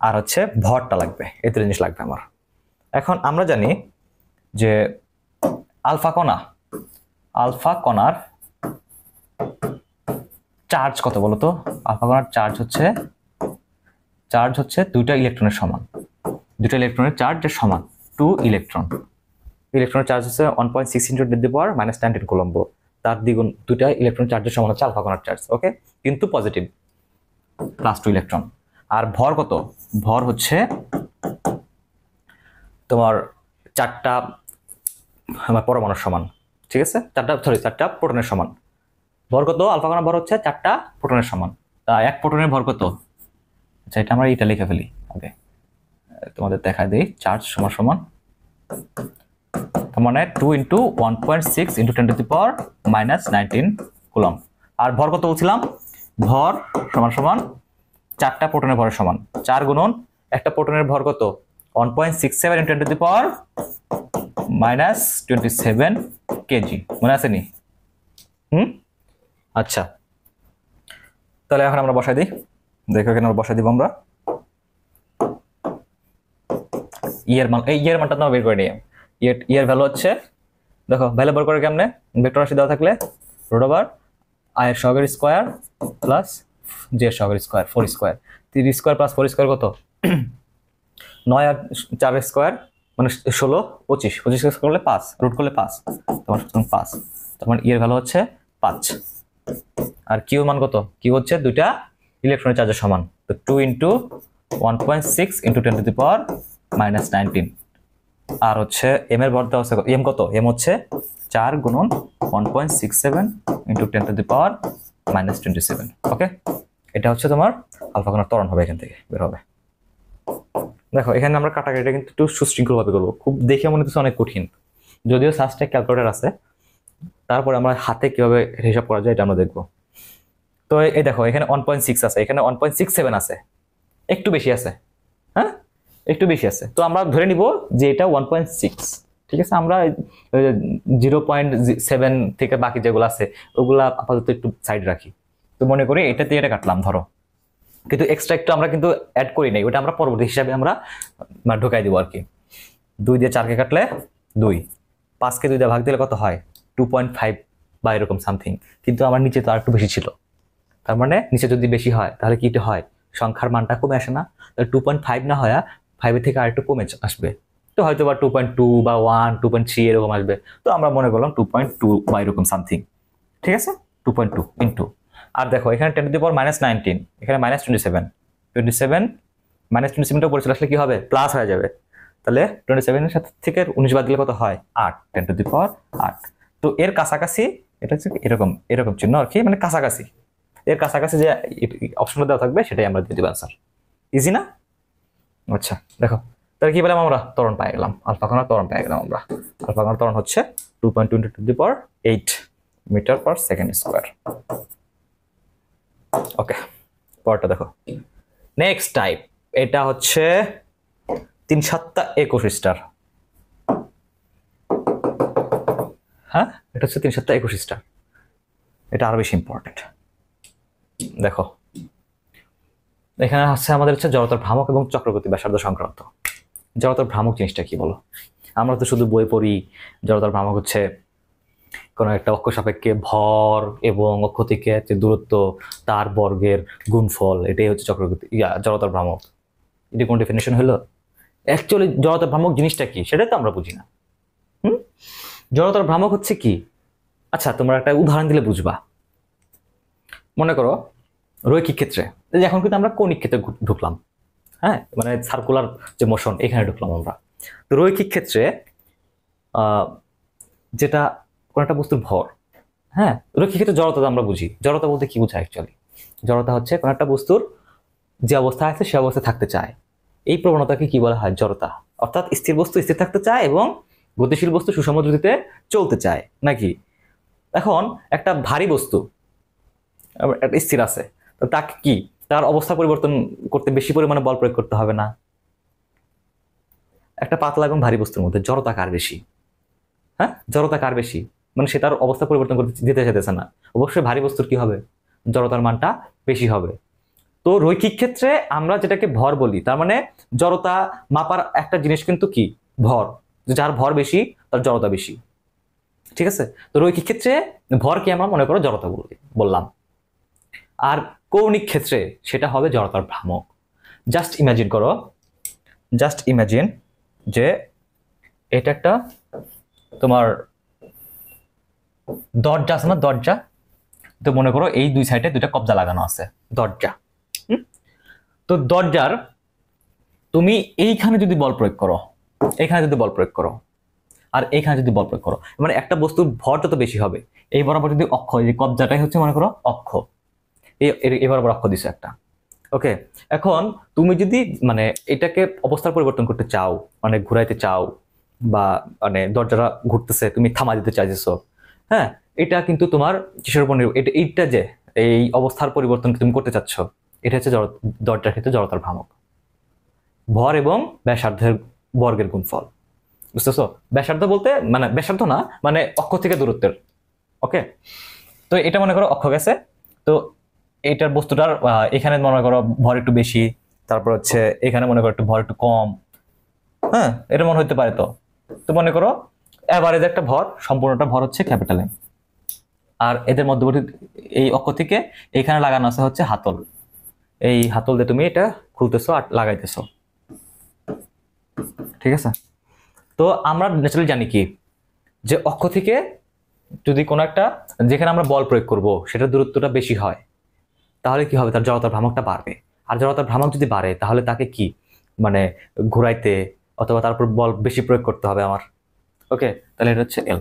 আর হচ্ছে ভরটা লাগবে, এই দুটো জিনিস লাগবে আমার। এখন আমরা জানি যে আলফা কণার চার্জ কত বলো তো? আলফা কণার চার্জ হচ্ছে দুইটা ইলেকট্রনের সমান, দুইটা ইলেকট্রনের চার্জের সমান 2 ইলেকট্রন। ইলেকট্রনের চার্জ হচ্ছে 1.6 × 10⁻⁹ কুলম্ব, তার দ্বিগুণ, দুইটা ইলেকট্রন চার্জের সমান হচ্ছে আলফা কণার চার্জ। ওকে, কিন্তু পজিটিভ, +2 ইলেকট্রন। আর ভর কত? ভর হচ্ছে তোমার 4টা পরমাণুর সমান, ঠিক আছে, 4টা প্রোটনের সমান। ভর কত? আলফা কণার ভর হচ্ছে 4টা প্রোটনের সমান। তা এক প্রোটনের ভর কত? আচ্ছা, এটা আমরা এটা লিখে ফেলি আগে, তোমাদের দেখাই দেই। চার্জ সমান সমান, তার মানে 2 × 1.6 × 10⁻⁹ কুলম্ব। আর ভর কত বলছিলাম? ভর সমান সমান 4টা প্রোটনের ভরের সমান। 4 গুণন একটা প্রোটনের ভর কত? 1.67 × 10⁻⁻27 কেজি, মনে আছে নি? আচ্ছা, তাহলে এখন আমরা বসাই দিই। দেখো এখানে আমরা বসাই দিব আমরা ইয়ের মান, এই ইয়ের মানটা আমরা বের করে নিই। ইয়ের ভ্যালু হচ্ছে, দেখো ভ্যালু বের করে কেমনে? ভেক্টর রাশি দেওয়া থাকলে √i এর সহগের স্কয়ার প্লাস j এর সহগের square, 4 square, 3 square plus 4 square কত? 9 আর 4 স্কয়ার মানে 16, 25, 25 স্কয়ার করলে 5, রুট করলে 5, তোমার 5, তখন ইয়ের ভ্যালু হচ্ছে 5। আর কিউ মান কত? কিউ হচ্ছে দুইটা ইলেকট্রনের চার্জের সমান, তো 2 × 1.6 × 10⁻⁹ আর হচ্ছে এম এর ভর দেওয়া আছে, এম কত? এম হচ্ছে 4 গুণন 1.67 × 10⁻⁻27। ওকে, এটা হচ্ছে তোমার আলফা কণার ত্বরণ হবে, এখান থেকে বের হবে। দেখো এখানে আমরা কাটাকাটিটা কিন্তু একটু সুশৃঙ্খল ভাবে করবো, খুব দেখে মনে হচ্ছে অনেক কঠিন, যদিও সাস্টেক ক্যালকুলেটর আছে, তারপরে আমরা হাতে কিভাবে হিসাব করা যায় এটা আমরা দেখবো। তো এই দেখো এখানে 1.6 আছে, এখানে 1.67 আছে, একটু বেশি আছে, হ্যাঁ একটু বেশি আছে, তো আমরা ধরে নিব যে এটা 1.6, ঠিক আছে। আমরা 0.7 থেকে বাকি যেগুলো আছে ওগুলা আপাতত একটু সাইড রাখি, তো মনে করি এটা দিয়ে এটা কাটলাম ধরো, কিন্তু এক্সট্রা একটু আমরা কিন্তু অ্যাড করি নাই, ওটা আমরা পরবর্তী হিসাবে আমরা ঢোকাই দিব আর কি। 2 দিয়ে 4 কে কাটলে 2, 5 কে 2 দিয়ে ভাগ দিলে কত হয়? 2.5 বা এরকম সামথিং, কিন্তু আমার নিচে তো আর একটু বেশি ছিল, তার মানে নিচে যদি বেশি হয় তাহলে কি হয়? সংখ্যার মানটা কমে আসে না? তাহলে 2.5 না হয় 5 থেকে আর একটু কমে আসবে, তো হয়তো বা 2.2 বা 1, 2.3 এরকম আসবে, তো আমরা মনে করলাম 2.2 বা এরকম সামথিং, ঠিক আছে, 2.2 ইন্টু। আর দেখো এখানে 10⁻⁹, এখানে -27, -27টা উপরে চলে আসলে কি হবে? প্লাস হয়ে যাবে, তাহলে 27 এর সাথে থেকে 19 বাদ দিলে কত হয়? 8, 10⁸। তো এর কাছাকাছি, এটা হচ্ছে এরকম চিহ্ন আর কি, মানে কাছাকাছি, এর কাছাকাছি যে অপশনটা দেওয়া থাকবে সেটাই আমরা দিয়ে দিব আনসার। ইজি না? আচ্ছা দেখো, তাহলে কি পেলাম আমরা? ত্বরণ পেয়ে গেলাম, আলফা কণার ত্বরণ পেয়ে গেলাম আমরা। আলফা কণার ত্বরণ হচ্ছে 2.2 × 10⁸ মিটার/সেকেন্ড স্কয়ার। ওকে, পরেরটা দেখো, নেক্সট টাইপ, এটা হচ্ছে 3 × 7 = 21 স্টার। হ্যাঁ, এটা হচ্ছে 3 × 7 = 21 স্টার, এটা আরো বেশি ইম্পর্টেন্ট। দেখো এখানে হচ্ছে আমাদের হচ্ছে জড়তার ভ্রামক এবং চক্রগতি ব্যাসার্ধ সংক্রান্ত। জড়তার ভ্রামক জিনিসটা কি বলো? আমরা তো শুধু বই পড়ি, জড়তার ভ্রামক হচ্ছে কোনো একটা অক্ষ সাপেক্ষে ভর এবং অক্ষ থেকে যে দূরত্ব তার বর্গের গুণফল, এটাই হচ্ছে চক্রগতি জড়তার ভ্রামক। এটি কোন ডেফিনেশন হলো? অ্যাকচুয়ালি জড়তার ভ্রামক জিনিসটা কি সেটাই তো আমরা বুঝি না। জড়তার ভ্রামক হচ্ছে কি? আচ্ছা তোমরা একটা উদাহরণ দিলে বুঝবা। মনে করো রৈখিক ক্ষেত্রে, এখন কিন্তু আমরা কৌণিক ক্ষেত্রে ঢুকলাম, হ্যাঁ মানে সার্কুলার যে মোশন এখানে ঢুকলাম আমরা। তো রৈখিক ক্ষেত্রে যেটা কোন একটা বস্তুর ভর, হ্যাঁ রৈখিক ক্ষেত্রে জড়তা আমরা বুঝি। জড়তা বলতে কি বোঝায় অ্যাকচুয়ালি? জড়তা হচ্ছে কোন একটা বস্তুর যে অবস্থায় আছে সে অবস্থায় থাকতে চায়, এই প্রবণতাকে কি বলা হয়? জড়তা। অর্থাৎ স্থির বস্তু স্থির থাকতে চায় এবং গতিশীল বস্তু সুষম গতিতে চলতে চায় নাকি? এখন একটা ভারী বস্তু একটা স্থির আছে, তো তাকে কি তার অবস্থা পরিবর্তন করতে বেশি পরিমাণে বল প্রয়োগ করতে হবে না? একটা পাতলা এবং ভারী বস্তুর মধ্যে জড়তা কার বেশি? হ্যাঁ, জড়তা কার বেশি, মানে সে তার অবস্থা পরিবর্তন করতে দিতে চাইতেছে না, অবশ্যই ভারী বস্তুর কি হবে, জড়তার মানটা বেশি হবে। তো রৈখিক ক্ষেত্রে আমরা যেটাকে ভর বলি, তার মানে জড়তা মাপার একটা জিনিস কিন্তু কি ভর, যার ভর বেশি তার জড়তা বেশি। ঠিক আছে, তো রৈখিক ক্ষেত্রে ভরকে আমরা মনে করো জড়তা বললাম, আর কৌণিক ক্ষেত্রে সেটা হবে জড়তার ভ্রামক। জাস্ট ইমাজিন করো, জাস্ট ইমাজিন যে এটা একটা তোমার দরজা আছে না, দরজা, তো মনে করো এই দুই সাইডে দুইটা কবজা লাগানো আছে দরজা। তো দরজার তুমি এইখানে যদি বল প্রয়োগ করো, এইখানে যদি বল প্রয়োগ করো, আর এইখানে যদি বল প্রয়োগ করো, মানে একটা বস্তুর ভর যত বেশি হবে, এই বরাবর যদি অক্ষ, এই কবজাটাই হচ্ছে মনে করো অক্ষ, এই বরাবর অক্ষ দিছো একটা। ওকে, এখন তুমি যদি মানে এটাকে অবস্থার পরিবর্তন করতে চাও, মানে ঘুরাইতে চাও, বা মানে দরজাটা ঘুরতেছে তুমি থামা দিতে চাইছো, হ্যাঁ, এটা কিন্তু তোমার কিসের উপর নির্ভর, এইটা যে এই অবস্থার পরিবর্তন তুমি করতে চাচ্ছ, এটা হচ্ছে দরজার ক্ষেত্রে জড়তার ভ্রামক, ভর এবং ব্যাসার্ধের বর্গের গুণফল। বুঝতেছো? ব্যাসার্ধ বলতে মানে ব্যাসার্ধ না, মানে অক্ষ থেকে দূরত্বের। ওকে, তো এটা মনে করো অক্ষ গেছে, তো এটার বস্তুটার এখানে মনে করো ভর একটু বেশি, তারপর হচ্ছে এখানে মনে করো একটু ভর একটু কম, হ্যাঁ, এটা মনে হতে পারে। তো তো মনে করো এভারেজ একটা ভর, সম্পূর্ণটা ভর হচ্ছে ক্যাপিটাল এম, আর এদের মধ্যবর্তী এই অক্ষ থেকে এখানে লাগানো আছে হচ্ছে হাতল, এই হাতল দিয়ে তুমি এটা খুলতেছো আর লাগাইতেছো। ঠিক আছে, তো আমরা ন্যাচারালি জানি কি, যে অক্ষ থেকে যদি কোনো একটা, যেখানে আমরা বল প্রয়োগ করব সেটার দূরত্বটা বেশি হয়, তাহলে কি হবে, তার জড়তার ভ্রামকটা বাড়বে। আর জড়তার ভ্রামক যদি বাড়ে তাহলে তাকে কি মানে ঘুরাইতে অথবা তারপর বল বেশি প্রয়োগ করতে হবে আমার। ওকে, তাহলে এটা হচ্ছে এল।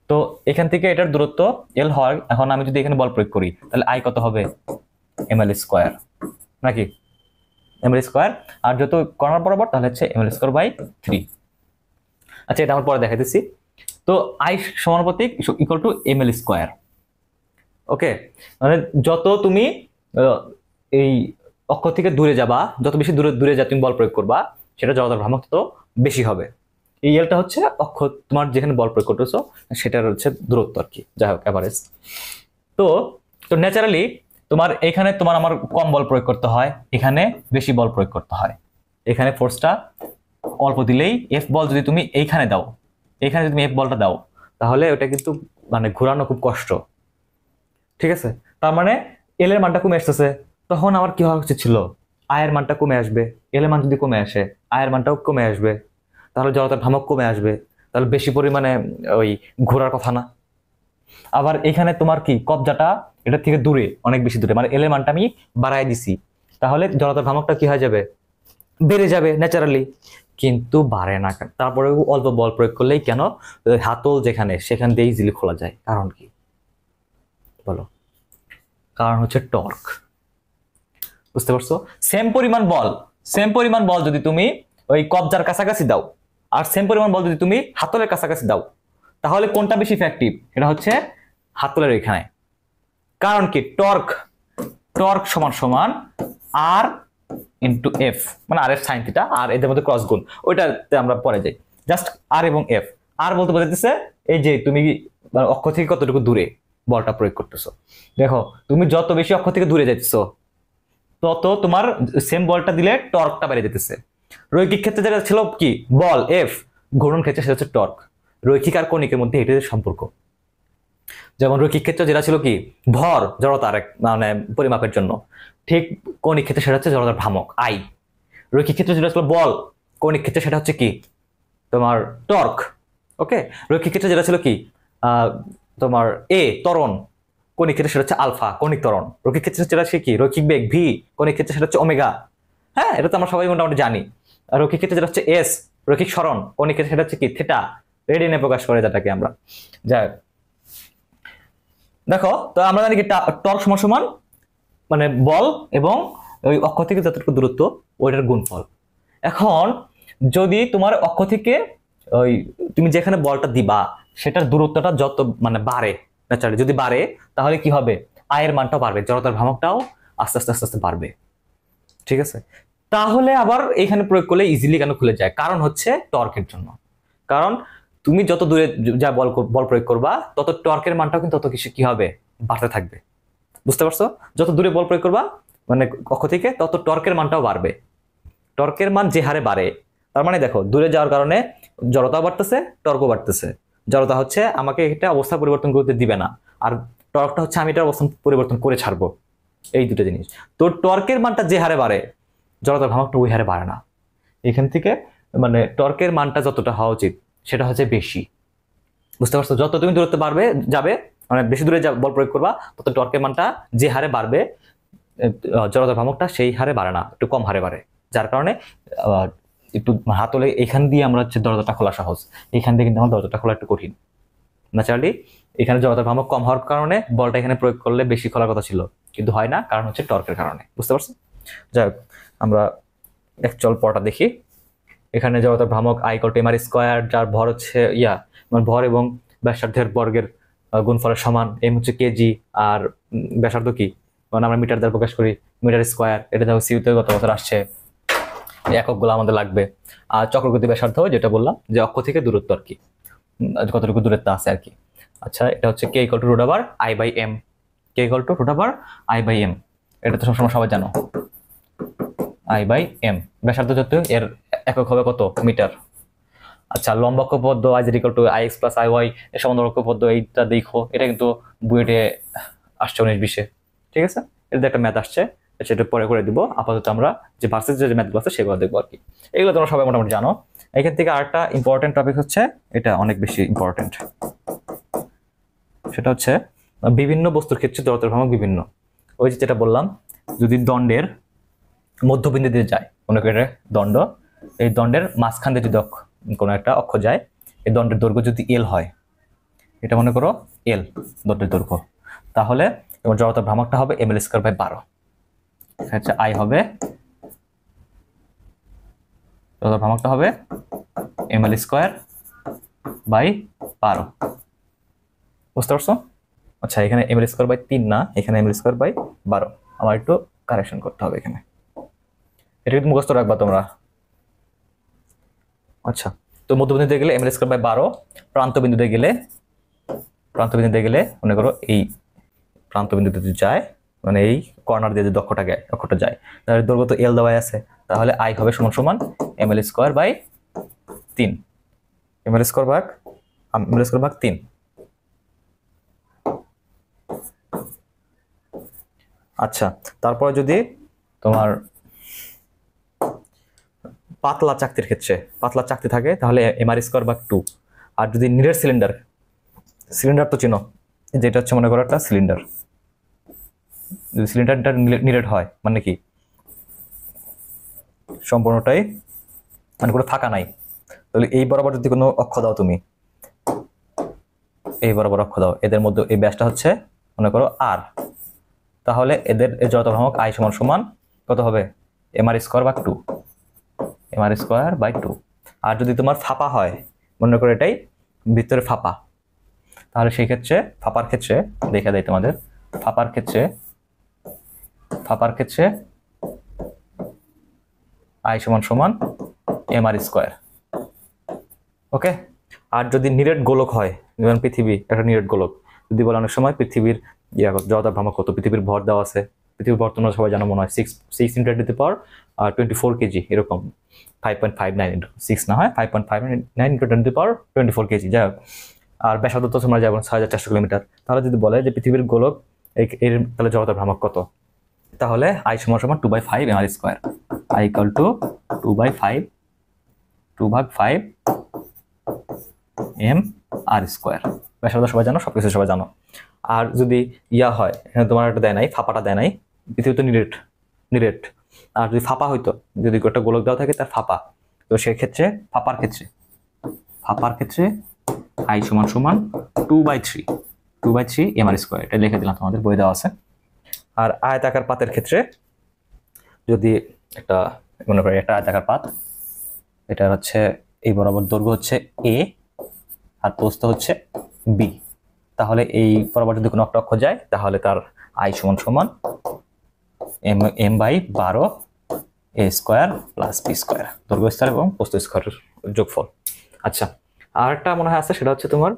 তো এখান থেকে এটার দূরত্ব এল হয়, এখন আমি যদি এখানে বল প্রয়োগ করি তাহলে আই কত হবে, এম এল স্কোয়ার, নাকি এম এল স্কোয়ার, আর যত কর্নার বরাবর তাহলে হচ্ছে এম এল স্কোয়ার বাই 3। আচ্ছা, এটা আমার পরে দেখাইতেছি। তো আই সমানুপাতিক equal to M L square. Okay, মানে যত তুমি এই অক্ষ থেকে দূরে যাবা, যত বেশি দূরে দূরে যা তুমি বল প্রয়োগ করবা, সেটা জড়তার ভ্রামক তত বেশি হবে। এই এলটা হচ্ছে অক্ষ, তোমার যেখানে বল প্রয়োগ করতেছো সেটার হচ্ছে দূরত্ব আর কি, যাই হোক এভারেজ। তো তো ন্যাচারালি তোমার এখানে তোমার আমার কম বল প্রয়োগ করতে হয়, এখানে বেশি বল প্রয়োগ করতে হয়। এখানে ফোর্সটা অল্প দিলেই, এফ বল যদি তুমি এইখানে দাও, এখানে যদি তুমি এফ বলটা দাও, তাহলে ওটা কিন্তু মানে ঘোরানো খুব কষ্ট। ঠিক আছে, তার মানে এল এর মানটা কমে আসতেছে, তখন আমার কি হওয়া উচিত ছিল, আয়ের মানটা কমে আসবে। এল এর মান যদি কমে আসে, আয়ের মানটাও কমে আসবে, তাহলে জড়তার ভ্রামক কমে আসবে, তাহলে বেশি পরিমাণে ওই ঘোরার কথা না। আবার এখানে তোমার কি কবজাটা এটা থেকে দূরে, অনেক বেশি দূরে, মানে এল এর মানটা আমি বাড়াই দিছি, তাহলে জড়তার ভ্রামকটা কি হয়ে যাবে, বেড়ে যাবে ন্যাচারালি, কিন্তু বাড়ে না। তারপরে অল্প বল প্রয়োগ করলেই কেন, হাতল যেখানে সেখান দিয়ে ইজিলি খোলা যায়। কারণ কি বলো, কারণ হচ্ছে টর্ক। বুঝতে পারছো? সেম পরিমাণ বল যদি তুমি ওই কবজার কাছাকাছি দাও, আর সেম পরিমাণ বল যদি তুমি হাতলের কাছাকাছি দাও, তাহলে কোনটা বেশি ইফেক্টিভ, এটা হচ্ছে হাতলের এখানে। কারণ কি, টর্ক সমান সমান আর ইন্টু এফ, মানে আর এফ সাইন থিটা, আর এদের মধ্যে ক্রস গুণ, ওইটাতে আমরা পরে যাই। জাস্ট আর এবং এফ, আর বলতে বোঝাইতেছে এই যে তুমি অক্ষ থেকে কতটুকু দূরে বলটা প্রয়োগ করতেছো। দেখো, তুমি যত বেশি অক্ষ থেকে দূরে যাচ্ছো, তত তোমার সেম বলটা দিলে টর্কটা বেড়ে যেতেছে। রৈখিক ক্ষেত্রে যেটা ছিল কি বল এফ, ঘূর্ণন ক্ষেত্রে সেটা হচ্ছে টর্ক। রৈখিক আর কণিকের মধ্যে এটার সম্পর্ক। যেমন রৈখিক ক্ষেত্রে যেটা ছিল কি ভর, জড়তার মানে পরিমাপের জন্য, ঠিক কণিক ক্ষেত্রে সেটা হচ্ছে জড়তার ভ্রামক আই। রৈখিক ক্ষেত্রে যেটা ছিল বল, কণিক ক্ষেত্রে সেটা হচ্ছে কি তোমার টর্ক। ওকে, রৈখিক ক্ষেত্রে যেটা ছিল কি তোমার এ ত্বরণ, কণিক ক্ষেত্রে সেটা হচ্ছে আলফা, কণিক ত্বরণ। রৈখিক ক্ষেত্রে সেটা হচ্ছে কি রৈখিক বেগ ভি, কণিক ক্ষেত্রে সেটা হচ্ছে ওমেগা। হ্যাঁ, এটা তো আমরা সবাই মোটামুটি জানি। আর রৈখিক ক্ষেত্রে যেটা হচ্ছে এস, রৈখিক সরণ, কণিক ক্ষেত্রে সেটা হচ্ছে কি থিটা, রেডিয়ানে প্রকাশ করে যেটাকে আমরা। যাই দেখো, তো আমরা জানি কি টর্ক সমান সমান মানে বল এবং ওই অক্ষ থেকে যতটুকু দূরত্ব ওইটার গুণফল। এখন যদি তোমার অক্ষ থেকে ওই তুমি যেখানে বলটা দিবা সেটার দূরত্বটা যত মানে বাড়ে, ন্যাচারালি যদি বাড়ে, তাহলে কি হবে, আয়ের মানটাও বাড়বে, জড়তার ভ্রামকটাও আস্তে আস্তে আস্তে আস্তে বাড়বে। ঠিক আছে, তাহলে আবার এখানে প্রয়োগ করলে ইজিলি কেন খুলে যায়, কারণ হচ্ছে টর্কের জন্য। কারণ তুমি যত দূরে যা বল প্রয়োগ করবা তত টর্কের মানটাও কিন্তু তত কিছু কি হবে, বাড়তে থাকবে। বুঝতে পারছো? যত দূরে বল প্রয়োগ করবা মানে কক্ষ থেকে তত টর্কের মানটাও বাড়বে। টর্কের মান যে হারে বাড়ে, তার মানে দেখো দূরে যাওয়ার কারণে জড়তাও বাড়তেছে, টর্কও বাড়তেছে। জড়তা হচ্ছে আমাকে এটা অবস্থা পরিবর্তন করতে দিবে না, আর টর্কটা হচ্ছে আমি এটার অবস্থান পরিবর্তন করে ছাড়বো। এই দুটো জিনিস। তো টর্কের মানটা যে হারে বাড়ে, জড়তার ভ্রামকটা ওই হারে বাড়ে না। এখান থেকে মানে টর্কের মানটা যতটা হওয়া উচিত সেটা হচ্ছে বেশি। বুঝতে পারছো? যত তুমি দূরত্ব বাড়বে যাবে, মানে বেশি দূরে বল প্রয়োগ করবা, তত টর্কের মানটা যে হারে বাড়বে, জড়তার ভ্রামকটা সেই হারে বাড়ে না, একটু কম হারে বাড়ে। যার কারণে একটু হাতলে এখান দিয়ে আমরা হচ্ছে দরজাটা খোলা সহজ, এখান দিয়ে কিন্তু আমার দরজাটা খোলা একটু কঠিন। ন্যাচারালি এখানে জড়তার ভ্রামক কম হওয়ার কারণে বলটা এখানে প্রয়োগ করলে বেশি খোলার কথা ছিল, কিন্তু হয় না, কারণ হচ্ছে টর্কের কারণে। বুঝতে পারছো? যাই হোক, আমরা অ্যাকচুয়াল পড়াটা দেখি। এখানে জড়তার ভ্রামক I equal to M R square, যার ভর হচ্ছে মানে ভর এবং ব্যাসার্ধের বর্গের গুণফলের সমান। এম হচ্ছে কেজি, আর ব্যাসার্ধ কি মানে আমরা মিটার দ্বারা প্রকাশ করি, মিটার স্কয়ার। এটা দেখো সিউতে গত বছর আসছে, এককগুলো আমাদের লাগবে। আর চক্রগতি ব্যাসার্ধ যেটা বললাম যে অক্ষ থেকে দূরত্ব আর কি, কতটুকু দূরত্ব আছে আর কি। আচ্ছা, এটা হচ্ছে K equal to root over I by M, K equal to root over I by M. এটা তো সবসময় সবাই জানো, আই বাই এম। ব্যাসার্ধ যত এর একক হবে কত, মিটার। আচ্ছা, লম্বক পদ্ম I Z equal to I X plus I Y, এর সমান্তরাল পদ্ম, এইটা দেখো, এটা কিন্তু বুয়েটে আসছে 19-20-এ। ঠিক আছে, এটা একটা ম্যাথ আসছে, সেটা পরে করে দিব। আপাতত আমরা যে ভার্সেস যে ম্যাথগুলো আছে সেগুলো দেখবো আর কি। এগুলো তোমরা সবাই মোটামুটি জানো। এখান থেকে আরেকটা ইম্পর্টেন্ট টপিক হচ্ছে, এটা অনেক বেশি ইম্পর্টেন্ট, সেটা হচ্ছে বিভিন্ন বস্তুর ক্ষেত্রে জড়তার ভ্রামক বিভিন্ন। ওই যে যেটা বললাম, যদি দণ্ডের মধ্যবিন্দু দিয়ে যায় কোনো একটা দণ্ড, এই দণ্ডের মাঝখান দিয়ে যদি কোনো একটা অক্ষ যায়, এই দণ্ডের দৈর্ঘ্য যদি এল হয়, এটা মনে করো এল দণ্ডের দৈর্ঘ্য, তাহলে তোমার জড়তার ভ্রামকটা হবে এম এল স্কয়ার বাই 12। আচ্ছা, আই হবে, জড়তার ভ্রামকটা হবে এম এল স্কয়ার বাই 12। বুঝতে পারছো? আচ্ছা, এখানে এম এল স্কয়ার বাই 3 না, এখানে এম এল স্কয়ার বাই 12। আমার একটু কারেকশন করতে হবে এখানে, এটা কিন্তু মুখস্থ রাখবা তোমরা। আচ্ছা, তো মধ্যবিন্দুতে গেলে এম এল স্কয়ার বাই 12, প্রান্তবিন্দুতে গেলে মনে করো এই প্রান্তবিন্দুতে যদি যায়, মানে এই কর্নার দিয়ে যদি অক্ষটা যায়, তাহলে দৈর্ঘ্য তো এল দেওয়া আছে, তাহলে আই হবে সমান সমান M L square by 3, M L square ভাগ 3। আচ্ছা, তারপরে যদি তোমার পাতলা চাকতি থাকে, তাহলে এম আর স্কয়ার ভাগ 2। আর যদি নিরেট সিলিন্ডার তো চিনো, যেটা হচ্ছে মনে করো একটা সিলিন্ডার, যদি সিলিন্ডারটা নিরেট হয় মানে কি সম্পূর্ণটাই মানে কোনো ফাঁকা নাই, তাহলে এই বরাবর যদি কোনো অক্ষ দাও তুমি, এই বরাবর অক্ষ দাও, এদের মধ্যে এই ব্যাসটা হচ্ছে মনে করো আর, তাহলে এদের জড়তা ভ্রামক আই সমান সমান কত হবে, এম আর স্কয়ার ভাগ 2, এম আর স্কয়ার বাই 2। আর যদি তোমার ফাঁপা হয়, মনে করো এটাই ভিতরে ফাঁপা, তাহলে সেই ক্ষেত্রে ফাঁপার ক্ষেত্রে দেখা দেয় তোমাদের, ফাঁপার ক্ষেত্রে আই সমান সমান এম আর স্কয়ার। ওকে। আর যদি নিরেট গোলক হয়, যেমন পৃথিবী একটা নিরেট গোলক, যদি বলে অনেক সময় পৃথিবীর জড়তার ভ্রামক কত, পৃথিবীর ভর দেওয়া আছে, পৃথিবীর ভর তোমরা সবাই জানো মনে হয় 6 × 10⁻24 কেজি, এরকম 5.59 × 6 না হয় 5.59 × 10⁻24 কেজি, যাই হোক। আর ব্যাসার্ধ তো তোমরা যাবো 6400 কিলোমিটার। তাহলে যদি বলে যে পৃথিবীর গোলক এর তাহলে জড়তার ভ্রামক কত, তাহলে আই সমান সমান 2/5 M R square, I equal to 2/5 2/5 M R square. ব্যাসার্ধ সবাই জানো, সবকিছু সবাই জানো। আর যদি হয়, এখানে তোমার একটা দেয় নাই, ফাঁপাটা দেয় নাই, পৃথিবী তো নিরেট। আর যদি ফাঁপা হইতো, যদি একটা গোলক দেওয়া থাকে তার ফাঁপা, তো সেক্ষেত্রে ফাঁপার ক্ষেত্রে আই সমান সমান 2/3 এম আর স্কয়ার, এটা লিখে দিলাম, তোমাদের বই দেওয়া আছে। আর আয়তাকার পাতের ক্ষেত্রে যদি একটা মনে করি একটা আয়তাকার পাত, এটা হচ্ছে এই বরাবর দৈর্ঘ্য হচ্ছে এ আর প্রস্থ হচ্ছে বি, তাহলে এই বরাবর যদি কোনো একটা অক্ষ যায়, তাহলে তার আই সমান সমান m/12 a² + b², দৈর্ঘ্য স্তর এবং প্রস্থ স্তরের যোগফল। আচ্ছা, আর একটা মনে হয় আছে, সেটা হচ্ছে তোমার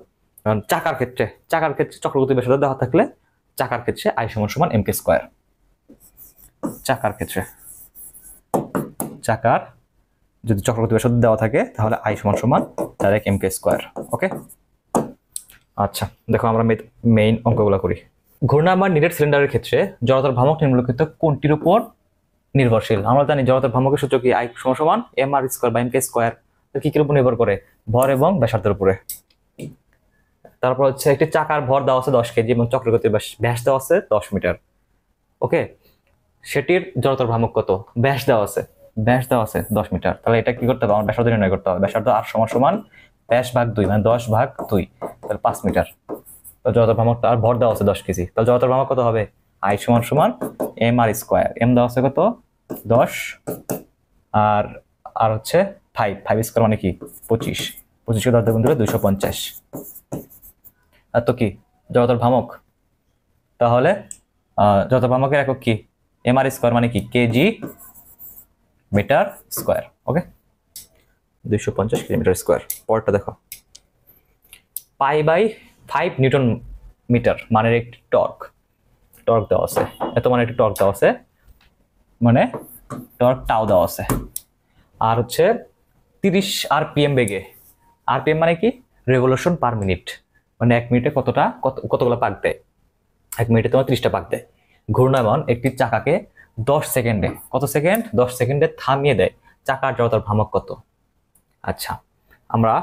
চাকার ক্ষেত্রে চক্রগতি ব্যাসার্ধ দেওয়া থাকলে চাকার ক্ষেত্রে আই সমান সমান এম কে স্কোয়ার। চাকার ক্ষেত্রে চাকার যদি চক্রগতি ব্যাসার্ধ দেওয়া থাকে তাহলে আই সমান সমান ডাইরেক্ট এম কে স্কোয়ার। ওকে, আচ্ছা দেখো আমরা মেইন অঙ্কগুলো করি। ঘূর্ণায়মান নিরেট সিলিন্ডারের ক্ষেত্রে জড়তার ভ্রামক নিম্নলিখিত কোনটির উপর নির্ভরশীল? আমরা জানি জড়তার ভ্রামকের সূত্র কি, আই সমান সমান এম আর স্কোয়ার বা এম কে স্কোয়ার। কি কির উপর নির্ভর করে? ভর এবং ব্যাসার্ধের উপরে। তারপর হচ্ছে একটি চাকার ভর দেওয়া আছে 10 কেজি এবং চক্রগতির ব্যাস দেওয়া আছে 10 মিটার। ওকে, সেটির জড়তার ভ্রামক কত? ব্যাস দেওয়া আছে 10 মিটার। তাহলে এটা কি করতে হবে? আমার ব্যাসার্ধ নির্ণয় করতে হবে। ব্যাসার্ধ আর সমান সমান ব্যাস ভাগ 2, মানে 10/2, তাহলে 5 মিটার। তো জড়তার ভ্রামক আর ভর দেওয়া আছে 10 কেজি, তাহলে জড়তার ভ্রামক কত হবে? আই সমান সমান এম আর স্কোয়ার। এম দেওয়া আছে কত? 10, আর আর হচ্ছে 5 স্কোয়ার মানে কি 25 কে 10 দিয়ে গুণ দিলে 250। আর তো কি জড়তার ভ্রামক, তাহলে জড়তার ভ্রামকের একক কি? এম আর স্কোয়ার মানে কি কেজি মিটার স্কোয়ার। ওকে, 250 কিলোমিটার স্কোয়ার। পরেরটা দেখো, π/5 নিউটন মিটার মানের একটি টর্ক দেওয়া আছে। এত মানে একটি টর্ক দেওয়া আছে, মানে টর্ক টাও দেওয়া আছে। আর হচ্ছে 30 আরপিএম বেগে। আরপিএম মানে কি? রেভলিউশন পার মিনিট, মানে 1 মিনিটে কতগুলো পাক দেয়? 1 মিনিটে তোমার 30টা পাক দেয়। ঘূর্ণায়মান একটি চাকাকে 10 সেকেন্ডে, কত সেকেন্ড? 10 সেকেন্ডে থামিয়ে দেয়। চাকার জড়তার ভ্রামক কত? আচ্ছা, আমরা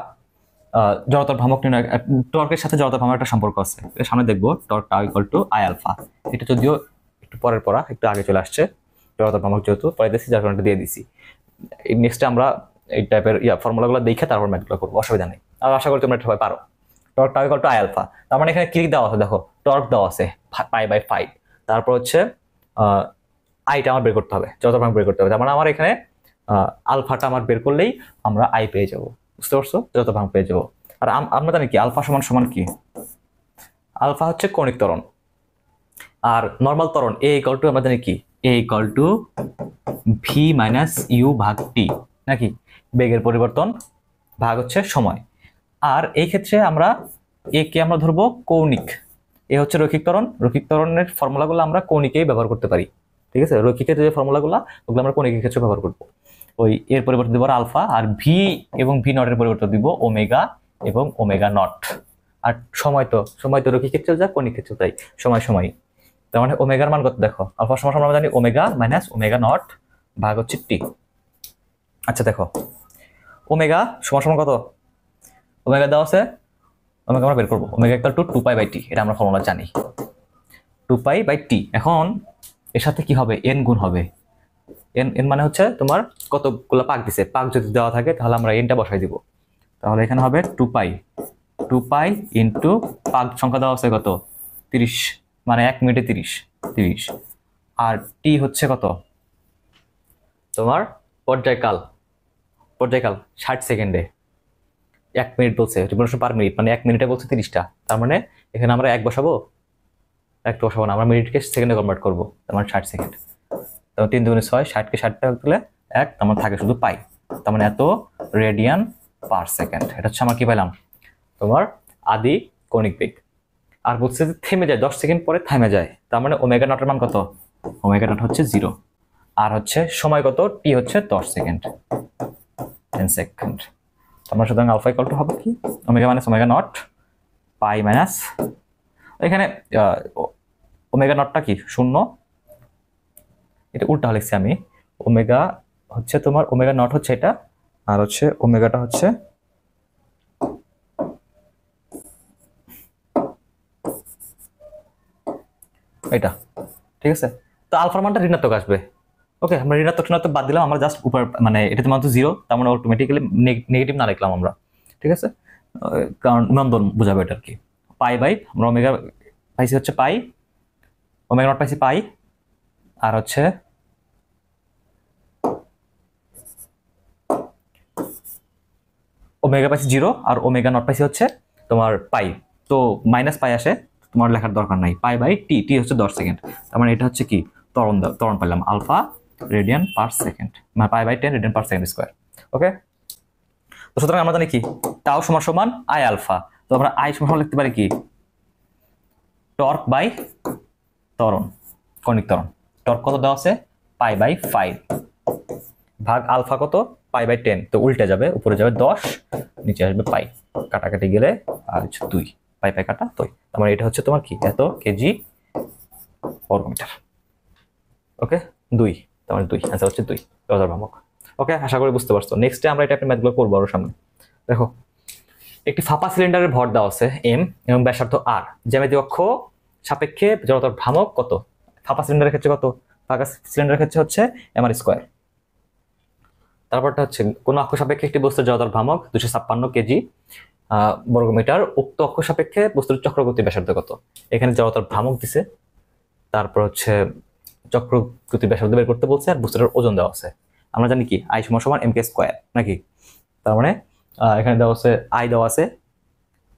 জড়তার ভ্রামক নির্ণয়, টর্কের সাথে জড়তার ভ্রামক একটা সম্পর্ক আছে, সামনে দেখবো। টর্ক টাও ইকুয়াল টু আই আলফা। এটা যদিও একটু পরের পড়া, একটু আগে চলে আসছে। জড়তার ভ্রামক যেহেতু পরে দিয়েছি, যার কারণে দিয়ে দিছি। নেক্সটে আমরা এই টাইপের ফর্মুলাগুলো দেখে তারপর ম্যাথগুলো করবো, অসুবিধা নেই। আর আশা করি তোমরা এটা সবাই পারো। টর্ক টাও ইকুয়াল টু আই আলফা। তার মানে এখানে কি দেওয়া আছে দেখো, টর্ক দেওয়া আছে π/5, তারপর হচ্ছে আইটা আমার বের করতে হবে, জড়তার ভ্রামক বের করতে হবে। তার মানে আমার এখানে আলফাটা আমার বের করলেই আমরা আই পেয়ে যাবো। বুঝতে পারছো? জড়তার ভ্রামক পেয়ে যাবো। আর আমরা জানি কি আলফা সমান সমান কি? আলফা হচ্ছে কৌণিক ত্বরণ, আর নরমাল ত্বরণ এ ইকুয়াল টু আমরা জানি কি, A equal to V minus U ভাগ টি, নাকি? বেগের পরিবর্তন ভাগ হচ্ছে সময়। আর এই ক্ষেত্রে আমরা এ কে আমরা ধরবো কৌণিক, এ হচ্ছে রৈখিক ত্বরণ। রৈখিক ত্বরণের ফর্মুলাগুলো আমরা কৌণিকেই ব্যবহার করতে পারি, ঠিক আছে? রৈখিকের যে ফর্মুলাগুলো ওগুলো আমরা কৌণিকের ক্ষেত্রে ব্যবহার করবো। ওই এর পরিবর্তে দিব আলফা, আর ভি এবং ভি নটের পরিবর্তে দিব ওমেগা এবং ওমেগা নট। আর সময় তো রৈখিক ক্ষেত্রে যা কৌণিক ক্ষেত্রে তাই সময়। তার মানে ওমেগার মান কত দেখো, আলফা সমান আমরা জানি ওমেগা মাইনাস ওমেগা নট ভাগ হচ্ছে টি। আচ্ছা দেখো, ওমেগা সমান কত? ওমেগা দেওয়া আছে, ওমেগা আমরা বের করবো। ওমেগা ইকুয়াল টু 2π/t, এটা আমরা ফর্মুলা জানি, 2π/t। এখন এর সাথে কি হবে? n গুণ হবে। n মানে হচ্ছে তোমার কতগুলো পাক দিছে, পাক যদি দেওয়া থাকে তাহলে আমরা nটা বসাই দিব। তাহলে এখানে হবে 2π ইন্টু পাক সংখ্যা দেওয়া আছে কত? 30, মানে 1 মিনিটে 30। আর টি হচ্ছে কত? তোমার পর্যায়কাল 60 সেকেন্ডে। 1 মিনিট বলছে রিভলিউশন পার মিনিট, মানে 1 মিনিটে বলছে 30টা। তার মানে এখানে আমরা 1 বসাবো না, আমরা মিনিটকে সেকেন্ডে কনভার্ট করবো। তার মানে 60 সেকেন্ড। তারপর 3 2 6, 60কে 60টা তুলে 1, তার মানে থাকে শুধু পাই। তার মানে এত রেডিয়ান পার সেকেন্ড। এটা হচ্ছে আমরা কি পেলাম? তোমার আদি কৌণিক বেগ। আর বলছে যে থেমে যায়, 10 সেকেন্ড পরে থেমে যায়। তার মানে ওমেগা নটের মান কত? ওমেগা নট হচ্ছে 0। আর হচ্ছে সময় কত? টি হচ্ছে 10 সেকেন্ড, 10 সেকেন্ড। আমরা সুতরাং আলফা ইকুয়াল টু হবে কি? Omega minus omega not pi minus, এখানে ওমেগা নটটা কি 0, এটা উল্টা লিখছি আমি। ওমেগা হচ্ছে তোমার ওমেগা নট হচ্ছে এটা, আর হচ্ছে ওমেগাটা হচ্ছে এটা, ঠিক আছে? তো আলফার মানটা ঋণাত্মক আসবে। ওকে, আমরা ঋণাত্মক বাদ দিলাম, আমরা জাস্ট উপর মানে এটা তোমার তো 0, তার মানে অটোমেটিক্যালি নেগেটিভ না লিখলাম আমরা, ঠিক আছে? কারণ নন্দন বোঝাবে এটা আর কি। π/, আমরা ওমেগা পাইছি হচ্ছে পাই, ওমেগা নট পাইছি পাই, আর হচ্ছে ওমেগা পাইছি 0, আর ওমেগা নট পাইছি হচ্ছে তোমার পাই। তো মাইনাস পাই আসে, তোমার লেখার দরকার নাই। π/t, টি হচ্ছে 10 সেকেন্ড। তার মানে এটা হচ্ছে কি ত্বরণ পেলাম, আলফা রেডিয়ান পার সেকেন্ড, মানে π/10 রেডিয়ান পার সেকেন্ড স্কোয়ার। ওকে, তো সুতরাং আমরা জানি কি টাও সমান সমান আই আলফা। তো আমরা আই সমান লিখতে পারি কি টর্ক বাই ত্বরণ, কৌণিক ত্বরণ। টর্ক কত দেওয়া আছে π/5 ভাগ আলফা কত π/10। তো উল্টে যাবে, উপরে যাবে 10, নিচে আসবে পাই, কাটাকাটি গেলে আর হচ্ছে 2, পাই কাটা 2। তার মানে এটা হচ্ছে তোমার কি এত কেজি বর্গমিটার। ওকে 2, তার মানে 2, आंसर হচ্ছে 2 জড়তার ভ্রামক। ওকে, আশা করি বুঝতে পারছো। নেক্সটে আমরা এটা আপনি ম্যাথগুলো করবো আরো সামনে। দেখো একটি ফাঁপা সিলিন্ডারের ভর দেওয়া আছে m এবং ব্যাসার্ধ r, জ্যামিতিক অক্ষ সাপেক্ষে জড়তার ভ্রামক কত? ফাঁপা সিলিন্ডারের ক্ষেত্রে কত? ফাঁকা সিলিন্ডারের ক্ষেত্রে হচ্ছে mr²। তারপরটা হচ্ছে কোন অক্ষ সাপেক্ষে একটি বস্তুর জড়তার ভ্রামক 256 কেজি বর্গমিটার, উক্ত অক্ষ সাপেক্ষে বস্তুর চক্রগতির ব্যাসার্ধ কত? এখানে জড়তার ভ্রামক দিছে, তারপর হচ্ছে চক্রগতির ব্যাসার্ধ বের করতে বলছে, আর বস্তুটার ওজন দেওয়া আছে। আমরা জানি কি আই সমান সমান mk² নাকি? তার মানে এখানে দেওয়া আছে আই দেওয়া আছে,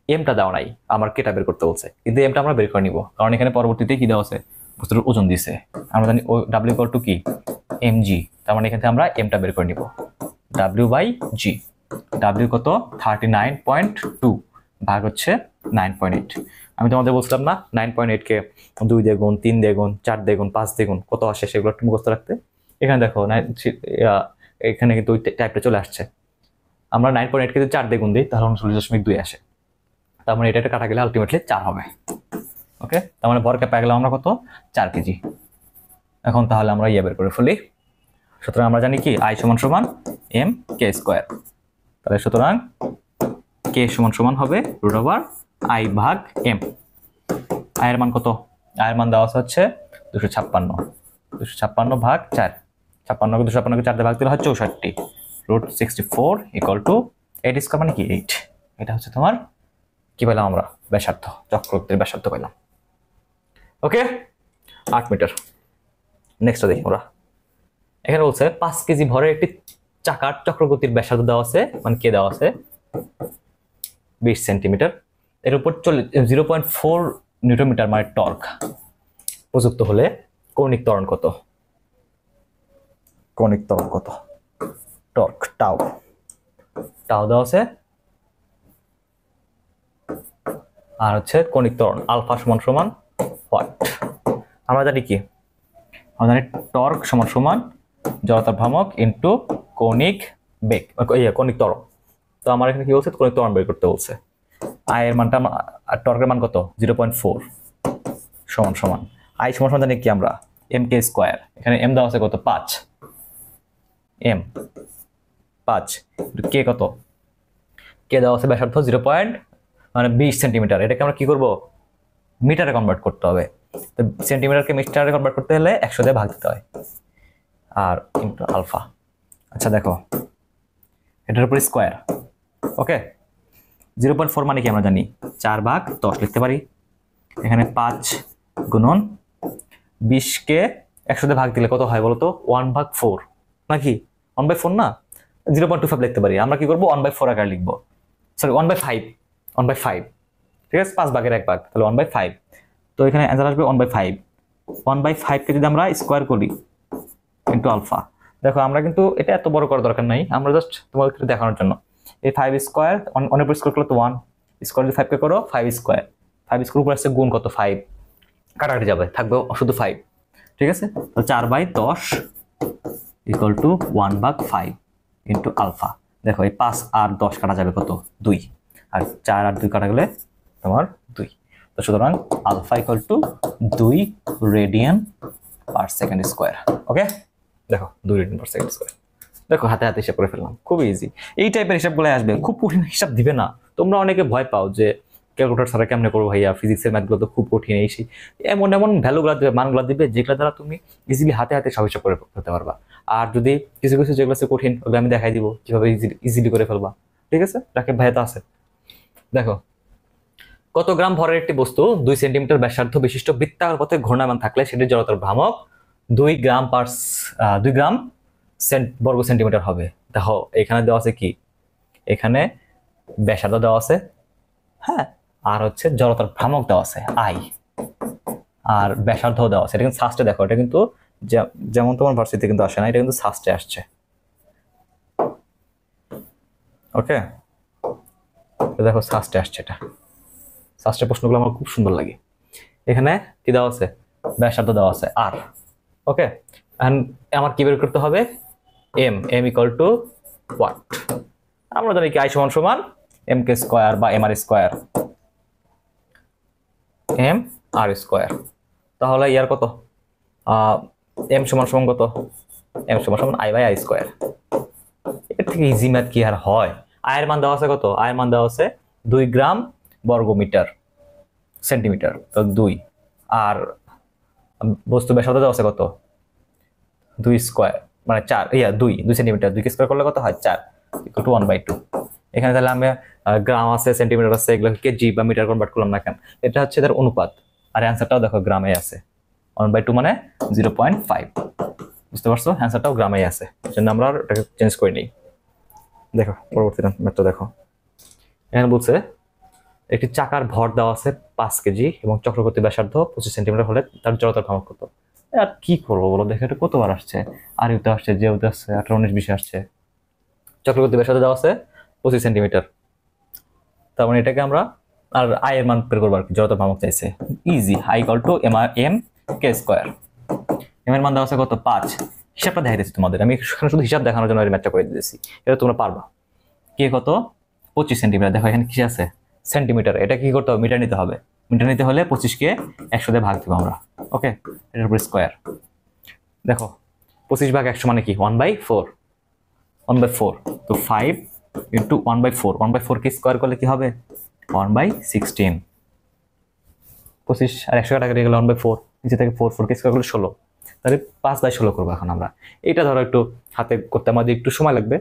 এমটা দেওয়া নাই, আমার কেটা বের করতে বলছে, কিন্তু এমটা আমরা বের করে নিব, কারণ এখানে পরবর্তীতে কি দেওয়া আছে বস্তুর ওজন দিছে। আমরা জানি ডাব্লিউ ইকুয়াল টু কি mg, তার মানে এখান থেকে আমরা এমটা বের করে নিব w/g। ডাব্লিউ কত 39.2 ভাগ হচ্ছে 9.8। আমি তোমাদের বলছিলাম না 9.8 কে 2 দিয়ে গুণ, 3 দিয়ে গুণ, 4 দিয়ে গুণ, 5 দিয়ে গুণ কত আসে সেগুলো একটু মুখস্থ রাখতে। এখানে দেখো এখানে কিন্তু ওই টাইপটা চলে আসছে। আমরা 9.8 কে যদি 4 দিয়ে গুণ দিই তাহলে 39.2 আসে। তার মানে এটা কাটা গেলে আলটিমেটলি 4 হবে। ওকে, তার মানে ভরকে পেয়ে গেলাম আমরা কত 4 কেজি। এখন তাহলে আমরা বের করে ফেলি। সুতরাং আমরা জানি কি আই সমান সমান mk²। তাহলে সুতরাং k সমান সমান হবে √i ভাগ m। আই এর মান কত? আই এর মান দেওয়া হচ্ছে 256। 256 ভাগ 4, 56 কে 256 কে 4 দিয়ে ভাগ দিলে হয় 64, √64 = 8² মানে কি 8। এটা হচ্ছে তোমার কি পেলাম আমরা ব্যাসার্ধ, চক্রগতির ব্যাসার্ধ পেলাম। ওকে 8 মিটার। নেক্সট দেখি আমরা। এখানে বলছে 5 কেজি ভরের একটি চাকার চক্রগতির ব্যাসার্ধ দেওয়া আছে, মানে কে দেওয়া আছে 20 সেন্টিমিটার, এর উপর 0.4 নিউটন মিটার মানে টর্ক প্রযুক্ত হলে কৌণিক ত্বরণ কত? কৌণিক ত্বরণ কত? টর্ক টাও দেওয়া আছে, আর হচ্ছে কৌণিক ত্বরণ আলফা সমান সমান হোয়াট? আমরা জানি কি, আমরা জানি টর্ক সমান সমান জড়তার ভ্রামক ইনটু কৌণিক বেগ, কৌণিক ত্বরণ। তো আমার এখানে কি বলছে কৌণিক ত্বরণ বের করতে বলছে। আই এর মানটা আর টর্কের মান কত 0.4 সমান সমান আই সমান সমান জানি কি আমরা mk²। এখানে m দেওয়া আছে কত 5, m 5, k কত? কে দেওয়া আছে ব্যাসার্ধ 20 সেন্টিমিটার। এটাকে আমরা কি করব মিটারে কনভার্ট করতে হবে। তো সেন্টিমিটারকে মিটারে কনভার্ট করতে হলে 100 দিয়ে ভাগ দিতে হয়, আর ইনটু আলফা। আচ্ছা দেখো এটার উপর স্কয়ার। ওকে 0.4 মানে কি আমরা জানি 4/10 লিখতে পারি। এখানে 5 গুণন 20 কে 100 দিয়ে ভাগ দিলে কত হয় বলতো 1/4 নাকি 1/4 না 0.25 লিখতে পারি। আমরা কি করব 1/4 আকারে লিখবো, সরি 1/5, ঠিক আছে 5 ভাগের 1 ভাগ, তাহলে 1/5। তো এখানে অ্যান্সার আসবে 1/5। 1/5 কে যদি আমরা স্কয়ার করি ইনটু আলফা। দেখো আমরা কিন্তু এটা এত বড় করার দরকার নাই, আমরা জাস্ট তোমাদের দেখানোর জন্য এই 5² অনেক স্কয়ার করলে তো 1 স্কয়ার যদি 5 কে করো 5², 5 স্কয়ার উপর আসছে গুণ কত 5, কাটাকাটি যাবে থাকবে শুধু 5, ঠিক আছে। তো 4/10 = 1/5 ইনটু আলফা। দেখো এই 5 আর 10 কাটা যাবে কত 2, আর 4 আর 2 কাটা গেলে তোমার 2। তো সুতরাং alpha = 2 radian per second square. Okay দেখো 2 রেডিয়ান পার সেকেন্ড স্কয়ার। দেখো হাতে হাতে হিসাব করে ফেললাম, খুবই ইজি। এই টাইপের হিসাবগুলো আসবে, খুব কঠিন হিসাব দিবে না। তোমরা অনেকে ভয় পাও যে ক্যালকুলেটর ছাড়া কেমনে করবো ভাইয়া, ফিজিক্সের ম্যাথগুলো তো খুব কঠিন, এই এমন এমন ভ্যালুগুলো দিবে, মানগুলো দিবে যেগুলো দ্বারা তুমি ইজিলি হাতে হাতে সব হিসাব করে ফেলতে পারবা। আর যদি কিছু কিছু যেগুলো আছে কঠিন ওগুলো আমি দেখাই দিব কিভাবে ইজিলি করে ফেলবা, ঠিক আছে। রাকিব ভাইয়া তো আছে। দেখো কত গ্রাম ভরের একটি বস্তু 2 সেন্টিমিটার ব্যাসার্ধ বিশিষ্ট বৃত্তাকার পথে ঘূর্ণায়মান থাকলে সেটির জড়তার ভ্রামক 2 গ্রাম বর্গ সেন্টিমিটার হবে। দেখো এখানে দেওয়া আছে কি, এখানে ব্যাসার্ধ দেওয়া আছে, হ্যাঁ, আর হচ্ছে জড়তার ভ্রামক দেওয়া আছে আই, আর ব্যাসার্ধ দেওয়া আছে। এটা কিন্তু সাস্টে, দেখো এটা কিন্তু যেমন তোমার ভার্সিটিতে কিন্তু আসে না, এটা কিন্তু সাস্টে আসছে। ওকে দেখো সাস্টে আসছে, এটা সাস্টের প্রশ্নগুলো আমার খুব সুন্দর লাগে। এখানে কি দেওয়া আছে, ব্যাসার্ধ দেওয়া আছে আর। ওকে, আমার কি বের করতে হবে, এম ইকুয়াল টু হোয়াট, আমরা জানি কি আই সমান সমান এম কে স্কোয়ার বা M R square, M R square. তাহলে ইয়ার কত, এম সমান সমান কত, এম সমান সমান আই বাই আই স্কোয়ার। এর থেকে ইজি ম্যাথ কি আর হয়। আয়ের মান দেওয়া আছে কত, আয়ের মান দেওয়া আছে 2 গ্রাম বর্গমিটার সেন্টিমিটার, তো 2। আর বস্তু ব্যাসার্ধ দেওয়া আছে কত, 2 স্কোয়ার মানে 4, 2 সেন্টিমিটার, 2 কে স্কোয়ার করলে কত হয় 4, ইকুয়াল টু 1/2। এখানে তাহলে আমি গ্রাম আছে, সেন্টিমিটার আছে, এগুলো কেজি বা মিটার কনভার্ট করলাম না কেন, এটা হচ্ছে তার অনুপাত। আর অ্যান্সারটাও দেখো গ্রামে আছে, 1/2 মানে 0.5। বুঝতে পারছো, অ্যান্সারটাও গ্রামেই আছে, সেজন্য আমরা এটাকে চেঞ্জ করে নিই। দেখো পরবর্তী ম্যাথটা দেখো। এখানে বলছে একটি চাকার ভর দেওয়া আছে 5 কেজি এবং চক্রগতি ব্যাসার্ধ 25 সেন্টিমিটার হলে তার জড়তার ভ্রামক কত। আর কি করবো বলো, দেখো এটা কতবার আসছে, আর ইউতে আসছে, যে উতে আসছে, 18, 19, 20 আসছে। চক্রগতি ব্যাসার্ধ দেওয়া আছে 25 সেন্টিমিটার, তার মানে এটাকে আমরা আর আই এর মান বের করবো আর কি, জড়তার ভ্রামক চাইছে। Easy, I equal to M K square. M এর মান দেওয়া আছে কত, 5। হিসাবটা দেখাই দিচ্ছি তোমাদের, আমি এখানে শুধু হিসাব দেখানোর জন্য ম্যাথটা করে দিয়েছি, এটা তোমরা পারবা। কে কত, 25 সেন্টিমিটার, দেখো এখানে কি আছে সেন্টিমিটার, এটা কি করতে হবে, মিটার নিতে হবে। মিটার নিতে হলে 25 কে 100 দিয়ে ভাগ দিব আমরা। ওকে, এটার উপর স্কোয়ার। দেখো 25 ভাগ 100 মানে কি 1/4, 1/4। তো 5 ইন্টু 1/4, 1/4 কে স্কোয়ার করলে কি হবে 1/16। 25 আর 100 টাকা দিয়ে গেলে 1/4, নিচে থেকে 4 কে স্কোয়ার করলে 16, তাহলে 5/16 করবো এখন আমরা। এটা ধরো একটু হাতে করতে আমাদের একটু সময় লাগবে,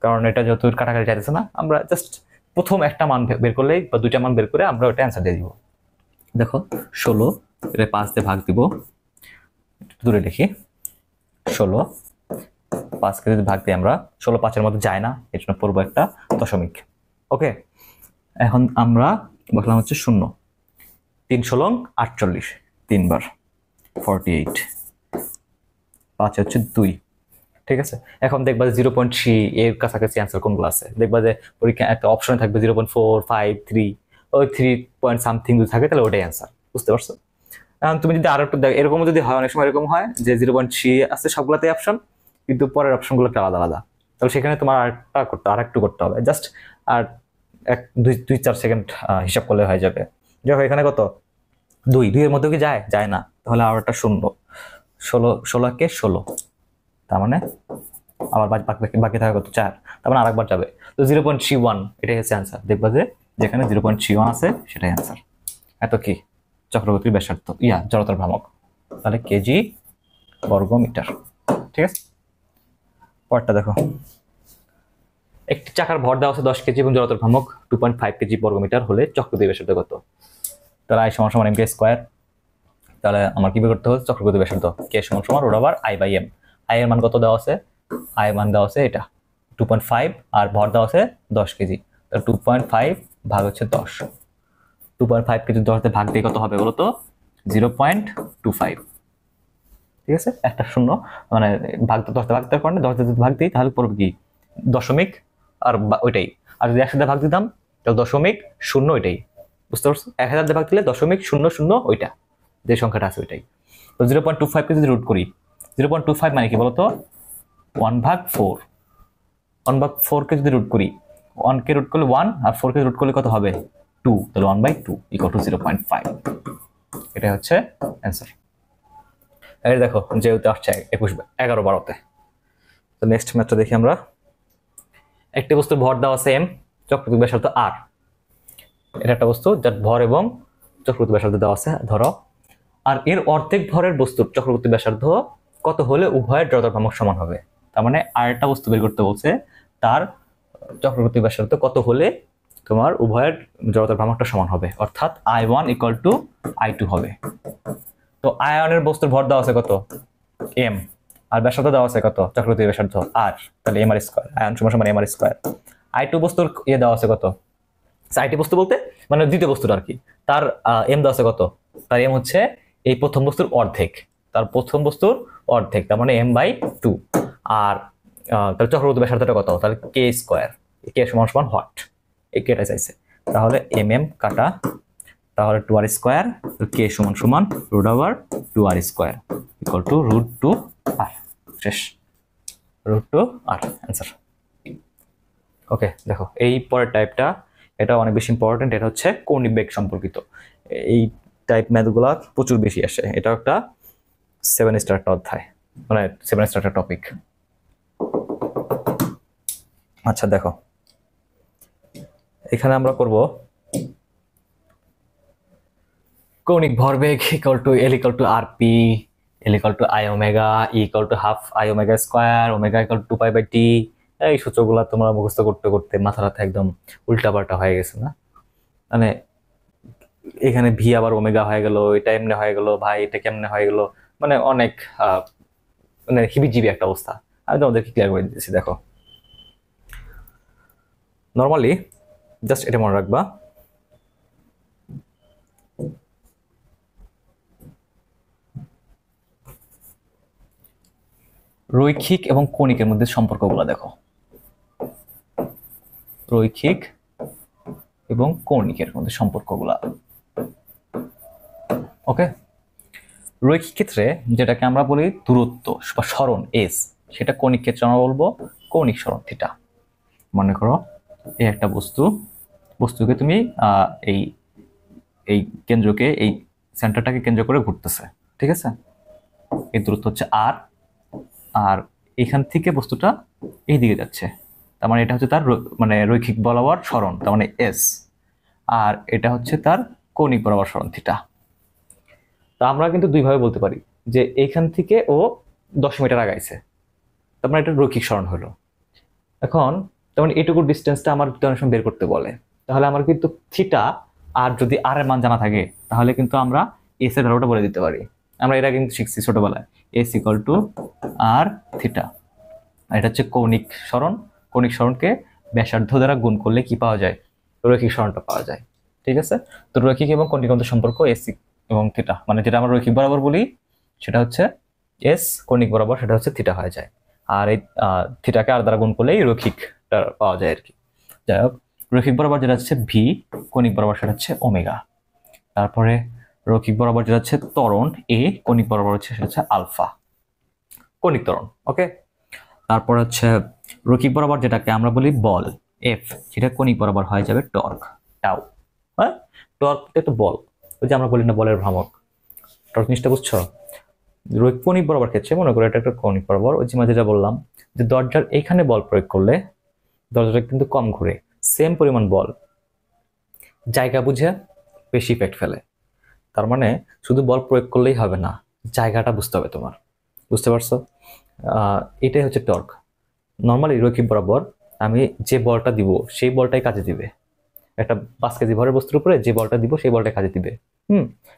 কারণ এটা যেহেতু কাটাকাটি চাইতেছে না, আমরা জাস্ট প্রথম একটা মান বের করলেই বা 2টা মান বের করে আমরা ওটা অ্যান্সার দিয়ে দিব। দেখো 16, এটা 5 দিয়ে ভাগ দিব, দূরে দেখি 16, 5 কে যদি ভাগ দিই আমরা, 16 5-এর মধ্যে যায় না, এর জন্য পড়বো একটা দশমিক। ওকে, এখন আমরা বসলাম হচ্ছে 0, 3 × 48, 3 বার 48, 5 হচ্ছে 2। ঠিক আছে, এখন দেখবা যে 0.3 এর কাছাকাছি অ্যান্সার কোনগুলো আছে, দেখবা যে পরীক্ষা একটা অপশনে থাকবে 0.4, 5, 3, ওই 3 পয়েন্ট সামথিং যদি থাকে তাহলে ওটাই অ্যান্সার। বুঝতে পারছো? এখন তুমি যদি আরো একটু এরকম যদি হয়, অনেক সময় এরকম হয় যে 0.3 আছে সবগুলোতেই অপশন, কিন্তু পরের অপশনগুলো একটা আলাদা আলাদা, তাহলে সেখানে তোমার আরেকটু করতে হবে, জাস্ট আর 2-4 সেকেন্ড হিসাব করলে হয়ে যাবে। দেখো এখানে কত, 2 এর মধ্যে কি যায় না, তাহলে আর একটা 0, 16 কে 16, তার মানে আবার বাকি থাকে কত 4, তার মানে আরেকবার যাবে। তো 0.31 এটাই হচ্ছে অ্যান্সার। দেখবা যে যেখানে 0.31 আছে সেটাই অ্যান্সার। এত কি চক্রবর্তীর ব্যাসার্ধ, জড়তার ভ্রামক, তাহলে কেজি বর্গ মিটার। ঠিক আছে, পরেরটা দেখো। একটি চাকার ভর দেওয়া আছে 10 কেজি এবং জড়তার ভ্রামক 2.5 কেজি বর্গ মিটার হলে চক্রবর্তীর ব্যাসার্ধ কত। তাহলে আই সমান সমান এম কে স্কোয়ার, তাহলে আমার কি বের করতে হবে, চক্রবর্তীর ব্যাসার্ধ কে সমান সমান root over I by M. I এর মান কত দেওয়া আছে, আই মান দেওয়া আছে এটা 2.5, আর ভর দেওয়া আছে 10 কেজি, তাহলে 2.5 ভাগ হচ্ছে 10, 2.5 কেজি 10 দিয়ে ভাগ দিয়ে কত হবে বলো তো, 0.25। ঠিক আছে, একটা শূন্য মানে ভাগ তো 10 দিয়ে ভাগ দেওয়ার কারণে 10 দিয়ে ভাগ দিই তাহলে পড়বে কি দশমিক, আর ওইটাই। আর যদি 100 দিয়ে ভাগ দিতাম তাহলে দশমিক শূন্য, ওইটাই। বুঝতে পারছো, 1000 দিয়ে ভাগ দিলে 0.00 ওইটা যে সংখ্যাটা আছে ওইটাই। তো 0.25 কে যদি রুট করি, 0.25 মানে কি বলতো 1/4, 1/4 কে যদি রুট করি, 1 কে রুট করলে 1 আর 4 কে রুট করলে কত হবে 2, তাহলে 1/2 ইকুয়াল টু 0.5। এটা হচ্ছে অ্যান্সার। এই দেখো যেহেতু আসছে 21, 11, 12তে। তো নেক্সট ম্যাথটা দেখি আমরা। একটি বস্তুর ভর দেওয়া আছে m, চক্রবর্তী ব্যাসার্ধ r। এটা একটা বস্তু যার ভর এবং চক্রবর্তী ব্যাসার্ধ দেওয়া আছে ধরো, আর এর অর্ধেক ভরের বস্তুর চক্রবর্তী ব্যাসার্ধ কত হলে উভয়ের জড়তার ভ্রামক সমান হবে। তার মানে আর একটা বস্তু বের করতে বলছে, তার চক্রবর্তী ব্যাসার্ধ কত হলে তোমার উভয়ের জড়তার ভ্রামকটা সমান হবে, অর্থাৎ I1 ইকুয়াল টু I2 হবে। তো আয়নের বস্তুর ভর দেওয়া আছে কত m, আর ব্যাসার্ধ দেওয়া আছে কত চক্রবর্তী ব্যাসার্ধ r, তাহলে m r স্কয়ার, আয়ন সমান সমান m r স্কয়ার। I2 বস্তুর দেওয়া আছে কত, আইটি বস্তু বলতে মানে দ্বিতীয় বস্তুর আর কি, তার এম দেওয়া আছে কত, তার এম হচ্ছে এই প্রথম বস্তুর অর্ধেক, তার প্রথম বস্তুর অর্ধেক, তার মানে m/2। আর তাহলে চক্রবর্তী ব্যাসার্ধটা কত, তাহলে k স্কয়ার, কে সমান সমান হোয়াট, এই কেটা চাইছে, তাহলে কাটা, তাহলে 2r স্কোয়ার, কে সমান সমান √2r square equal two √2r। শেষ, √2r অ্যান্সার। ওকে, দেখো এই পরের টাইপটা, এটা অনেক বেশি ইম্পর্টেন্ট। এটা হচ্ছে কৌণিক বেগ সম্পর্কিত। এই টাইপ ম্যাথগুলা প্রচুর বেশি আসে। এটা একটা 7 স্টার একটা অধ্যায়, মানে 7 স্টার একটা টপিক। আচ্ছা দেখো, এখানে আমরা করব কৌণিক ভরবেগ equal to L equal to RP, L equal to I omega, E equal to half I omega square, omega equal to 2π/T। এই সূত্রগুলো তোমরা মুখস্থ করতে করতে মাথাটা একদম উল্টাপাল্টা হয়ে গেছে না? মানে এখানে ভি আবার ওমেগা হয়ে গেল, এটা এমনি হয়ে গেল, ভাই এটা কেমনে হয়ে গেল, মানে অনেক মানে হিবিজিবি একটা অবস্থা। আমি তোমাদেরকে ক্লিয়ার করে দিতেছি। দেখো নর্মালি জাস্ট এটা মনে রাখবা, রৈখিক এবং কণিকের মধ্যে সম্পর্কগুলো দেখো, রৈখিক এবং কণিকের মধ্যে সম্পর্কগুলো। ওকে, রৈখিক ক্ষেত্রে যেটাকে আমরা বলি দূরত্ব বা সরণ এস, সেটা কণিক ক্ষেত্রে আমরা বলবো কৌণিক সরণ থিটা। মনে করো এই একটা বস্তুকে তুমি এই এই কেন্দ্রকে, এই সেন্টারটাকে কেন্দ্র করে ঘুরতেছে, ঠিক আছে? এই দূরত্ব হচ্ছে আর, আর এখান থেকে বস্তুটা এই দিকে যাচ্ছে, তার মানে এটা হচ্ছে তার মানে রৈখিক বরাবর সরণ, তার মানে এস। আর এটা হচ্ছে তার কৌণিক বরাবর সরণ থিটা। তা আমরা কিন্তু দুইভাবে বলতে পারি যে এইখান থেকে ও 10 মিটার আগাইছে, তার মানে এটা রৈখিক সরণ হলো। এখন তেমন এইটুকু ডিস্টেন্সটা আমার অনেক সময় বের করতে বলে, তাহলে আমার কিন্তু থিটা আর যদি আর এর মান জানা থাকে তাহলে কিন্তু আমরা এস এর ভ্যালুটা বলে দিতে পারি। আমরা এটা কিন্তু শিখছি ছোটবেলায়, S equal to R theta. এটা হচ্ছে কৌণিক সরণ। কৌণিক সরণকে ব্যাসার্ধ দ্বারা গুণ করলে কি পাওয়া যায়? রৈখিক সরণটা পাওয়া যায়, ঠিক আছে? তো রৈখিক এবং কৌণিক মধ্যে সম্পর্ক এস এবং থিটা, মানে যেটা আমরা রৈখিক বরাবর বলি সেটা হচ্ছে এস, কৌণিক বরাবর সেটা হচ্ছে থিটা হয়ে যায়। আর এই থিটাকে আর দ্বারা গুণ করলেই রৈখিকটা পাওয়া যায় আর কি। যাই হোক, রৈখিক বরাবর যেটা হচ্ছে ভি, কৌণিক বরাবর সেটা হচ্ছে ওমেগা। তারপরে রৈখিক বরাবর যেটা হচ্ছে ত্বরণ এ, কৌণিক বরাবর হচ্ছে সেটা হচ্ছে আলফা, কৌণিক ত্বরণ। ওকে, তারপর হচ্ছে রৈখিক বরাবর যেটাকে আমরা বলি বল এফ, সেটা কৌণিক বরাবর হয়ে যাবে টর্ক টাউ। হ্যাঁ, টর্ক তো বল, ওই যে আমরা বলি না বলের ভ্রামক। টর্ক জিনিসটা বুঝছো? কৌণিক বরাবর ক্ষেত্রে মনে করো এটা একটা কৌণিক বরাবর, ওই যে মাঝে যা বললাম যে দরজার এইখানে বল প্রয়োগ করলে দরজাটা কিন্তু কম ঘুরে, সেম পরিমাণ বল জায়গা বুঝে বেশি ইফেক্ট ফেলে। তার মানে শুধু বল প্রয়োগ করলেই হবে না, জায়গাটা বুঝতে হবে তোমার। বুঝতে পারছো? এটাই হচ্ছে টর্ক। নর্মালি রৈখিক বরাবর আমি যে বলটা দিব সেই বলটাই কাজে দিবে। একটা 5 কেজি ভরের বস্তুর উপরে যে বলটা দিব সেই বলটাই কাজে দিবে।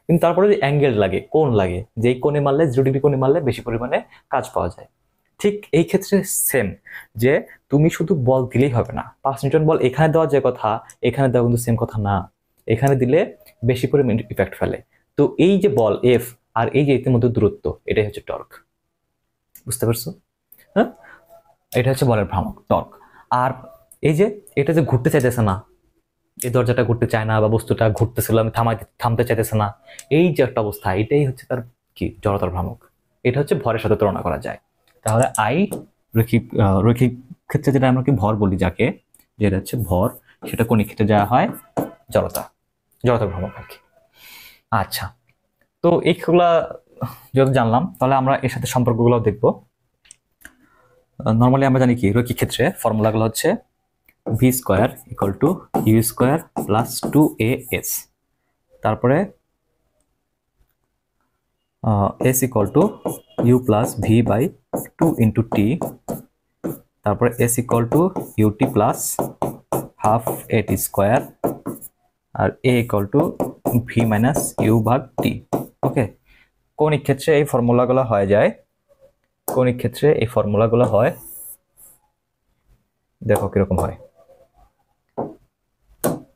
কিন্তু তারপরে যে অ্যাঙ্গেল লাগে, কোণ লাগে, যেই কোণে মারলে 0 ডিগ্রি কোণে মারলে বেশি পরিমাণে কাজ পাওয়া যায়। ঠিক এই ক্ষেত্রে সেম, যে তুমি শুধু বল দিলেই হবে না। 5 নিউটন বল এখানে দেওয়া যে কথা, এখানে দেওয়া কিন্তু সেম কথা না। এখানে দিলে বেশি পরিমাণ ইফেক্ট ফেলে। তো এই যে বল এফ আর এই যে এর মধ্যে দূরত্ব, এটাই হচ্ছে টর্ক। বুঝতে পারছো? হ্যাঁ, এটা হচ্ছে বলের ভ্রামক টর্ক। আর এই যে এটা যে ঘুরতে চাইতেছে না, এই দরজাটা ঘুরতে চায় না বা বস্তুটা ঘুরতেছিল আমি থামতে চাইতেছে না, এই যে একটা অবস্থা, এটাই হচ্ছে তার কি জড়তার ভ্রামক। এটা হচ্ছে ভরের সাথে তুলনা করা যায়। তাহলে আই রৈখিক ক্ষেত্রে যেটা আমরা কি ভর বলি যাকে, যেটা হচ্ছে ভর, সেটা কৌণিক ক্ষেত্রে যাওয়া হয় জড়তার ভ্রামক আর কি। আচ্ছা, তো এইগুলা যদি জানলাম তাহলে আমরা এর সাথে সম্পর্কগুলো দেখবো। নর্মালি আমরা জানি কি রৈখিক ক্ষেত্রে ফর্মুলাগুলো হচ্ছে V square equal to U square plus 2as, তারপরে S equal to U plus V by 2 into T, তারপরে S equal to UT plus half A T square, আর A equal to V minus U ভাগ T. ওকে, কৌণিক ক্ষেত্রে এই ফর্মুলাগুলো হয়ে যায়, কৌণিক ক্ষেত্রে এই ফর্মুলাগুলো হয়, দেখো কিরকম হয়।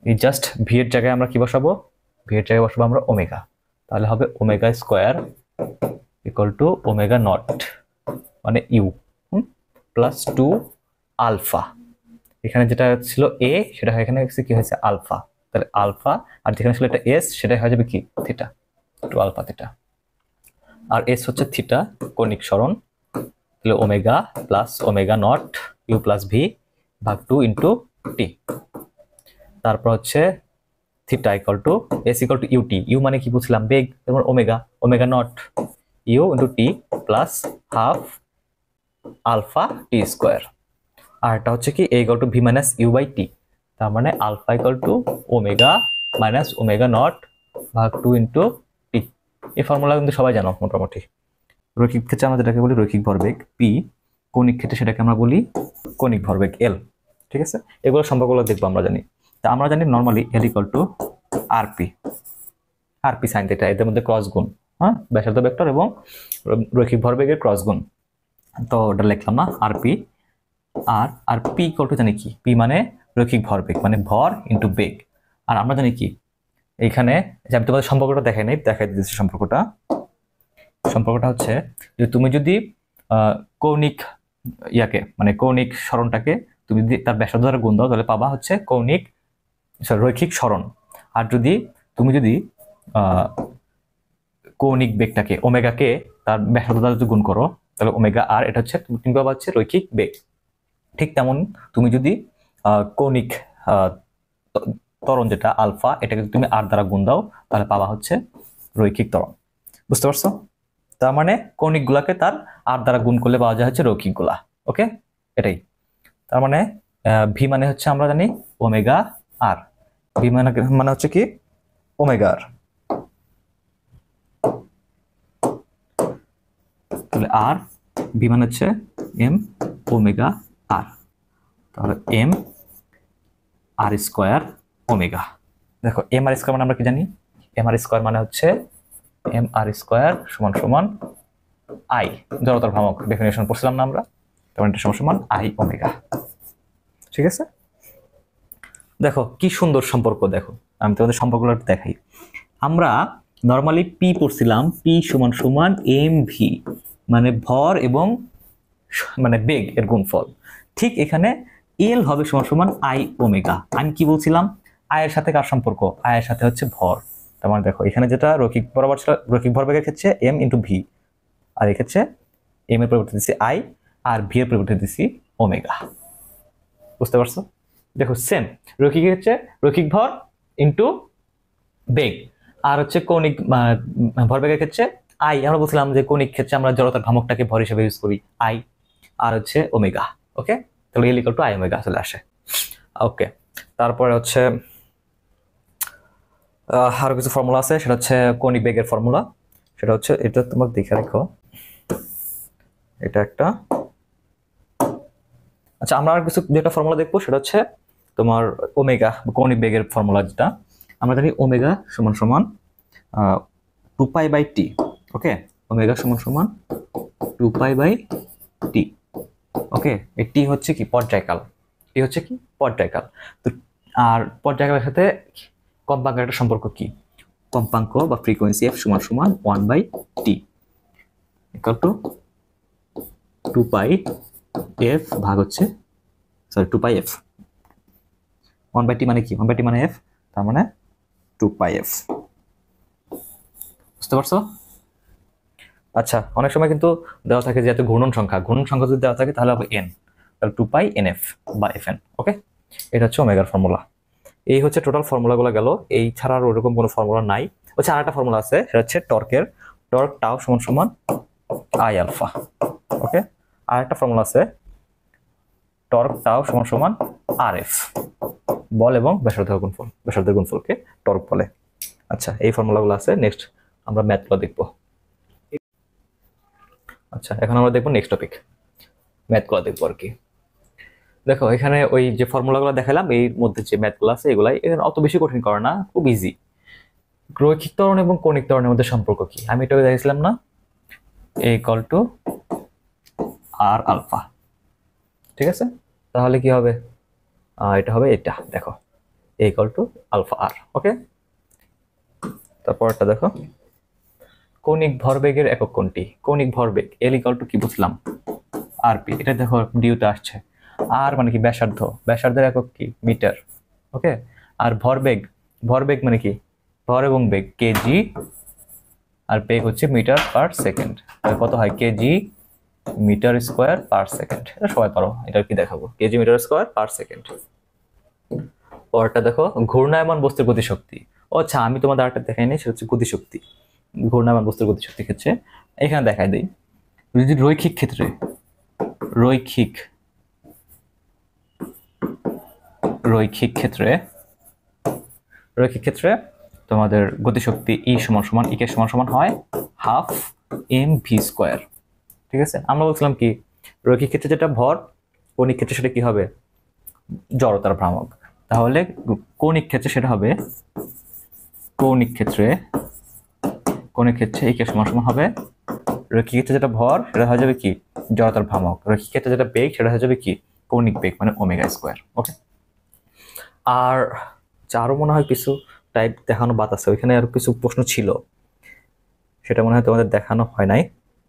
এই জাস্ট ভি এর জায়গায় আমরা কি বসাবো? ভি এর জায়গায় বসাবো আমরা ওমেগা, তাহলে হবে omega square equal to omega not মানে ইউ প্লাস 2 আলফা এখানে যেটা ছিল এ সেটা এখানে কি হয়েছে আলফা, তাহলে আলফা, আর যেখানে ছিল এটা এস সেটা হয়ে যাবে কি থিটা, টু আলফা থিটা। আর এস হচ্ছে থিটা কৌণিক সরণ, তাহলে omega plus omega naught U plus V ভাগ 2 ইন্টু টি। তারপর হচ্ছে theta equal to S equal to UT, U মানে কি বুঝলাম বেগ, যেমন omega, omega naught U into T plus half alpha T square. আর এটা হচ্ছে কি A equal to V minus U by T, তার মানে alpha equal to omega minus omega not ভাগ 2 ইন্টু টি। এই ফর্মুলা কিন্তু সবাই জানো মোটামুটি। রৈখিক ক্ষেত্রে আমরা যেটাকে বলি রৈখিক ভরবেগ পি, কৌণিক ক্ষেত্রে সেটাকে আমরা বলি কৌণিক ভরবেগ এল। ঠিক আছে, এগুলো সম্পর্কগুলো দেখবো আমরা জানি। তা আমরা জানি নর্মালি এল equal two RP, RP sine theta, এদের মধ্যে ক্রস গুণ, হ্যাঁ ব্যাসার্ধ ভেক্টর এবং রৈখিক ভরবেগের ক্রস গুণ। তো ওটা লিখলাম না RP, R P equal to জানি কি, পি মানে রৈখিক ভরবেগ মানে ভর ইন্টু বেগ। আর আমরা জানি কি এইখানে যে আমি তোমাদের সম্পর্কটা দেখাই দিচ্ছি সম্পর্কটা হচ্ছে যে তুমি যদি কৌণিক ইয়াকে মানে কৌণিক সরণটাকে তুমি যদি তার ব্যাসার্ধ দ্বারা গুণ দাও তাহলে পাবা হচ্ছে রৈখিক সরণ। আর তুমি যদি কৌণিক বেগটাকে ওমেগাকে তার ব্যাসার্ধ দ্বারা গুণ করো তাহলে ওমেগা আর, এটা হচ্ছে তুমি পাবা হচ্ছে রৈখিক বেগ। ঠিক তেমন তুমি যদি কৌণিক ত্বরণ যেটা আলফা, এটাকে যদি তুমি আর দ্বারা গুণ দাও তাহলে পাবা হচ্ছে রৈখিক ত্বরণ। বুঝতে পারছো? তার মানে কৌণিক গুলাকে তার আর দ্বারা গুণ করলে পাওয়া যায় হচ্ছে রৈখিক গুলা। ওকে, এটাই। তার মানে ভি মানে হচ্ছে আমরা জানি ওমেগা আর, ভি মানে হচ্ছে কি ওমেগা আর, তাহলে আর ভি মানে হচ্ছে এম ওমেগা আর, তাহলে এম আর স্কোয়ার ওমেগা। দেখো এম আর স্কোয়ার মানে আমরা কি জানি, এম আর স্কোয়ার মানে হচ্ছে এম আর স্কোয়ার সমান সমান আই, জড়তার ভ্রামক ডেফিনেশন পড়ছিলাম না আমরা, তখন এটা সমান সমান আই ওমেগা। ঠিক আছে, দেখো কি সুন্দর সম্পর্ক। দেখো আমি তোমাদের সম্পর্কগুলো দেখাই। আমরা নর্মালি পি পড়ছিলাম, পি সমান সমান এম ভি মানে ভর এবং মানে বেগ এর গুণফল। ঠিক এখানে এল হবে সমান সমান আই ওমেগা। আমি কি বলছিলাম, আয়ের সাথে কার সম্পর্ক, আয়ের সাথে হচ্ছে ভর। তার মানে দেখো এখানে যেটা রৈখিক বরাবর ছিল রৈখিক ভরবেগের ক্ষেত্রে এম ইন্টু ভি, আর এক্ষেত্রে এম এর পরিবর্তে দিচ্ছি আই আর ভি এর পরিবর্তে দিচ্ছি ওমেগা। বুঝতে পারছো? দেখো সেম রৈখিক হচ্ছে রৈখিক ভর ইন্টু বেগ, আর হচ্ছে কৌণিক ভরবেগের ক্ষেত্রে আই, আমরা বলছিলাম যে কৌণিক ক্ষেত্রে আমরা জড়তার ভ্রামকটাকে ভর হিসেবে ইউজ করি আই, আর হচ্ছে ওমেগা। ওকে, তাহলে এল ইকুয়াল টু আই ওমেগা চলে আসে। ওকে, তারপরে হচ্ছে আরো কিছু ফর্মুলা আছে, সেটা হচ্ছে কৌণিক বেগের ফর্মুলা। সেটা হচ্ছে এটা তোমার দেখে রাখো, এটা একটা। আচ্ছা, আমরা আর কিছু যেটা ফর্মুলা দেখবো সেটা হচ্ছে তোমার ওমেগা কৌণিক বেগের ফর্মুলা, যেটা আমরা জানি ওমেগা সমান সমান 2 পাই টি। ওকে, ওমেগা সমান সমান 2 পাই টি। ওকে, এই টি হচ্ছে কি পর্যায়কাল, টি হচ্ছে কি পর্যায়কাল। তো আর পর্যায়কালের সাথে কম্পাঙ্কের একটা সম্পর্ক কি, কম্পাঙ্ক বা ফ্রিকোয়েন্সি এফ সমান সমান 1/t equal to 2 pi F ভাগ হচ্ছে 2 পাই এফ। 1/t মানে কি, 1/t মানে এফ, তার মানে 2 পাই এফ। বুঝতে পারছো? আচ্ছা, অনেক সময় কিন্তু দেওয়া থাকে যে এত ঘূর্ণন সংখ্যা যদি দেওয়া থাকে তাহলে হবে n, তাহলে 2 পাই nf বা fn। ওকে, এটা হচ্ছে ওমেগার ফর্মুলা। এই হচ্ছে টোটাল ফর্মুলাগুলো গেল, এই ছাড়া আর ওরকম কোনো ফর্মুলা নাই। হচ্ছে আরেকটা ফর্মুলা আছে, সেটা হচ্ছে টর্ক টাও সমান সমান আই আলফা। ওকে, আর একটা ফর্মুলা আছে টর্ক টাও সমান সমান আর এফ, বল এবং ব্যাসার্ধের গুণফলকে টর্ক বলে। আচ্ছা, এই ফর্মুলাগুলো আছে। নেক্সট আমরা ম্যাথগুলো দেখবো। আচ্ছা, এখন আমরা দেখবো নেক্সট টপিক, ম্যাথগুলো দেখবো আর কি। দেখো এখানে ওই যে ফর্মুলাগুলো দেখালাম এর মধ্যে যে ম্যাথগুলো আছে এগুলাই এখানে অত বেশি কঠিন করে না, খুব ইজি। রৈখিক ত্বরণ এবং কৌণিক ত্বরণের মধ্যে সম্পর্ক কি আমি এটা দেখছিলাম না, এ ইকুয়াল টু আর আলফা। ঠিক আছে, তাহলে কি হবে, এটা হবে এটা, দেখো এ ইকুয়াল টু আলফা আর। ওকে, তারপরটা দেখো কৌণিক ভরবেগের একক কোনটি, কৌণিক ভরবেগ এল ইকুয়াল টু কি বুঝলাম আরপি, এটা দেখো ডিউতে আসছে। আর মানে কি ব্যাসার্ধ, ব্যাসার্ধের একক কি মিটার। ওকে, আর ভরবেগ, ভরবেগ মানে কি ভর এবং বেগ কেজি, আর বেগ হচ্ছে মিটার পার সেকেন্ড। কত হয় KG metre square per second. এটা সবাই পারো, এটা কি দেখাবো, KG metre square per second. পরটা দেখো ঘূর্ণায়মান বস্তুর গতিশক্তি। ও আচ্ছা, আমি তোমাদের আরেকটা দেখাইনি, সেটা হচ্ছে গতিশক্তি। ঘূর্ণায়মান বস্তুর গতিশক্তি ক্ষেত্রে এখানে দেখাই দিই, যদি রৈখিক ক্ষেত্রে, রৈখিক রৈখিক ক্ষেত্রে রৈখিক ক্ষেত্রে তোমাদের গতিশক্তি ই সমান সমান ই কে সমান সমান হয় হাফ এম ভি স্কোয়ার। ঠিক আছে, আমরা বলছিলাম কি রৈখিক ক্ষেত্রে যেটা ভর, কৌণিক ক্ষেত্রে সেটা কি হবে জড়তার ভ্রামক। তাহলে কৌণিক ক্ষেত্রে সেটা হবে, কৌণিক ক্ষেত্রে ই কে সমান সমান হবে, রৈখিক ক্ষেত্রে যেটা ভর সেটা হয়ে যাবে কি জড়তার ভ্রামক, রৈখিক ক্ষেত্রে যেটা বেগ সেটা হয়ে যাবে কি কৌণিক বেগ মানে ওমেগা স্কোয়ার। ওকে, আর আরো মনে হয় কিছু টাইপ দেখানো বাদ আছে, ওইখানে আরো কিছু প্রশ্ন ছিল, সেটা মনে হয় তোমাদের দেখানো হয় নাই।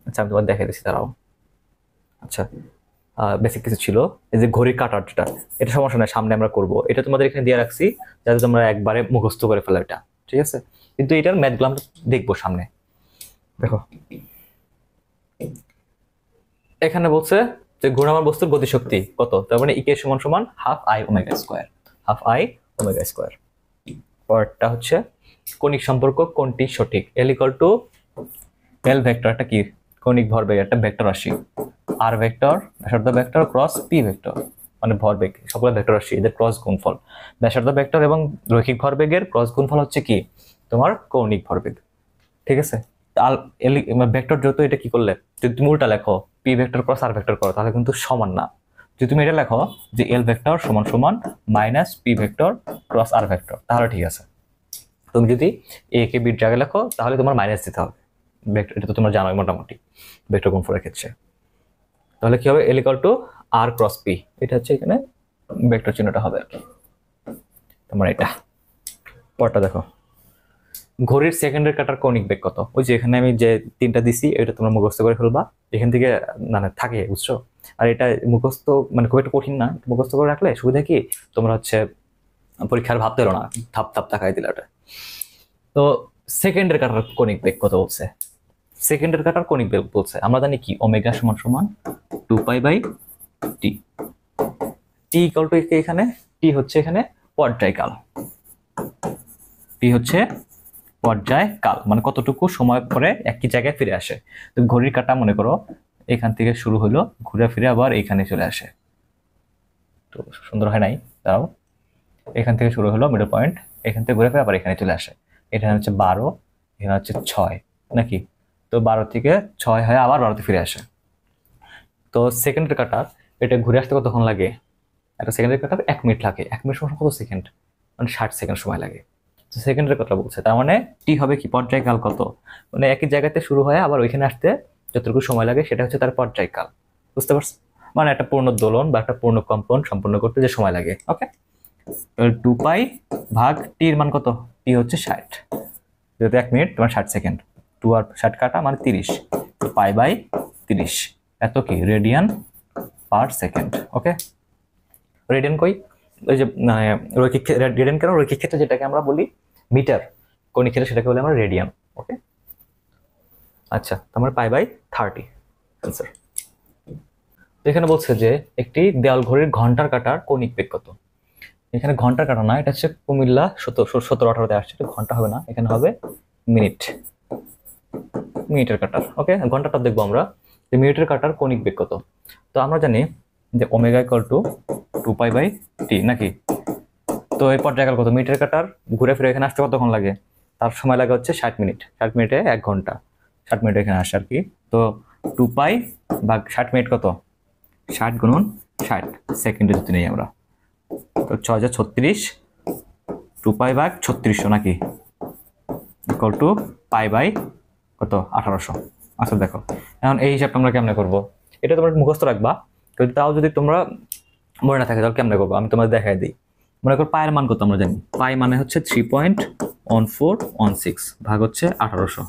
আচ্ছা, আমি তোমাদের দেখাই দিচ্ছি তারাও। আচ্ছা, বেসিক কিছু ছিল, এই যে ঘড়ির কাঁটার যেটা, এটা সমস্যা নয়, সামনে আমরা করব, এটা তোমাদের এখানে দিয়ে রাখছি যাতে তোমরা একবারে মুখস্থ করে ফেলো এটা। ঠিক আছে, কিন্তু এটার ম্যাথগুলো আমরা দেখবো সামনে। দেখো এখানে বলছে যে ঘূর্ণায়মান বস্তুর গতিশক্তি কত, তার মানে ইকে সমান সমান half I omega square, half I omega square. পরেরটা হচ্ছে কৌণিক সম্পর্ক কোনটি সঠিক, এল ইকুয়াল টু এল ভেক্টর, একটা কি কৌণিক ভরবেগ, একটা ভেক্টর রাশি, আর ভেক্টর ব্যাসার্ধ ভেক্টর ক্রস পি ভেক্টর মানে ভরবেগ, সকল ভেক্টর রাশি এদের ক্রস গুণফল। ব্যাসার্ধ ভেক্টর এবং রৈখিক ভরবেগের ক্রস গুণফল হচ্ছে কি তোমার কৌণিক ভরবেগ। ঠিক আছে, ভেক্টর যত, এটা কি করলে যদি তুমি উল্টা লেখো পি ভেক্টর ক্রস আর ভেক্টর করো তাহলে কিন্তু সমান না। যদি তুমি এটা লেখো যে এল ভেক্টর সমান সমান মাইনাস পি ভেক্টর ক্রস আর ভেক্টর তাহলে ঠিক আছে। তুমি যদি এ কে বির জায়গায় লেখো তাহলে তোমার মাইনাস দিতে হবে, এটা তো তোমরা জানোই মোটামুটি ভেক্টর গুণফলের ক্ষেত্রে। তাহলে কি হবে L equal to R cross P, এটা হচ্ছে এখানে ভেক্টর চিহ্নটা হবে আর কি তোমার এটা। পরটা দেখো ঘড়ির সেকেন্ডের কাটার কৌণিক বেগ কত, ওই যে এখানে আমি যে তিনটা দিছি এটা তোমরা মুখস্থ করে ফেলবা, এখান থেকে মানে থাকে বুঝছো। আর এটা মুখস্থ মানে খুব একটা কঠিন না, মুখস্থ করে রাখলে সুবিধা কি তোমরা হচ্ছে পরীক্ষার ভাবতে পারো না, থাপ থাপ তাকাই দিলে ওটা। তো সেকেন্ডের কাটার কৌণিক বেগ কত বলছে, সেকেন্ডের কাটার কৌণিক বেগ বলছে আমরা জানি কি ওমেগা সমান সমান 2π/t, টি ইকুয়াল টু এখানে টি হচ্ছে এখানে পর্যায়কাল, টি হচ্ছে পর্যায়কাল মানে কতটুকু সময় পরে একই জায়গায় ফিরে আসে। তো ঘড়ির কাঁটা মনে করো এখান থেকে শুরু হলো ঘুরে ফিরে আবার এখানে চলে আসে, তো সুন্দর হয় নাই, তাও এখান থেকে শুরু হলো মিডল পয়েন্ট, এখান থেকে ঘুরে ফিরে আবার এখানে চলে আসে। এটা হচ্ছে 12, এখানে হচ্ছে 6 নাকি, তো 12 থেকে 6 হয় আবার 12তে ফিরে আসে। তো সেকেন্ডের কাঁটা এটা ঘুরে আসতে কতক্ষণ লাগে, একটা সেকেন্ডের কাঁটার 1 মিনিট লাগে, 1 মিনিট সময় কত সেকেন্ড মানে 60 সেকেন্ড সময় লাগে। তো সেকেন্ডের কথা বলছে, তার মানে টি হবে কি পর্যায়কাল কত, মানে একই জায়গাতে শুরু হয় আবার ওইখানে আসতে যতটুকু সময় লাগে সেটা হচ্ছে তার পর্যায়কাল। বুঝতে পারছো, মানে একটা পূর্ণ দোলন বা একটা পূর্ণ কম্পন সম্পূর্ণ করতে যে সময় লাগে। ওকে, 2π/টির মান কত, টি হচ্ছে 60, যেহেতু 1 মিনিট তোমার 60 সেকেন্ড, 2 আর 60 কাটা মানে 30, π/30 এত কি রেডিয়ান পার সেকেন্ড। ওকে, রেডিয়ান কই, ওই যে রৈখিক রেডিয়ান কেন, রৈখিক ক্ষেত্রে যেটাকে আমরা বলি মিটার, কৌণিক ক্ষেত্রে সেটাকে বলি আমরা রেডিয়ান। ওকে, আচ্ছা তোমার π/30 आंसर। তো এখানে বলছে যে একটি দেওয়াল ঘড়ির ঘন্টার কাঁটার কৌণিক বেগ কত, এখানে ঘন্টার কাঁটা না, এটা হচ্ছে কুমিল্লা 17-18-তে আসছে, এটা ঘন্টা হবে না, এখানে হবে মিনিট, মিনিটের কাঁটার। ওকে, ঘন্টাটা দেখবো আমরা যে মিনিটের কাঁটার কৌণিক বেগ কত। তো আমরা জানি যে ওমেগা ইকুয়াল টু 2π/t নাকি, তো এই পর্যায়কাল কত, মিনিটের কাঁটার ঘুরে ফিরে এখানে আসতে কতক্ষণ লাগে, তার সময় লাগে হচ্ছে 60 মিনিট, 60 মিনিটে 1 ঘন্টা, 60 মিনিটে এখানে আসে আর কি। তো 2π/60 মিনিট কত, 60 গুণন 60 সেকেন্ডে যদি নেই আমরা, তো 6036, 2π/3600 নাকি ইকুয়াল টু π/কত 1800। আচ্ছা দেখো এখন এই হিসাবটা আমরা কেমনে করবো, এটা তোমরা মুখস্থ রাখবা, কিন্তু তাও যদি তোমরা মনে না থাকে তাহলে কেমনে করবো আমি তোমাদের দেখাই দিই। মনে করো পায়ের মান কত আমরা জানি, পাই মানে হচ্ছে 3.1416 ভাগ হচ্ছে 1800।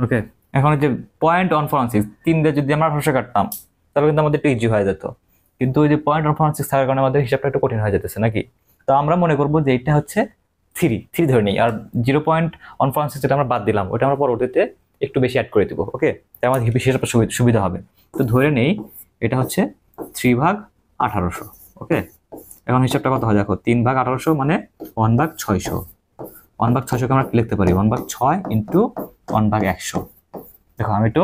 ওকে, এখন যে 0.1416 3 দিয়ে যদি আমরা 1800 কাটতাম তাহলে কিন্তু আমাদের একটু ইজি হয়ে যেত, কিন্তু ওই যে 0.146 থাকার কারণে আমাদের হিসাবটা একটু কঠিন হয়ে যেতেছে নাকি। তো আমরা মনে করবো যে এটা হচ্ছে 3 ধরে নিই, আর 0.146 যেটা আমরা বাদ দিলাম ওটা আমরা পরবর্তীতে একটু বেশি অ্যাড করে দিব। ওকে, তাই আমাদের হিসাবটা সুবিধা হবে। তো ধরে নেই এটা হচ্ছে 3/1800। ওকে, এখন হিসাবটা কত হয় দেখো, 3/1800 মানে 1/600। 1/600 আমরা লিখতে পারি 1/6 ইন্টু 1/100। দেখো আমি একটু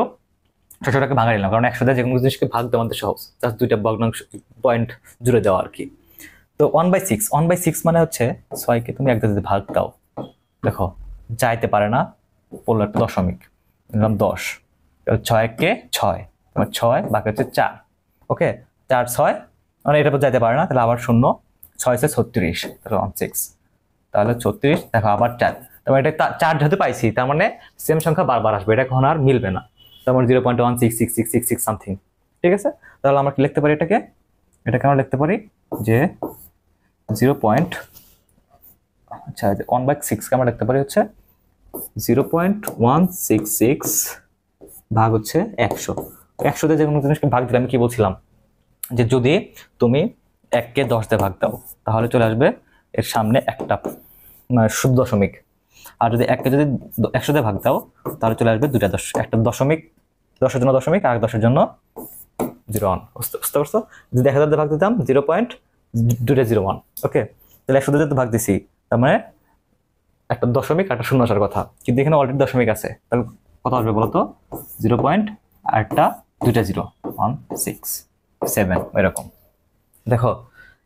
600টাকে ভাঙা নিলাম, কারণ 100 দিয়ে যে কোনো জিনিসকে ভাগ দেওয়া আমাদের সহজ, জাস্ট দুইটা ভগ্নাংশ পয়েন্ট জুড়ে দেওয়া আর কি। তো 1/6 মানে হচ্ছে 6কে তুমি এক দিয়ে ভাগ দাও, দেখো যাইতে পারে না, পড়লো একটা দশমিক, নিলাম 10, 6 6, তোমার 6 বাকি হচ্ছে 4। ওকে, 4 6 মানে এটা যাইতে পারে না, তাহলে আবার 0, 6 36, তাহলে 16, তাহলে 36, দেখো আবার 4, তারপরে এটা 4 যেহেতু পাইছি তার মানে সেম সংখ্যা বারবার আসবে, এটা কখন আর মিলবে না, তারপর 0.16666 সামথিং। ঠিক আছে, তাহলে আমরা কি লিখতে পারি এটাকে আমরা লিখতে পারি যে 1/6 কে আমরা লিখতে পারি হচ্ছে 0.166 ভাগ হচ্ছে 100। 100 দিয়ে যে কোনো জিনিসকে ভাগ দিলে আমি কি বলছিলাম, যে যদি তুমি 1কে 10 দিয়ে ভাগ দাও তাহলে চলে আসবে এর সামনে একটা মানে শুদ্ধ দশমিক, আর যদি 1কে যদি 100 দিয়ে ভাগ দাও তাহলে চলে আসবে দুইটা একটা দশমিক, 10-এর জন্য দশমিক আর 10-এর জন্য 01। বুঝতে পারছো? যদি 1000 দিয়ে ভাগ দিতাম 0.201। ওকে, তাহলে 100 দিয়ে ভাগ দিছি তার মানে একটা দশমিক একটা শূন্য আসার কথা, কিন্তু এখানে অলরেডি দশমিক আছে, তাহলে কত আসবে বলতো, 0. আর একটা দুইটা 0.167 এরকম। দেখো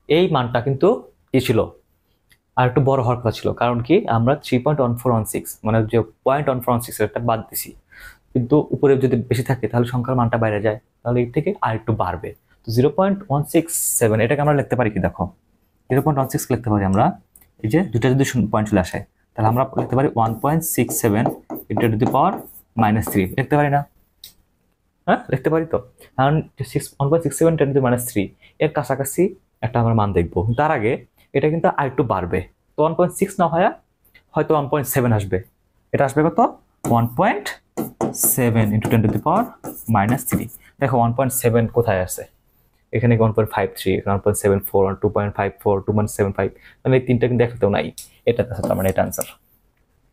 এই মানটা কিন্তু কি ছিল, আর একটু বড় হওয়ার কথা ছিল, কারণ কি আমরা 3.1416 মানে যে 0.1416 একটা বাদ দিছি, কিন্তু উপরে যদি বেশি থাকে তাহলে সংখ্যার মানটা বাইরে যায়, তাহলে এর থেকে আর একটু বাড়বে। তো 0.167 এটাকে আমরা লিখতে পারি কি, দেখো 0.16 লিখতে পারি আমরা, এই যে দুটা যদি পয়েন্ট চলে আসে তাহলে আমরা লিখতে পারি 1.67 ইন্টু টু দি পাওয়ার -3 লিখতে পারি না? হ্যাঁ লিখতে পারি তো, কারণ 1.67 10 টু দি -3 এর কাছাকাছি একটা আমরা মান দেখবো, তার আগে এটা কিন্তু আর একটু বাড়বে। তো 1.6 না হয় হয়তো 1.7 আসবে, এটা আসবে কত 1.7 ইন্টু 10 টু দি পাওয়ার -3। দেখো 1.7 কোথায় আছে, এখানে 1.53, 1.74, 2.54, 2.75, মানে এই তিনটা কিন্তু একসাথেও নাই, এটা আছে, তার মানে এটা আনসার।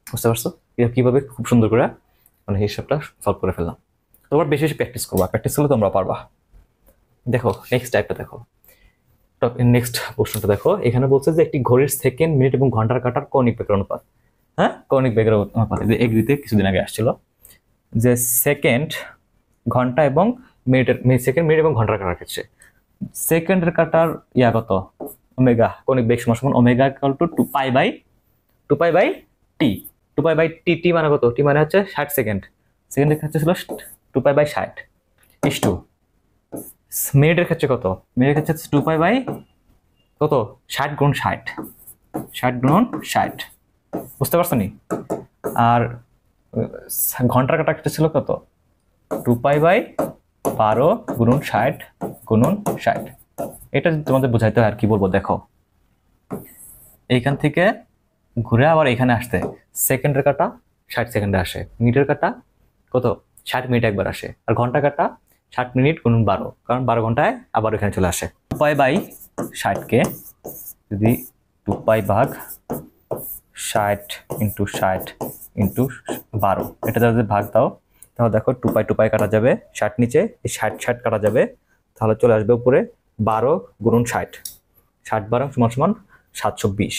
বুঝতে পারছো এটা কিভাবে খুব সুন্দর করে মানে হিসাবটা সলভ করে ফেললাম। তোমরা বেশি বেশি প্র্যাকটিস করবা, প্র্যাকটিস করলে তোমরা পারবা। দেখো নেক্সট টাইপটা দেখো, নেক্সট প্রশ্নটা দেখো, এখানে বলছে যে একটি ঘড়ির সেকেন্ড, মিনিট এবং ঘন্টার কাটার কৌণিক বেগের অনুপাত। হ্যাঁ, কৌণিক বেগের অনুপাত এগ্রিতে কিছুদিন আগে আসছিল, যে সেকেন্ড, ঘন্টা এবং মিনিটের, সেকেন্ড, মিনিট এবং ঘন্টার কাটার ক্ষেত্রে সেকেন্ডের কাটার ইয়া কত, ওমেগা, কৌণিক বেগ সমান omega equal to 2π/t। 2π/t, টি মানে কত, টি মানে হচ্ছে 60 সেকেন্ড, সেকেন্ডের ক্ষেত্রে ছিল 2π/60 ইস টু মিনিটের ক্ষেত্রে কত, মিনিটের ক্ষেত্রে 2π/ কত 60 গুণ 60, 60 গুণ 60। বুঝতে পারছো নি? আর ঘন্টার কাটার ক্ষেত্রে ছিল কত, 2π/12 গুণন 60 গুণন 60। এটা তোমাদের বোঝাইতে হয় আর কি বলবো, দেখো এইখান থেকে ঘুরে আবার এখানে আসতে সেকেন্ডের কাটা 60 সেকেন্ডে আসে, মিনিটের কাটা কত 60 মিনিট একবার আসে, আর ঘন্টা কাটা 60 মিনিট গুণন 12, কারণ 12 ঘন্টায় আবার এখানে চলে আসে। 2π/60 যদি 2π/60 ইন্টু 60 ইন্টু 12 এটা যদি ভাগ দাও তাহলে দেখো 2π কাটা যাবে, 60 নিচে 60 কাটা যাবে, তাহলে চলে আসবে উপরে 12 গুণন 60, 60 12 সমান সমান 720।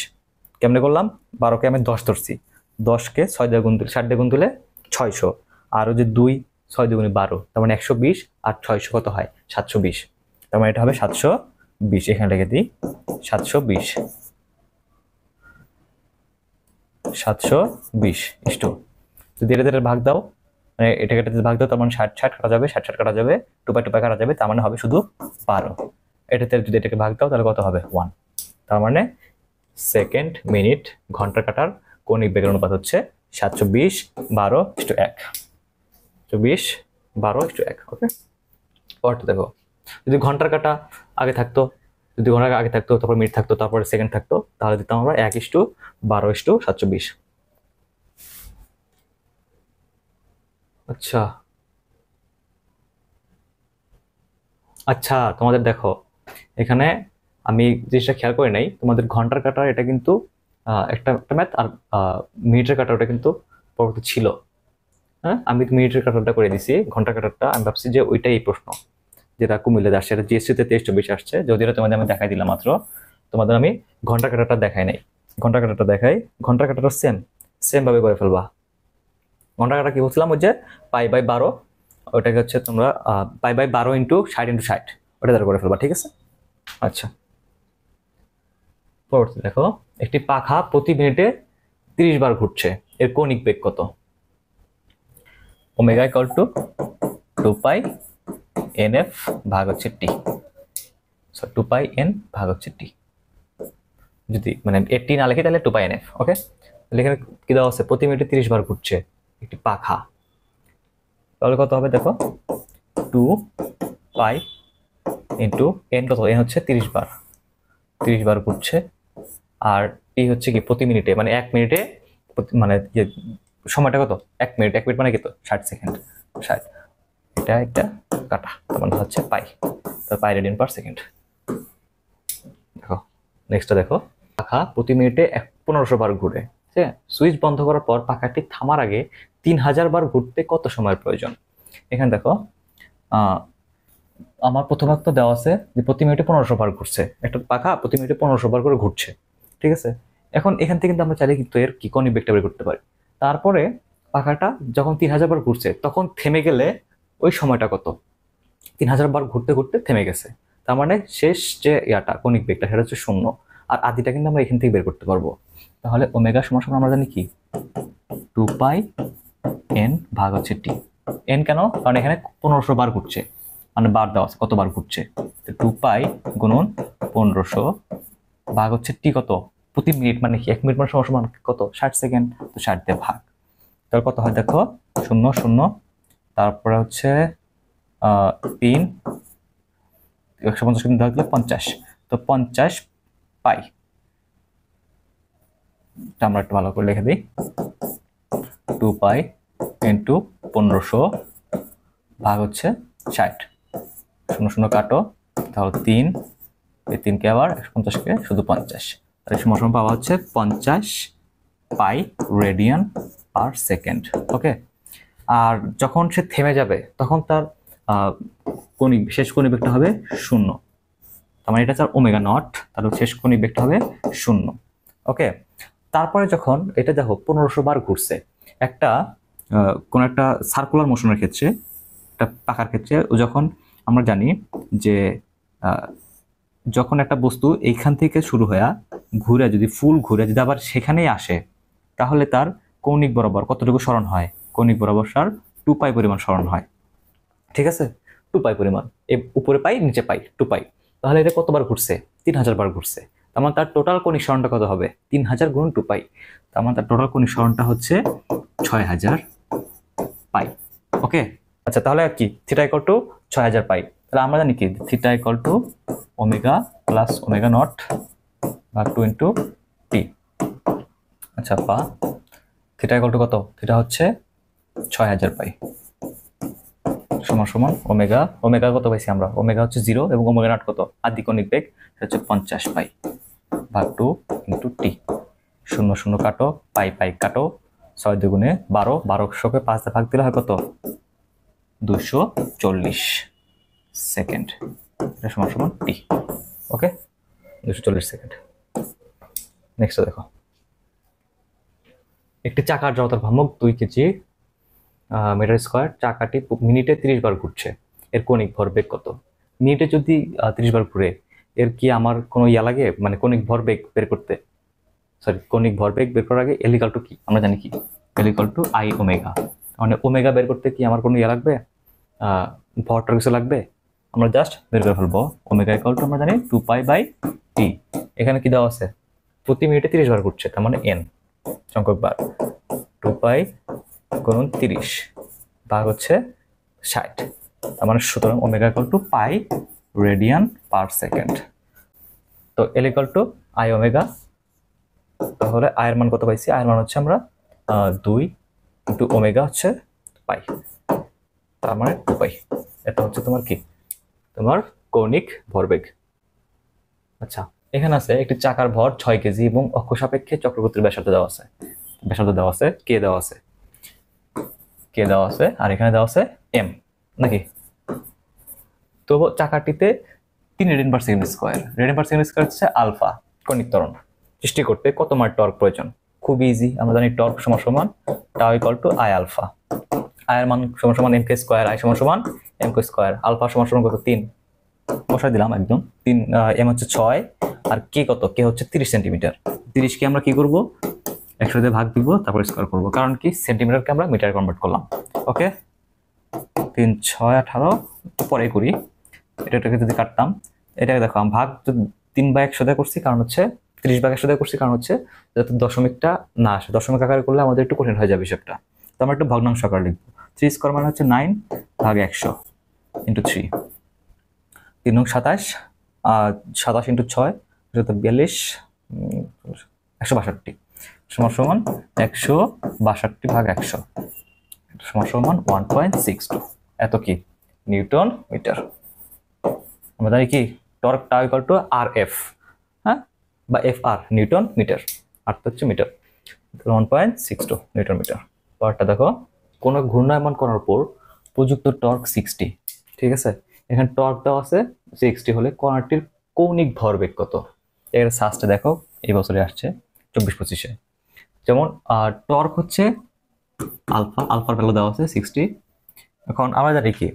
কেমনে করলাম, 12কে আমি 10 ধরছি, 10কে 6 দিয়ে গুণ দিলে 60 দিয়ে গুণ দিলে 600, আরও যে 2 6 2 12, তার মানে 120, আর 600 কত হয় 720, তার মানে এটা হবে 720। এখানে লিখে দিই 720, 720 ইস্টু, যদি এটা ভাগ দাও মানে এটাকে ভাগ দাও তার মানে 60 কাটা যাবে, 60 কাটা যাবে, 2π কাটা যাবে, তার মানে হবে শুধু 12। এটাতে যদি এটাকে ভাগ দাও তাহলে কত হবে 1, তার মানে সেকেন্ড, মিনিট, ঘন্টা কাটার কৌণিক বেগের অনুপাত হচ্ছে 720/12:1, 720/12:1। ওকে, পরটা দেখো, যদি ঘন্টার কাটা আগে থাকতো, যদি ঘন্টার আগে থাকতো তারপর মিনিট থাকতো তারপরে সেকেন্ড থাকতো, তাহলে দিতাম আমরা 1:12:720। আচ্ছা তোমাদের দেখো এখানে আমি জিনিসটা খেয়াল করে নাই, তোমাদের ঘন্টার কাঁটা এটা কিন্তু একটা ম্যাথ, আর মিনিটের কাঁটা ওটা কিন্তু পরবর্তী ছিল। হ্যাঁ, আমি মিনিটের কাঁটাটা করে দিছি, ঘন্টার কাঁটাটা আমি ভাবছি যে ওইটাই এই প্রশ্ন যেটা কুমিল্লাতে আসছে, এটা জিএসটিতে 23-24 আসছে, যদিও তোমাদের আমি দেখাই দিলাম মাত্র, তোমাদের আমি ঘন্টা কাঁটাটা দেখাই নাই। ঘন্টা কাঁটাটা দেখাই, ঘন্টা কাঁটাটা সেম ভাবে করে ফেলবা। ঘন্টা কাঁটা কি বলছিলাম, ওই যে π/12, ওটাকে হচ্ছে তোমরা π/12 ইন্টু 60 ওটা দ্বারা করে ফেলবা, ঠিক আছে? আচ্ছা, পরবর্তী দেখো, একটি পাখা প্রতি মিনিটে 30 বার ঘুরছে, এর কৌণিক বেগ কত? ওমেগা ইকুয়াল টু 2π NF ভাগ হচ্ছে T, 2π N ভাগ হচ্ছে T। যদি মানে টি না লিখি তাহলে 2π NF। ওকে, তাহলে এখানে কি দেওয়া আছে, প্রতি মিনিটে 30 বার ঘুরছে একটি পাখা, তাহলে কত হবে দেখো, 2π ইন্টু N, কত N হচ্ছে 30 বার, 30 বার ঘুরছে, আর টি হচ্ছে কি প্রতি মিনিটে, মানে 1 মিনিটে মানে সময়টা কত, 1 মিনিট, 1 মিনিট মানে কি, তো 60 সেকেন্ড, 60, এটা একটা কাটা, তার মানে হচ্ছে পাই, তার পাই রেডিয়ান পার সেকেন্ড। দেখো নেক্সটটা দেখো, পাখা প্রতি মিনিটে 1500 বার ঘুরে, ঠিক আছে? সুইচ বন্ধ করার পর পাখাটি থামার আগে 3000 বার ঘুরতে কত সময়ের প্রয়োজন? এখানে দেখো আমার প্রথমত দেওয়া আছে যে প্রতি মিনিটে 1500 বার ঘুরছে, একটা পাখা প্রতি মিনিটে 1500 বার করে ঘুরছে, ঠিক আছে? এখন এখান থেকে কিন্তু আমরা চাইলে কিন্তু এর কি কৌণিক বেগটা বের করতে পারি। তারপরে পাখাটা যখন 3000 বার ঘুরছে তখন থেমে গেলে ওই সময়টা কত? 3000 বার ঘুরতে ঘুরতে থেমে গেছে, তার মানে শেষ যে ইয়াটা কৌণিক বেগটা সেটা হচ্ছে 0, আর আদিটা কিন্তু আমরা এখান থেকে বের করতে পারবো। তাহলে ওমেগা সমান সমান আমরা জানি কি, 2π N ভাগ হচ্ছে T। N কেন? কারণ এখানে 1500 বার ঘুরছে, মানে বার দেওয়া আছে কতবার ঘুরছে, তো 2π গুণন 1500 ভাগ হচ্ছে T, কত প্রতি মিনিট, মানে কি 1 মিনিট মানে সমান কত, 60 সেকেন্ড, তো 60 দিয়ে ভাগ, তাহলে কত হয় দেখো, 0 0, তারপরে হচ্ছে 3, 150 কিন্তু ভাগ দিলে 50, তো 50 পাই, আমরা একটু ভালো করে লিখে দিই, 2π ইন্টু 1500 ভাগ হচ্ছে 60, 0 0 কাটো, তাহলে 3, এই 3কে আবার 150কে শুধু 50, তাহলে সমান পাওয়া হচ্ছে 50 পাই রেডিয়ান পার সেকেন্ড। ওকে, আর যখন সে থেমে যাবে তখন তার কৌণিক শেষ কৌণিক বেগটা হবে 0, তার মানে এটা তার ওমেগা নট, তাহলে শেষ কৌণিক বেগটা হবে 0। ওকে, তারপরে যখন এটা দেখো 1500 বার ঘুরছে, একটা কোন একটা সার্কুলার মোশনের ক্ষেত্রে, একটা পাখার ক্ষেত্রে, যখন আমরা জানি যে যখন একটা বস্তু এইখান থেকে শুরু হয়ে ঘুরে যদি ফুল ঘুরে যদি আবার সেখানেই আসে, তাহলে তার কৌণিক বরাবর কতটুকু সরণ হয়, কৌণিক বরাবর সার 2π পরিমাণ সরণ হয়, ঠিক আছে? 2π পরিমাণ, উপরে পাই নিচে পাই 2π, তাহলে এটা কতবার ঘুরছে, 3000 বার ঘুরছে, তার মানে তার টোটাল কৌণিক সরণটা কত হবে, 3000 গুণ 2π, তার মানে তার টোটাল কৌণিক সরণটা হচ্ছে 6000 পাই। ওকে, আচ্ছা, তাহলে কি থিটা ইকুয়াল টু 6000 পাই, তাহলে আমরা জানি কি theta equal to omega plus omega not ভাগ 2 ইন্টু টি। আচ্ছা, পা থিটা ইকুয়াল টু কত, থিটা হচ্ছে 6000 পাই সমান সমান ওমেগা, ওমেগা কত পাইছি আমরা, ওমেগা হচ্ছে 0 এবং ওমেগা নট কত, আদি কৌণিক বেগ, সেটা হচ্ছে 50 পাই ভাগ 2 ইন্টু টি। 0 0 কাটো, পাই পাই কাটো, 6 দুগুণে 12, 1200কে 5 দিয়ে ভাগ দিলে হয় কত, 240 সেকেন্ড, এটা সমান সমান টি। ওকে, 240 সেকেন্ড। নেক্সট দেখো, একটি চাকার জড়তার ভ্রামক 2 কেজি মিটার স্কয়ার, চাকাটি মিনিটে 30 বার ঘুরছে, এর কৌণিক ভরবেগ কত? মিনিটে যদি 30 বার ঘুরে, এর কি আমার কোনো ইয়া লাগে, মানে কৌণিক ভরবেগ বের করতে, কৌণিক ভরবেগ বের করার আগে এল ইকুয়াল টু কি আমরা জানি, কি এল ইকুয়াল টু আই ওমেগা, মানে ওমেগা বের করতে কি আমার কোনো ইয়া লাগবে, ভরটার কিছু লাগবে, আমরা জাস্ট বের করে ফেলবো। ওমেগা ইকুয়াল টু আমরা জানি 2π বাই টি, এখানে কি দেওয়া আছে, প্রতি মিনিটে 30 বার ঘুরছে, তার মানে এন সংখ্যক বার, 2π গুণন 30 ভাগ হচ্ছে 60, তার মানে সুতরাং omega equal to pi radian per second. তো এল ইকুয়াল টু আই ওমেগা, তাহলে আয়ের মান কত পাইছি, আয়ের মান হচ্ছে আমরা 2 ইন্টু ওমেগা হচ্ছে পাই, তার মানে 2π, এটা হচ্ছে তোমার কি, তোমার কৌণিক ভরবেগ। আচ্ছা, এখানে আছে একটি চাকার ভর 6 কেজি এবং অক্ষ সাপেক্ষে চক্রবর্তীর ব্যাসার্ধ দেওয়া আছে, কে দেওয়া আছে আর এখানে দেওয়া আছে এম নাকি। তো চাকাটিতে 3 radian per second square, radian per second square হচ্ছে আলফা কৌণিক ত্বরণ সৃষ্টি করতে কত মার টর্ক প্রয়োজন? খুব ইজি, আমরা জানি টর্ক সমান সমান tau equal to I alpha. I এর মান সমান সমান এম কে স্কয়ার, আই সমান সমান এম কে স্কয়ার, আলফা সমান সমান কত 3 বসাই দিলাম একদম 3, এম হচ্ছে 6 আর কে কত, কে হচ্ছে 30 সেন্টিমিটার। 30 কে আমরা কি করব 100 দিয়ে ভাগ দিব, তারপর স্কয়ার করব, কারণ কি সেন্টিমিটারকে আমরা মিটারে কনভার্ট করলাম। ওকে, 3 6 18 পরে করি, এটাকে যদি কাটতাম, এটাকে দেখো আমি ভাগ 3/100 দিয়ে করছি, কারণ হচ্ছে 30/100 দিয়ে করছি, কারণ হচ্ছে যাতে দশমিকটা না আসে, দশমিক আকারে করলে আমাদের একটু কঠিন হয়ে যাবে হিসাবটা। তো আমরা একটু ভগ্নাংশ আকারে লিখবো। 3 স্কয়ার মানে হচ্ছে 9 ভাগ 100 ইন্টু 3, 3 নং 27, 27 ইন্টু 6 42, 162 সমান সমান 162 ভাগ 100 সমান সমান 1.62, এত কি নিউটন মিটার। আমরা জানি কি torque tau equal to R F, হ্যাঁ, বা এফ আর নিউটন মিটার, আর তো হচ্ছে মিটার, 1.62 নিউটন মিটার। পরেরটা দেখো, কোন ঘূর্ণায়মান করার পর প্রযুক্ত টর্ক 60, ঠিক আছে, এখানে টর্ক দেওয়া আছে 60 হলে কণাটির কৌণিক ভরবেগ কত? এর সাজটা দেখো এই বছরে আসছে 24-25-এ। যেমন টর্ক হচ্ছে আলফা, আলফার ভ্যালু দেওয়া আছে 60। এখন আমরা জানি কি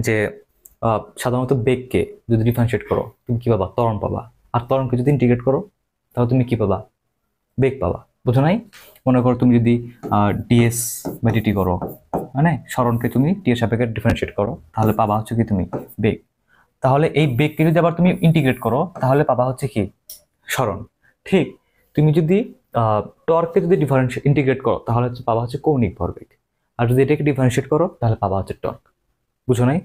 যে সাধারণত বেগকে যদি ডিফারেন্সিয়েট করো তুমি কি পাবা? ত্বরণ পাবা। আর ত্বরণকে যদি ইন্টিগ্রেট করো তাহলে তুমি কি পাবা? বেগ পাবা। বুঝো নাই? মনে করো তুমি যদি ডিএস বা ডিটি করো, মানে সরণকে তুমি টি এর সাপেক্ষে ডিফারেন্সিয়েট করো, তাহলে পাবা হচ্ছে কি তুমি বেগ। তাহলে এই বেগকে যদি আবার তুমি ইন্টিগ্রেট করো তাহলে পাবা হচ্ছে কি সরণ। ঠিক তুমি যদি টর্ককে যদি ইন্টিগ্রেট করো তাহলে হচ্ছে পাবা হচ্ছে কৌণিক ভরবেগ, আর যদি এটাকে ডিফারেন্সিয়েট করো তাহলে পাবা হচ্ছে টর্ক। বুঝো নাই?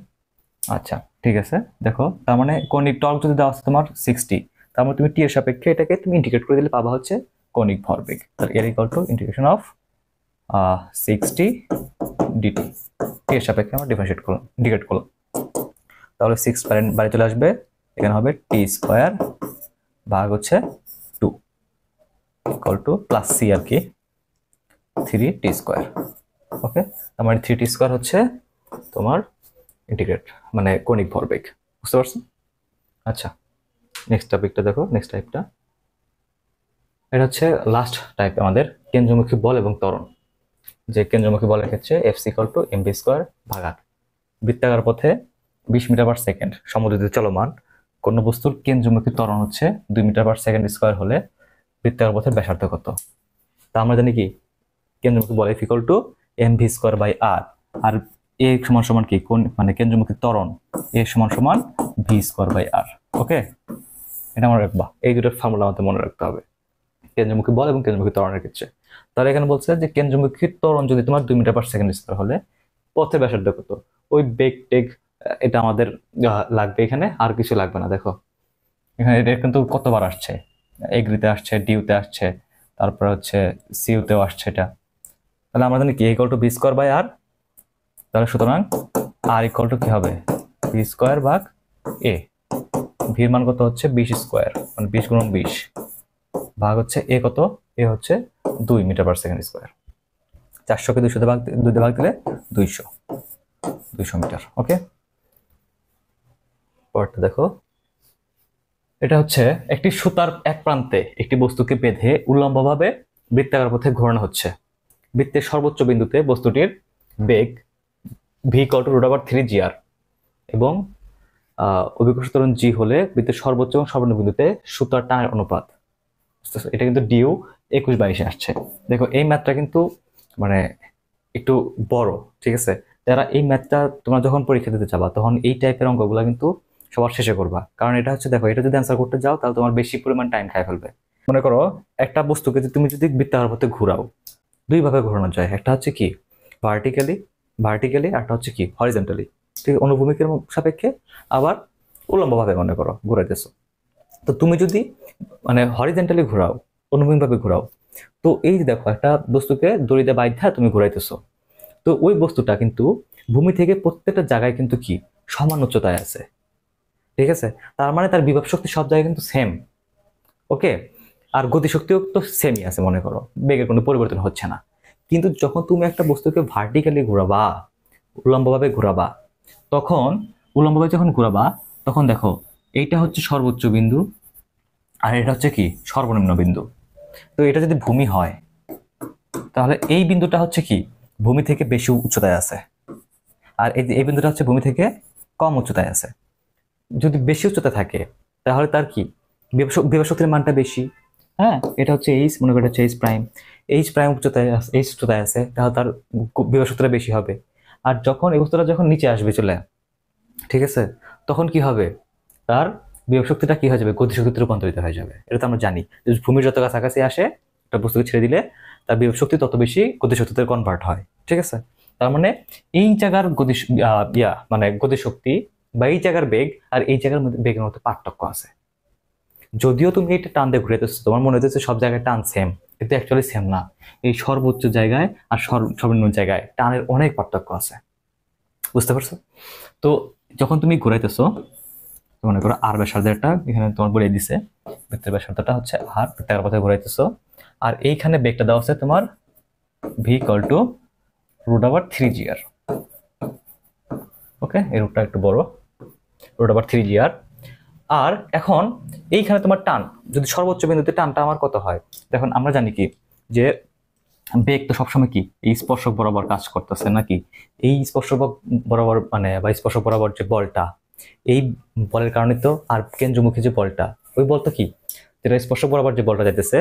আচ্ছা ঠিক আছে, দেখো তার মানে কৌণিক টর্ক যদি দেওয়া আছে তোমার 60, তার মানে তুমি টি এর সাপেক্ষে এটাকে তুমি ইন্টিগ্রেট করে দিলে পাবা হচ্ছে কৌণিক ভরবেগ। তাহলে এর equal to integration of 60 DT, T এর সাপেক্ষে আমরা ডিফারেন্সিয়েট করলাম, ইন্টিগ্রেট করলাম, তাহলে 6 বাইরে চলে আসবে, এখানে হবে টি স্কয়ার ভাগ হচ্ছে 2 ইকুয়াল টু প্লাস সি আর কি 3 টি স্কয়ার। ওকে, তার মানে 3 টি স্কয়ার হচ্ছে তোমার ইন্টিগ্রেট মানে কৌণিক ভরবেগ। বুঝতে পারছো? আচ্ছা, নেক্সট টপিকটা দেখো, নেক্সট টাইপটা, এটা হচ্ছে লাস্ট টাইপ আমাদের কেন্দ্রমুখী বল এবং ত্বরণ। যে কেন্দ্রমুখী বলের ক্ষেত্রে FC equal to MV square ভাগ আর। বৃত্তাকার পথে 20 মিটার পার সেকেন্ড সমুদ্রিত চলমান কোন বস্তুর কেন্দ্রমুখী ত্বরণ হচ্ছে 2 মিটার পার সেকেন্ড স্কয়ার হলে বৃত্তাকার পথে ব্যাসার্ধ কত? তা আমরা জানি কি কেন্দ্রমুখী বল F equal to MV square by R, আর এ সমান সমান কি কোন মানে কেন্দ্রমুখী ত্বরণ এ সমান সমান ভি স্কয়ার বাই আর। ওকে, এটা মনে রাখবা, এই দুটোর ফর্মুলা আমাদের মনে রাখতে হবে কেন্দ্রমুখী বল এবং কেন্দ্রমুখী ত্বরণের ক্ষেত্রে। তাহলে এখানে বলছে যে কেন্দ্রমুখী ত্বরণ যদি তোমার 2 মিটার পার সেকেন্ড স্কয়ার হলে পথের ব্যাসার্ধ কত? ওই বেগ টেগ এটা আমাদের লাগবে, এখানে আর কিছু লাগবে না। দেখো এখানে এটা কিন্তু কতবার আসছে, এগ্রিতে আসছে, ডিউতে আসছে, তারপরে হচ্ছে সিউতেও আসছে এটা। তাহলে আমরা জানি কি equal to V square by R, তাহলে সুতরাং আর ইকুয়াল টু কি হবে? বি স্কয়ার ভাগ এ। ভির মান কত হচ্ছে 20 স্কয়ার, মানে 20 গুণন 20 ভাগ হচ্ছে এ কত? এ হচ্ছে 2 মিটার পার সেকেন্ড স্কয়ার। 400 কে 200 দিয়ে ভাগ দিলে 200 মিটার। ওকে, পরেরটা দেখো, এটা হচ্ছে একটি সুতার এক প্রান্তে একটি বস্তুকে বেঁধে উল্লম্বভাবে বৃত্তাকার পথে ঘোরানো হচ্ছে। বৃত্তের সর্বোচ্চ বিন্দুতে বস্তুটির বেগ ভি ইকুয়াল টু √3 জিআর এবং অভিকর্ষ ত্বরণ জি হলে বৃত্তের সর্বোচ্চ এবং সর্বনিম্ন বিন্দুতে সুতার টানের অনুপাত। এটা কিন্তু ডিউ 21-22 আসছে। দেখো এই ম্যাথটা কিন্তু মানে একটু বড়, ঠিক আছে? যারা এই ম্যাথটা তোমরা যখন পরীক্ষা দিতে যাবা তখন এই টাইপের অঙ্কগুলো কিন্তু সবার শেষে করবা, কারণ এটা হচ্ছে দেখো এটা যদি অ্যান্সার করতে যাও তাহলে তোমার বেশি পরিমাণ টাইম খাই ফেলবে। মনে করো একটা বস্তুকে তুমি যদি বৃত্তাকার পথে ঘোরাও, দুই ভাবে ঘোরানো যায়, একটা হচ্ছে কি ভার্টিক্যালি আর একটা হচ্ছে কি হরিজন্টালি, ঠিক অনুভূমিকের সাপেক্ষে, আবার উল্লম্বভাবে মনে করো ঘুরাইতেছো। তো তুমি যদি মানে হরিজন্টালি ঘোরাও, অনুভূমিকভাবে ঘোরাও, তো এই যে দেখো একটা বস্তুকে দড়িতে বাইধ্যা তুমি ঘোরাইতেছো, তো ওই বস্তুটা কিন্তু ভূমি থেকে প্রত্যেকটা জায়গায় কিন্তু কি সমান উচ্চতায় আছে। ঠিক আছে, তার মানে তার বিভব শক্তি সব জায়গায় কিন্তু সেম। ওকে, আর গতিশক্তিও তো সেমই আছে, মনে করো বেগের কোনো পরিবর্তন হচ্ছে না। কিন্তু যখন তুমি একটা বস্তুকে ভার্টিক্যালি ঘোরাবা, উল্লম্বভাবে ঘোরাবা, তখন উল্লম্বভাবে যখন ঘোরাবা তখন দেখো এইটা হচ্ছে সর্বোচ্চ বিন্দু আর এটা হচ্ছে কি সর্বনিম্ন বিন্দু। তো এটা যদি ভূমি হয় তাহলে এই বিন্দুটা হচ্ছে কি ভূমি থেকে বেশি উচ্চতায় আছে, আর এই বিন্দুটা হচ্ছে ভূমি থেকে কম উচ্চতায় আছে। যদি বেশি উচ্চতা থাকে তাহলে তার কি বিভব শক্তির মানটা বেশি। হ্যাঁ, এটা হচ্ছে এইচ, মনে করি হচ্ছে এইচ প্রাইম, এইচ প্রাইম উচ্চতায় এইচ উচ্চতায় আছে, তাহলে তার বিভব শক্তিটা বেশি হবে। আর যখন এই বস্তুটা যখন নিচে আসবে চলে, ঠিক আছে, তখন কি হবে, তার বিভব শক্তিটা কি হয়ে যাবে, গতিশক্তিতে রূপান্তরিত হয়ে যাবে। এটা তো আমরা জানি, যে ভূমির যত কাছাকাছি আসে একটা বস্তুকে ছেড়ে দিলে তার বিভব শক্তি তত বেশি গতিশক্তিতে কনভার্ট হয়। ঠিক আছে, তার মানে এই জায়গার মানে গতিশক্তি বা এই জায়গার বেগ আর এই জায়গার মধ্যে বেগের মধ্যে পার্থক্য আছে। যদিও তুমি এটা টান দিয়ে ঘুরাইতেছো, তোমার মনে হচ্ছে সব জায়গায় টান সেম, কিন্তু অ্যাকচুয়ালি সেম না। এই সর্বোচ্চ জায়গায় আর সর্বনিম্ন জায়গায় টানের অনেক পার্থক্য আছে। বুঝতে পারছো? তো যখন তুমি ঘুরাইতেছো, মনে করো আর ব্যাসার্ধের একটা এখানে তোমার বলে দিছে, বৃত্তের ব্যাসার্ধটা হচ্ছে আর, বৃত্তাকার পথে ঘুরাইতেছো, আর এইখানে বেগটা দেওয়া আছে তোমার ভি ইকুয়াল টু √3gr। ওকে, এই রুটটা একটু বড়, √3gr। আর এখন এইখানে তোমার টান, যদি সর্বোচ্চ বিন্দুতে টানটা আমার কত হয়, দেখুন আমরা জানি কি যে বেগ তো সবসময় কি এই স্পর্শক বরাবর কাজ করতেছে নাকি, এই স্পর্শক বরাবর মানে বা স্পর্শক বরাবর যে বলটা, এই বলের কারণে তো, আর কেন্দ্রমুখী যে বলটা, ওই বল তো কি যেটা স্পর্শক বরাবর যে বলটা যাইতেছে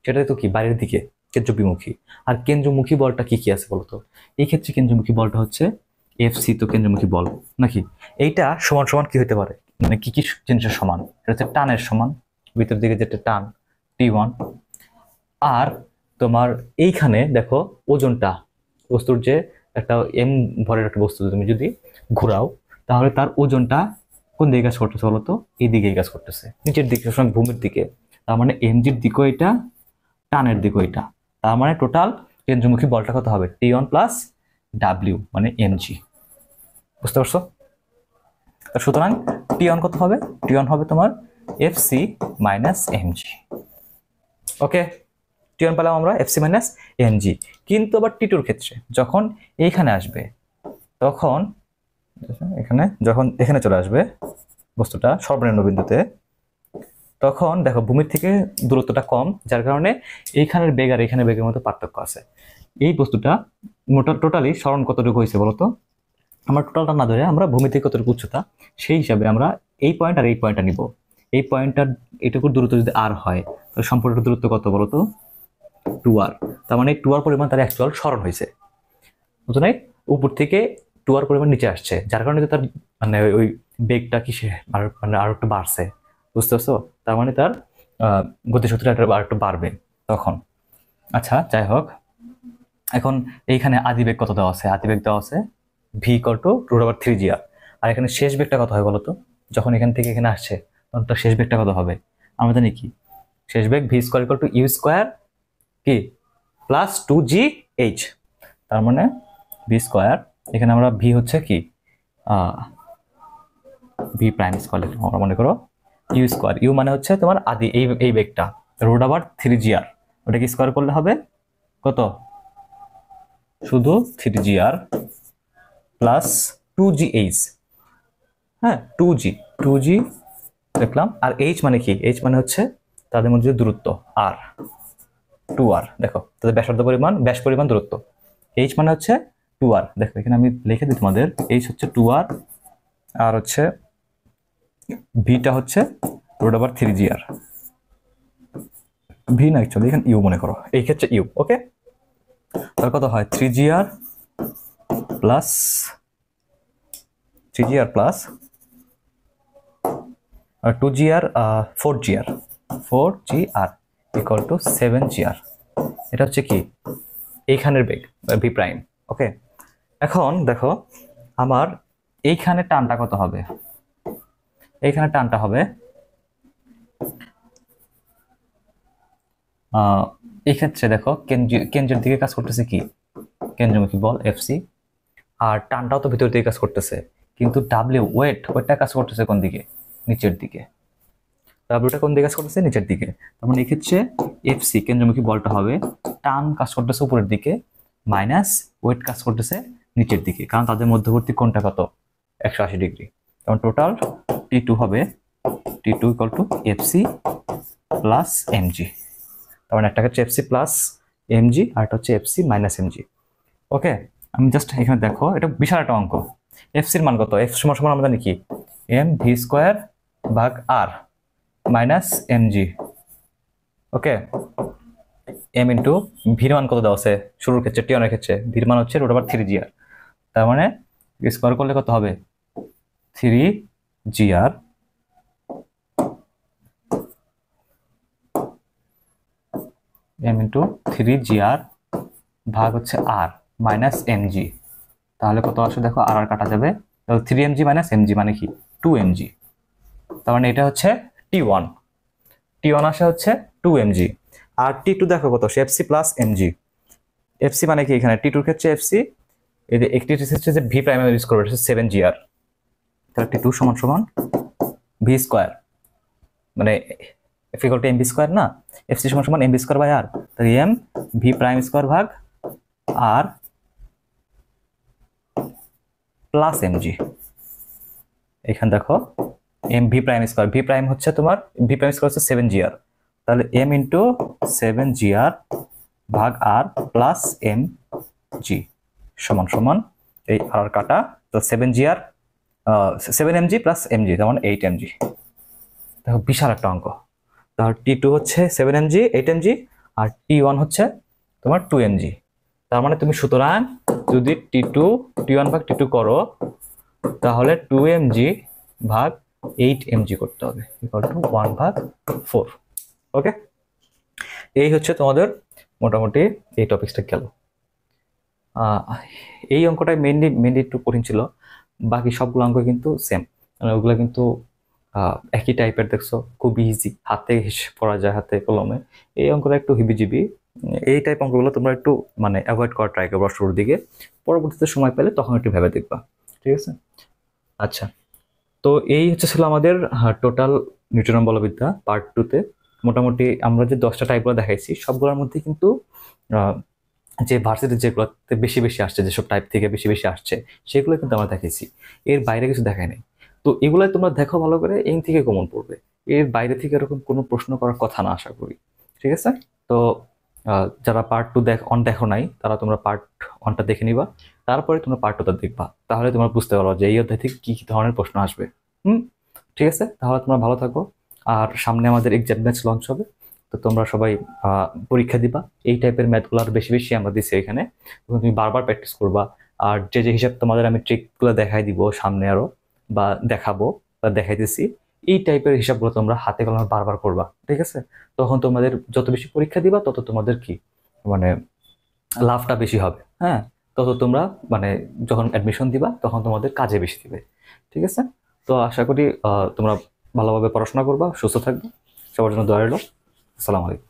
সেটা তো কি বাইরের দিকে কেন্দ্রবিমুখী। আর কেন্দ্রমুখী বলটা কি কি আছে বলতো, এই ক্ষেত্রে কেন্দ্রমুখী বলটা হচ্ছে এফসি, তো কেন্দ্রমুখী বল নাকি, এইটা সমান সমান কি হতে পারে, মানে কি কি জিনিসের সমান, এটা হচ্ছে টানের সমান, ভিতর দিকে যেটা টান T1। আর তোমার এইখানে দেখো ওজনটা, বস্তুর যে একটা এম ভরের একটা বস্তু তুমি যদি ঘোরাও তাহলে তার ওজনটা কোন দিকে কাজ করতেছে বলতো, এই দিকে কাজ করতেছে, নিচের দিকে, সবসময় ভূমির দিকে। তার মানে এমজির দিকও এটা, টানের দিকও এটা। তার মানে টোটাল কেন্দ্রমুখী বলটা কত হবে, T1 প্লাস ডাব্লিউ মানে এমজি। বুঝতে পারছো? সুতরাং T1 কত হবে, T1 হবে তোমার এফসি মাইনাস এমজি। ওকে, T1 পেলাম আমরা এফসি মাইনাস এমজি। কিন্তু আবার T2 এর ক্ষেত্রে যখন এইখানে আসবে, তখন এখানে চলে আসবে বস্তুটা সর্বনিম্ন বিন্দুতে, তখন দেখো ভূমির থেকে দূরত্বটা কম, যার কারণে এইখানের বেগ আর এইখানের বেগের মধ্যে পার্থক্য আছে। এই বস্তুটা টোটালি সরণ কতটুকু হয়েছে বলতো, আমরা টোটালটা না ধরে আমরা ভূমি থেকে কতটুকু উচ্চতা সেই হিসাবে আমরা এই পয়েন্ট আর এই পয়েন্টটা নিব। এই পয়েন্টটার এটুকুর দূরত্ব যদি আর হয় তাহলে সম্পূর্ণ দূরত্ব কত বলতো, 2r। তার মানে 2r পরিমাণ তার অ্যাকচুয়াল সরণ হয়েছে, বুঝলে, উপর থেকে 2r পরিমাণ নিচে আসছে, যার কারণে তার মানে ওই বেগটা কিসে মানে আরো একটু বাড়ছে। বুঝতে পারছো? তার মানে তার গতিশক্তিটা আর একটু বাড়বে তখন। আচ্ছা যাই হোক, এখন এইখানে আদিবেগ কত দেওয়া আছে, আদিবেগ দেওয়া আছে ভি ইকুয়াল টু √3gr। আর এখানে শেষ বেগটা কত হয় বলতো, যখন এখান থেকে এখানে আসছে তখন তার শেষ বেগটা কত হবে, আমরা জানি কি শেষ বেগ V square equal to U square কি প্লাস 2gh। তার মানে ভি স্কোয়ার, এখানে আমরা ভি হচ্ছে কি ভি প্রাইম স্কোয়ার লিখলাম, আমরা মনে করো ইউ স্কোয়ার, ইউ মানে হচ্ছে তোমার আদি এই বেগটা √3gr, ওটাকে স্কোয়ার করলে হবে কত, শুধু 3gr প্লাস 2gh। হ্যাঁ, 2g দেখলাম। আর h মানে কি, h মানে হচ্ছে তাদের মধ্যে দূরত্ব r, 2r। দেখো তাদের ব্যাস পরিমাণ দূরত্ব, h মানে হচ্ছে 2r। দেখো এখানে আমি লিখে দিই তোমাদের, h হচ্ছে 2r আর হচ্ছে ভিটা হচ্ছে √3gr। ভি না, অ্যাকচুয়ালি এখানে ইউ মনে করো, এই ক্ষেত্রে ইউ। ওকে, তার কত হয় 3gr plus 2gr 4gr equal to 7gr। এটা হচ্ছে কি এইখানের বেগ ভি প্রাইম। ওকে, এখন দেখো আমার এইখানে টানটা কত হবে, এইখানে টানটা হবে এই ক্ষেত্রে দেখো কেন্দ্রের দিকে কাজ করতেছে কি কেন্দ্রমুখী বল এফসি, আর টানটাও তো ভিতর দিকে কাজ করতেছে, কিন্তু ডাব্লিউ ওয়েটটা কাজ করতেছে কোন দিকে, নিচের দিকে, ডাব্লিউটা কোন দিকে কাজ করতেছে? নিচের দিকে। তার মানে এক্ষেত্রে এফসি কেন্দ্রমুখী বলটা হবে টান কাজ করতেছে উপরের দিকে, মাইনাস ওয়েট কাজ করতেছে নিচের দিকে, কারণ তাদের মধ্যবর্তী কোণটা কত? 180 ডিগ্রি। তখন টোটাল T2 হবে T2 equal to FC plus MG. তার মানে একটা হচ্ছে এফসি প্লাস এমজি আর একটা হচ্ছে এফসি মাইনাস এমজি। ওকে, আমি জাস্ট এখানে দেখো, এটা বিশাল একটা অঙ্ক। এফসির মান কত? এফ সমান সমান আমরা জানি কি? এম ভি স্কোয়ার ভাগ আর মাইনাস এমজি। ওকে, এম ইন্টু ভির মান কত দেওয়া আছে শুরুর ক্ষেত্রে? টি ওয়ানের ক্ষেত্রে ভির মান হচ্ছে √3 GR। তার মানে স্কোয়ার করলে কত হবে? 3 GR এম ইন্টু 3 GR ভাগ হচ্ছে আর মাইনাস এমজি। তাহলে কত আসে দেখো, আর আর কাটা যাবে, 3 mg মাইনাস এমজি মানে কি? 2 mg। তার মানে এটা হচ্ছে T1। T1 আসে হচ্ছে 2 mg। আর T2 দেখো কত? FC plus MG. এফসি মানে কি? এখানে T2 এর ক্ষেত্রে এফসি, এই যে একটি হচ্ছে যে ভি প্রাইম ইউজ করবে, এটা 7 GR। তাহলে T2 সমান সমান ভি স্কোয়ার, মানে F equal to MV square না, এফসি সমান সমান এমভি স্কোয়ার বাই আর। তাহলে এম ভি প্রাইম স্কোয়ার ভাগ আর প্লাস এমজি। এখানে দেখো M V prime square, V prime হচ্ছে তোমার, ভি প্রাইম স্কোয়ার হচ্ছে 7 GR। তাহলে এম ইন্টু 7 GR ভাগ আর প্লাস এম জি সমান সমান এই আর কাটা, তো 7 GR 7 mg প্লাস এমজি যেমন 8 mg। দেখো বিশাল একটা অঙ্ক। তাহলে T2 হচ্ছে 7 mg 8 mg আর T1 হচ্ছে তোমার 2 mg। তার মানে তুমি সুতরাং যদি T1 ভাগ T2 করো তাহলে 2 mg ভাগ 8 mg করতে হবে, ইকুয়াল টু 1/4। ওকে, এই হচ্ছে তোমাদের মোটামুটি এই টপিকসটা গেল। এই অঙ্কটাই মেনলি একটু কঠিন ছিল, বাকি সবগুলো অঙ্ক কিন্তু সেম, মানে ওগুলো কিন্তু একই টাইপের। দেখছো খুব ইজি, হাতে পড়া যায়, হাতে কলমে। এই অঙ্কটা একটু হিবিজিবি, এই টাইপ অঙ্কগুলো তোমরা একটু মানে অ্যাভয়েড করার ট্রাই করবা শুরুর দিকে, পরবর্তীতে সময় পেলে তখন একটু ভেবে দেখবা, ঠিক আছে? আচ্ছা, তো এই হচ্ছে ছিল আমাদের টোটাল নিউটনের বলবিদ্যা পার্ট 2-তে। মোটামুটি আমরা যে 10টা টাইপগুলো দেখাইছি সবগুলোর মধ্যে কিন্তু যে ভার্সিটি যেগুলোতে বেশি বেশি আসছে, যেসব টাইপ থেকে বেশি বেশি আসছে সেগুলো কিন্তু আমরা দেখাইছি, এর বাইরে কিছু দেখাই নাই। তো এগুলাই তোমরা দেখো ভালো করে, এই থেকে কমন পড়বে, এর বাইরে থেকে এরকম কোনো প্রশ্ন করার কথা না আশা করি, ঠিক আছে? তো যারা পার্ট 2 দেখো নাই তারা তোমরা পার্ট 1টা দেখে নিবা, তারপরে তোমরা পার্ট 2টা দেখবা, তাহলে তোমরা বুঝতে পারবা যে এই অধ্যায় থেকে কি কি ধরনের প্রশ্ন আসবে। ঠিক আছে, তাহলে তোমরা ভালো থাকো। আর সামনে আমাদের এক্সাম ব্যাচ লঞ্চ হবে, তো তোমরা সবাই পরীক্ষা দিবা। এই টাইপের ম্যাথগুলো আর বেশি বেশি আমরা দিচ্ছি এখানে, তুমি বারবার প্র্যাকটিস করবা। আর যে যে হিসাব তোমাদের আমি ট্রিকগুলো দেখাই দিব সামনে আরো, বা দেখাবো বা দেখাইতেছি, এই টাইপের হিসাবগুলো তোমরা হাতে কলমে বারবার করবা, ঠিক আছে? তখন তোমাদের যত বেশি পরীক্ষা দিবা তত তোমাদের কি মানে লাভটা বেশি হবে, হ্যাঁ? তত তোমরা মানে যখন অ্যাডমিশন দিবা তখন তোমাদের কাজে বেশি দিবে, ঠিক আছে? তো আশা করি তোমরা ভালোভাবে পড়াশোনা করবা, সুস্থ থাকবে, সবার জন্য দোয়া রইল। আসসালামু আলাইকুম।